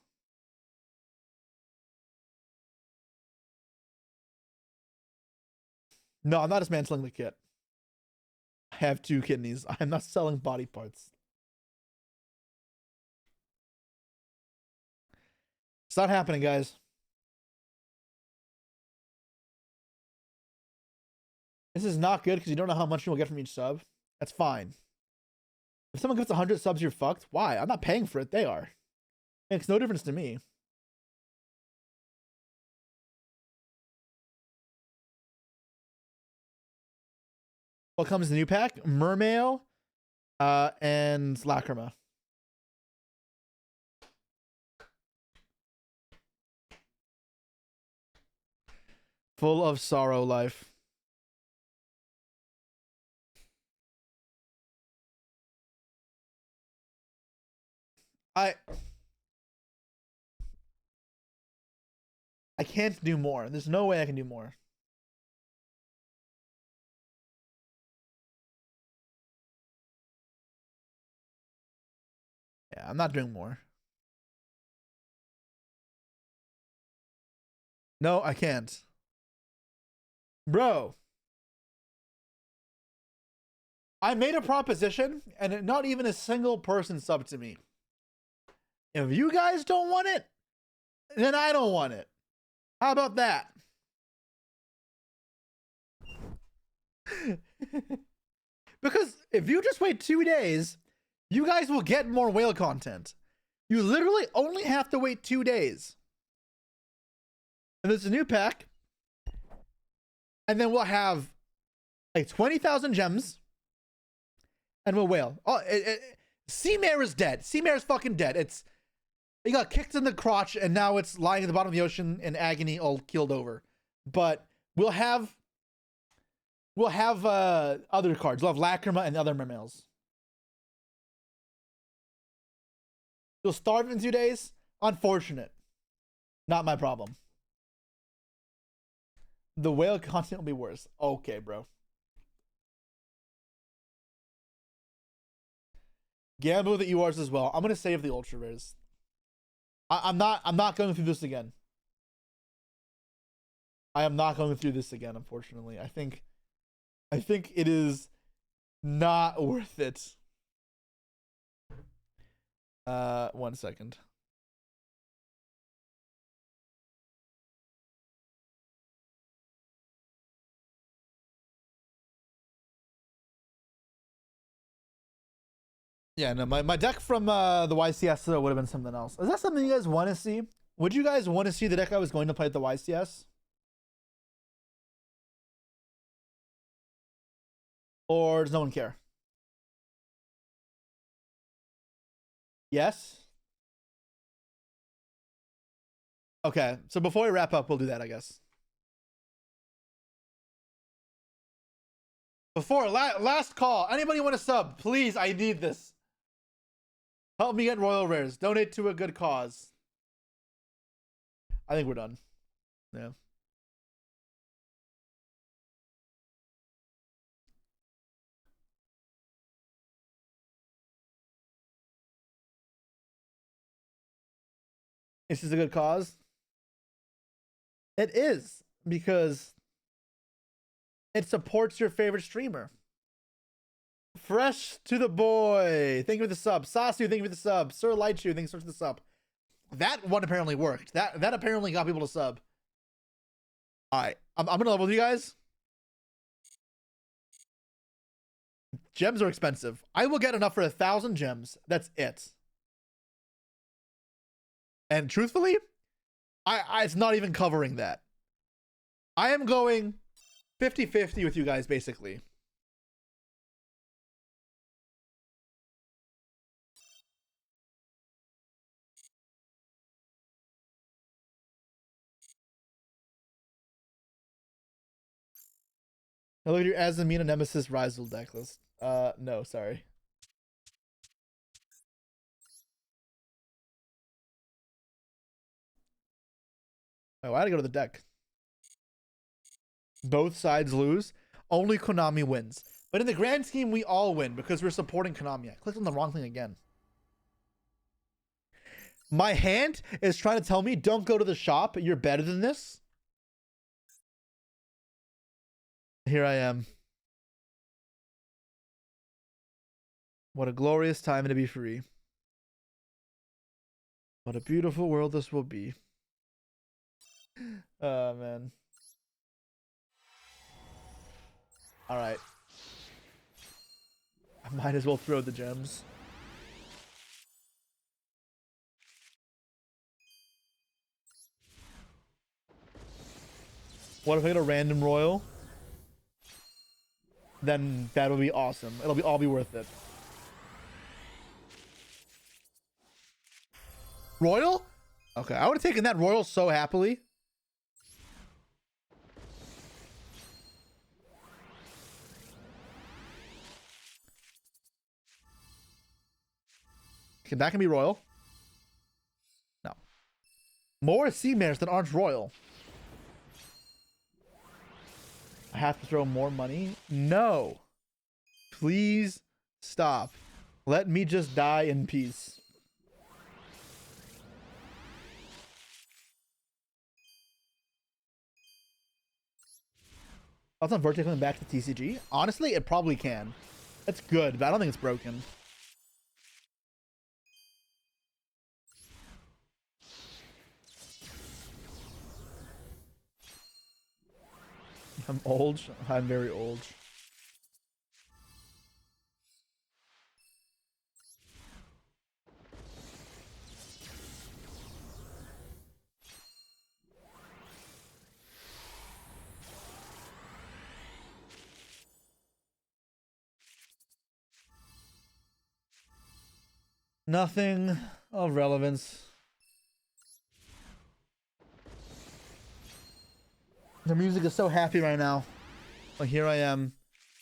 No, I'm not dismantling the kit. I have 2 kidneys. I'm not selling body parts. It's not happening, guys. This is not good because you don't know how much you'll get from each sub. That's fine. If someone gets 100 subs, you're fucked. Why? I'm not paying for it. They are. Makes no difference to me. What comes in the new pack? Mermail and Lacrima. Full of sorrow life. I can't do more. There's no way I can do more. Yeah, I'm not doing more. No, I can't. Bro. I made a proposition and not even a single person subbed to me. If you guys don't want it, then I don't want it. How about that? Because if you just wait 2 days, you guys will get more whale content. You literally only have to wait 2 days. And there's a new pack. And then we'll have like 20,000 gems. And we'll whale. Oh, Seamare is dead. Seamare is fucking dead. He got kicked in the crotch and now it's lying at the bottom of the ocean in agony, all killed over. But we'll have other cards. We'll have Lacrima and other mermails. You'll starve in 2 days? Unfortunate. Not my problem. The whale content will be worse. Okay, bro. Gamble with the URs as well. I'm gonna save the ultra rares. I'm not going through this again. I am not going through this again, unfortunately. I think it is not worth it. 1 second. Yeah, no, my deck from the YCS would have been something else. Is that something you guys want to see? Would you guys want to see the deck I was going to play at the YCS? Or does no one care? Yes? Okay, so before we wrap up, we'll do that, I guess. Before, last call. Anybody want to sub? Please, I need this. Help me get royal rares. Donate to a good cause. I think we're done. Yeah. This is a good cause. It is, because it supports your favorite streamer. Fresh to the boy. Thank you for the sub. Sasu, thank you for the sub. Sir Lightshoe, thanks for the sub. That one apparently worked. That apparently got people to sub. Alright. I'm gonna level with you guys. Gems are expensive. I will get enough for 1,000 gems. That's it. And truthfully, it's not even covering that. I am going 50-50 with you guys, basically. Now look at your Azamina Nemesis Rizal deck list. No, sorry. Oh, I had to go to the deck. Both sides lose. Only Konami wins. But in the grand scheme, we all win because we're supporting Konami. I clicked on the wrong thing again. My hand is trying to tell me, don't go to the shop. You're better than this. Here I am. What a glorious time to be free. What a beautiful world this will be. Oh, man. Alright. I might as well throw the gems. What if I get a random royal? Then that'll be awesome. It'll all be worth it. Royal? Okay, I would have taken that royal so happily. That can be royal. No. More sea mares than aren't royal. I have to throw more money? No. Please stop. Let me just die in peace. Thoughts on Vertex coming back to TCG? Honestly, it probably can. It's good, but I don't think it's broken. I'm old. I'm very old. Nothing of relevance. The music is so happy right now. But here I am,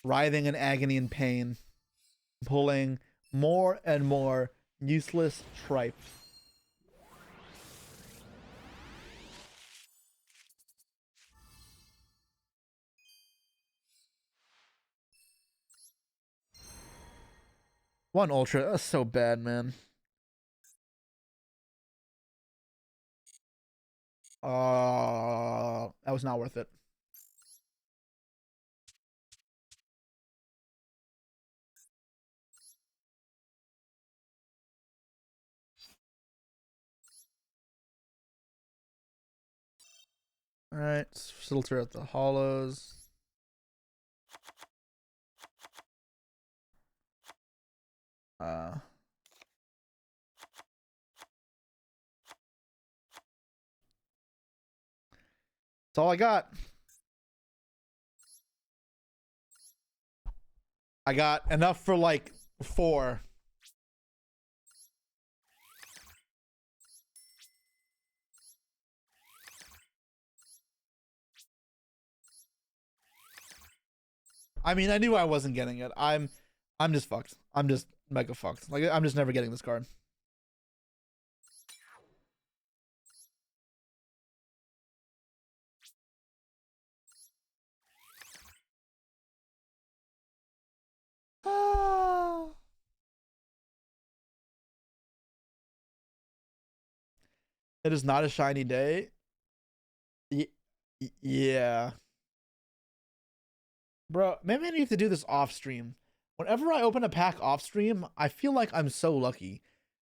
writhing in agony and pain, pulling more and more useless tripe. One ultra, that's so bad, man. That was not worth it. All right, filter out the hollows. That's all I got. I got enough for like 4. I mean, I knew I wasn't getting it. I'm just fucked. I'm just mega fucked. Like, I'm just never getting this card. It is not a shiny day. Yeah. Bro, maybe I need to do this off stream. Whenever I open a pack off stream, I feel like I'm so lucky.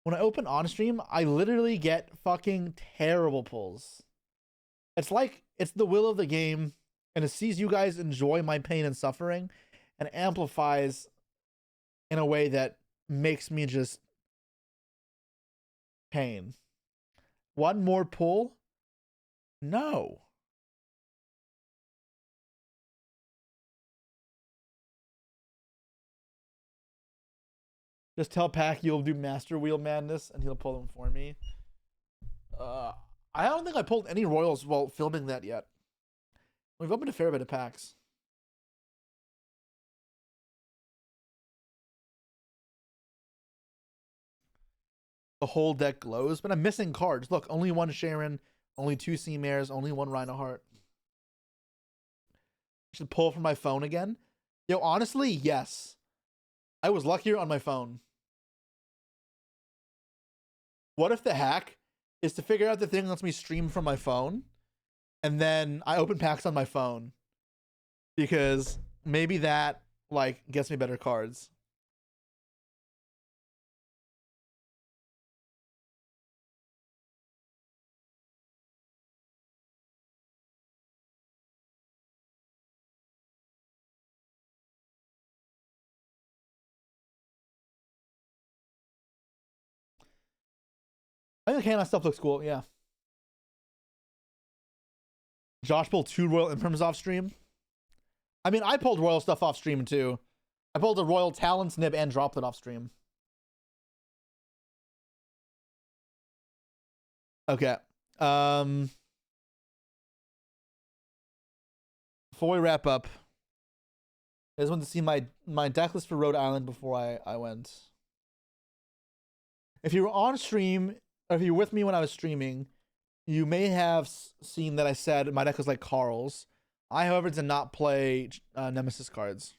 When I open on stream, I literally get fucking terrible pulls. It's like it's the will of the game, and it sees you guys enjoy my pain and suffering and amplifies in a way that makes me just pain. One more pull? No. Just tell Pack you'll do Master Wheel Madness and he'll pull them for me. I don't think I pulled any Royals while filming that yet. We've opened a fair bit of packs. The whole deck glows, but I'm missing cards. Look, only 1 Sharon, only 2 Sea Mares, only 1 Rhino Heart. I should pull from my phone again. Yo, honestly, yes. I was luckier on my phone. What if the hack is to figure out the thing that lets me stream from my phone, and then I open packs on my phone? Because maybe that, like, gets me better cards. I think the Canine stuff looks cool, yeah. Josh pulled 2 Royal Imprims off stream. I mean, I pulled Royal stuff off stream too. I pulled a Royal Talons Nib and dropped it off stream. Okay. Before we wrap up, I just wanted to see my deck list for Rhode Island before I went. If you were on stream, or if you were with me when I was streaming, you may have seen that I said my deck was like Carl's. I, however, did not play Nemesis cards.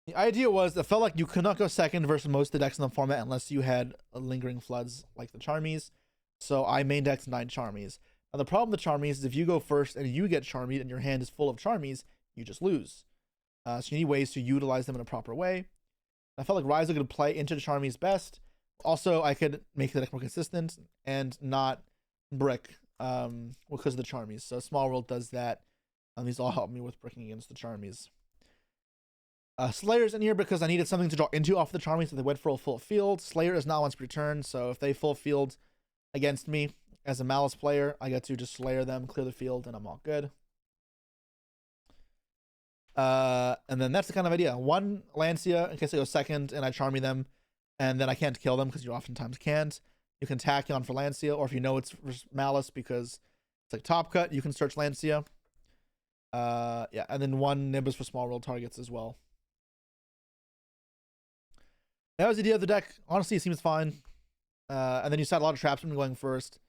The idea was it felt like you could not go second versus most of the decks in the format unless you had lingering floods like the Charmies. So I main decked 9 Charmies. Now the problem with Charmies is if you go first and you get Charmied and your hand is full of Charmies, you just lose. So you need ways to utilize them in a proper way. I felt like Ryzo could play into the Charmies best. Also, I could make the deck more consistent and not brick because of the Charmies. So Small World does that. These all help me with bricking against the Charmies. Slayer's in here because I needed something to draw into off the Charmies, so they went for a full field. Slayer is not once per turn, so if they full field against me as a Malice player, I get to just Slayer them, clear the field, and I'm all good. And then that's the kind of idea. 1 Lancia in case I go second and I Charmy them, and then I can't kill them because you oftentimes can't. You can tack on for Lancia, or if you know it's Malice because it's like top cut, you can search Lancia. Yeah, and then 1 Nimbus for small world targets as well. That was the idea of the deck. Honestly, it seems fine. And then you set a lot of traps when going first.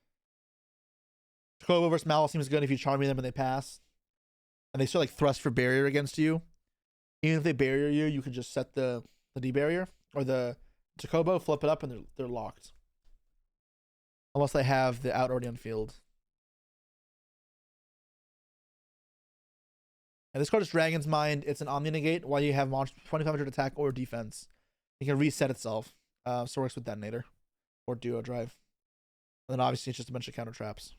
Chocobo versus Malice seems good if you Charmy them and they pass. And they still like thrust for barrier against you. Even if they barrier you, you can just set the D-barrier or the Chocobo, flip it up, and they're locked. Unless they have the out already on field. And this card is Dragon's Mind. It's an Omni Negate while you have 2500 attack or defense. It can reset itself. So it works with Detonator or Duo Drive. And then obviously it's just a bunch of counter traps.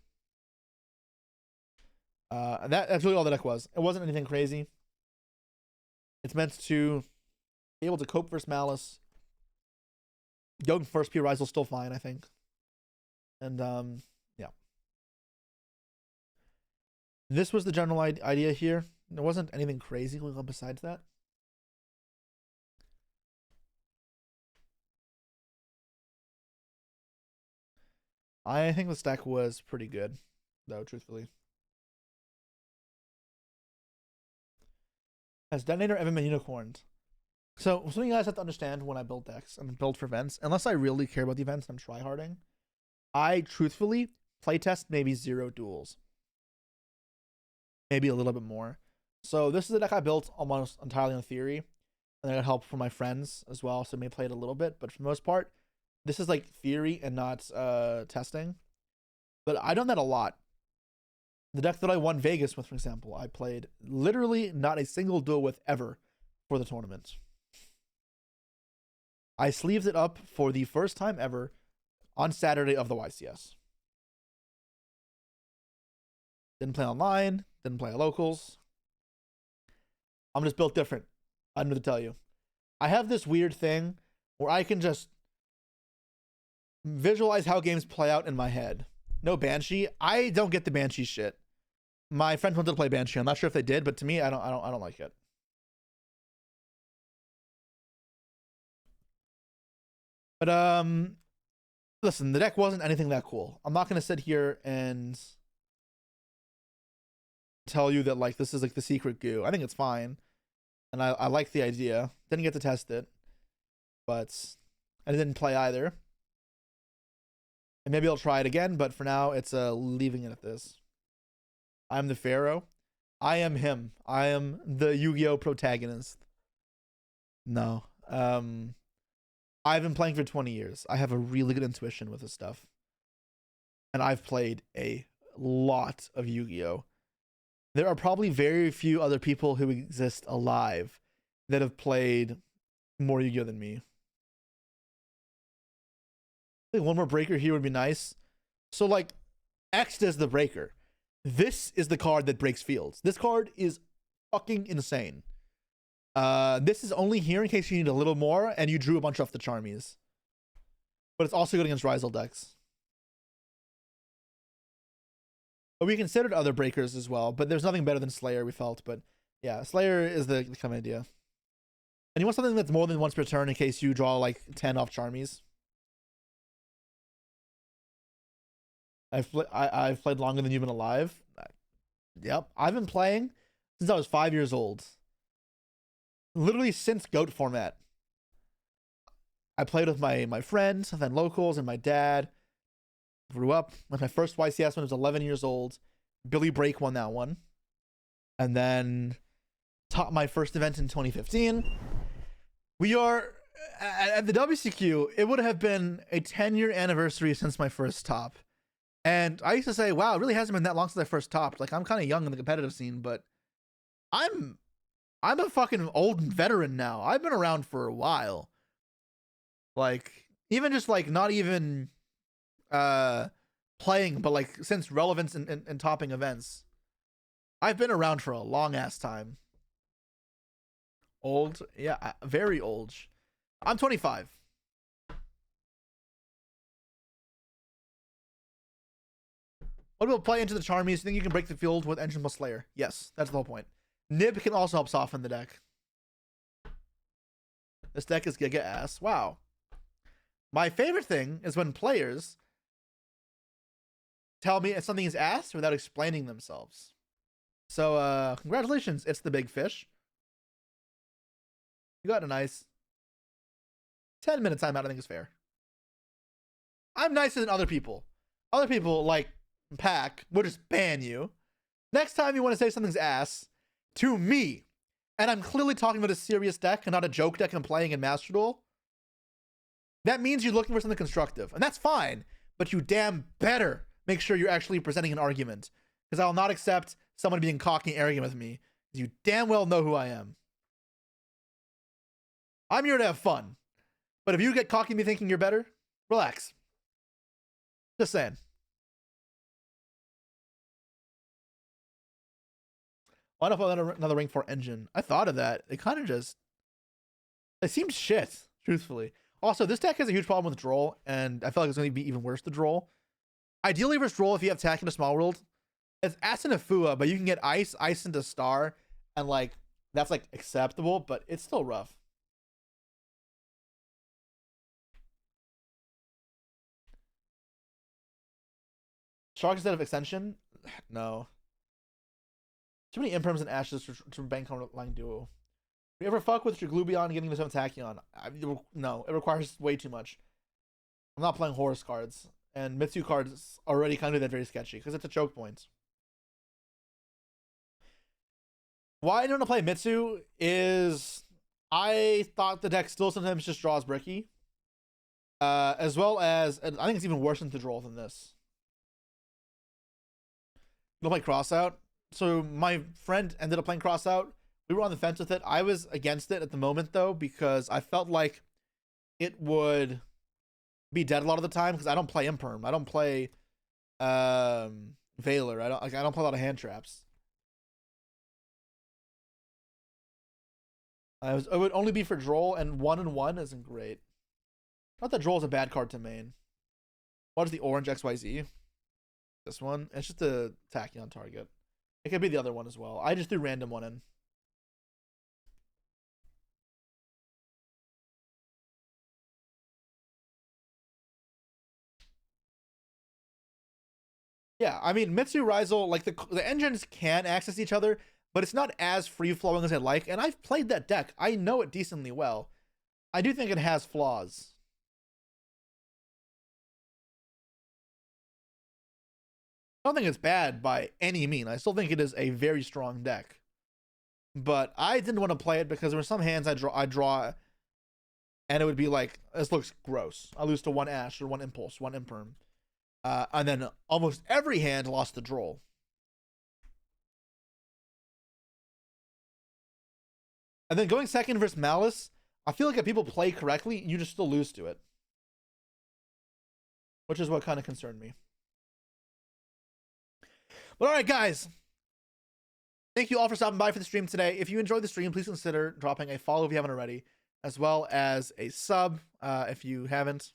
And that's really all the deck was. It wasn't anything crazy. It's meant to be able to cope versus Malice. Going first P Rise will still fine, I think. And yeah. This was the general idea here. There wasn't anything crazy going on besides that. I think the stack was pretty good, though, truthfully. Has Detonator ever been unicorned? So, something you guys have to understand when I build decks and build for events, unless I really care about the events and I'm tryharding, I truthfully playtest maybe 0 duels. Maybe a little bit more. So, this is a deck I built almost entirely on theory, and I got help from my friends as well, so I may play it a little bit, but for the most part, this is like theory and not testing. But I've done that a lot. The deck that I won Vegas with, for example, I played literally not a single duel with ever for the tournament. I sleeved it up for the first time ever on Saturday of the YCS. Didn't play online, didn't play at locals. I'm just built different. I don't know to tell you. I have this weird thing where I can just visualize how games play out in my head. No Banshee. I don't get the Banshee shit. My friends wanted to play Banshee. I'm not sure if they did, but to me, I don't like it. But listen, the deck wasn't anything that cool. I'm not gonna sit here and tell you that like this is like the secret goo. I think it's fine, and I like the idea. Didn't get to test it, but I didn't play either. And maybe I'll try it again, but for now, it's leaving it at this. I'm the Pharaoh. I am him. I am the Yu-Gi-Oh! Protagonist. No. I've been playing for 20 years. I have a really good intuition with this stuff. And I've played a lot of Yu-Gi-Oh! There are probably very few other people who exist alive that have played more Yu-Gi-Oh! Than me. I think one more breaker here would be nice. So like X does the breaker. This is the card that breaks fields. This card is fucking insane. This is only here in case you need a little more and you drew a bunch off the Charmies. But it's also good against Ryzel decks. But we considered other breakers as well, but there's nothing better than Slayer, we felt. But yeah, Slayer is the kind of idea. And you want something that's more than once per turn in case you draw like 10 off Charmies. I've played longer than you've been alive. Yep. I've been playing since I was 5 years old. Literally since GOAT format. I played with my friends, and then locals, and my dad. Grew up with my first YCS when I was 11 years old. Billy Break won that one. And then taught my first event in 2015. We are at the WCQ. It would have been a 10-year anniversary since my first top. And I used to say, wow, it really hasn't been that long since I first topped. Like, I'm kind of young in the competitive scene, but I'm a fucking old veteran now. I've been around for a while. Like, even just like not even playing, but like since relevance in topping events. I've been around for a long ass time. Old, yeah, very old. I'm 25. What will play into the Charmies? You think you can break the field with Engine plus Slayer? Yes, that's the whole point. Nib can also help soften the deck. This deck is Giga ass. Wow. My favorite thing is when players tell me if something is ass without explaining themselves. So, congratulations. It's the big fish. You got a nice 10-minute timeout, I think is fair. I'm nicer than other people. Other people, like Pack, will just ban you. Next time you want to say something's ass to me, and I'm clearly talking about a serious deck and not a joke deck I'm playing in Master Duel, that means you're looking for something constructive. And that's fine, but you damn better make sure you're actually presenting an argument. Because I will not accept someone being cocky and arrogant with me. Because you damn well know who I am. I'm here to have fun. But if you get cocky and me thinking you're better, relax. Just saying. Why not put another Ring 4 engine? I thought of that. It kind of just... It seems shit, truthfully. Also, this deck has a huge problem with Droll, and I feel like it's going to be even worse to Droll. Ideally versus Droll, if you have Tack into Small World, it's Ass into Fua, but you can get Ice into Star, and like, that's like acceptable, but it's still rough. Shark instead of Extension? No. Too many imperms and ashes to bank on line duo. You ever fuck with Triglubion getting this Tachyon? No, it requires way too much. I'm not playing Horus cards, and Mitsu cards already kind of that very sketchy because it's a choke point. Why I don't want to play Mitsu is I thought the deck still sometimes just draws bricky, as well as I think it's even worse than Droll than this. You don't play Crossout. So my friend ended up playing Crossout. We were on the fence with it. I was against it at the moment though, because I felt like it would be dead a lot of the time because I don't play Imperm. I don't play Valor. I don't play a lot of hand traps. It would only be for Droll, and 1-1 isn't great. Not that Droll is a bad card to main. What is the orange XYZ? This one? It's just a Tachyon target. It could be the other one as well. I just threw random one in. Yeah, I mean, Mitsu Rizal, like the engines can access each other, but it's not as free-flowing as I'd like, and I've played that deck. I know it decently well. I do think it has flaws. I don't think it's bad by any means. I still think it is a very strong deck. But I didn't want to play it because there were some hands I draw, and it would be like, this looks gross. I lose to one Ash or one Impulse, one Imperm. And then almost every hand lost the Droll. And then going second versus Malice, I feel like if people play correctly, you just still lose to it. Which is what kind of concerned me. But alright, guys. Thank you all for stopping by for the stream today. If you enjoyed the stream, please consider dropping a follow if you haven't already, as well as a sub if you haven't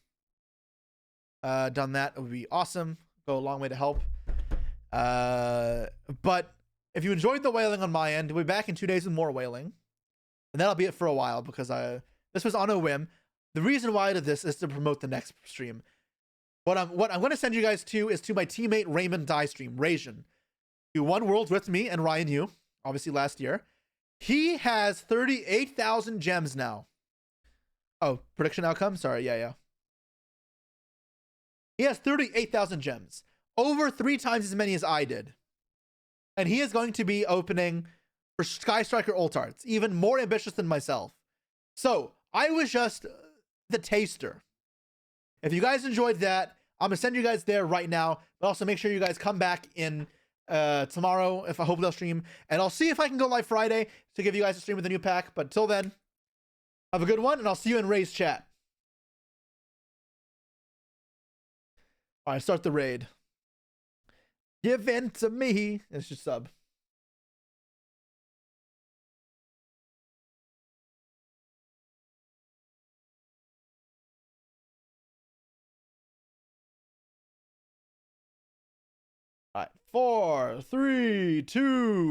done that. It would be awesome. Go a long way to help. But if you enjoyed the whaling on my end, we'll be back in 2 days with more whaling. And that'll be it for a while because this was on a whim. The reason why I did this is to promote the next stream. What I'm going to send you guys to is to my teammate Raymond Die stream, Raysian. He won Worlds with me and Ryan Yu, obviously last year. He has 38,000 gems now. Oh, prediction outcome? Sorry, yeah. He has 38,000 gems. Over 3 times as many as I did. And he is going to be opening for Sky Striker ult arts, even more ambitious than myself. So, I was just the taster. If you guys enjoyed that, I'm going to send you guys there right now. But also make sure you guys come back in tomorrow, if I hope they'll stream. And I'll see if I can go live Friday to give you guys a stream with a new pack. But till then, have a good one, and I'll see you in Ray's chat. All right, start the raid. Give in to me. It's just sub. All right, 4, 3, 2.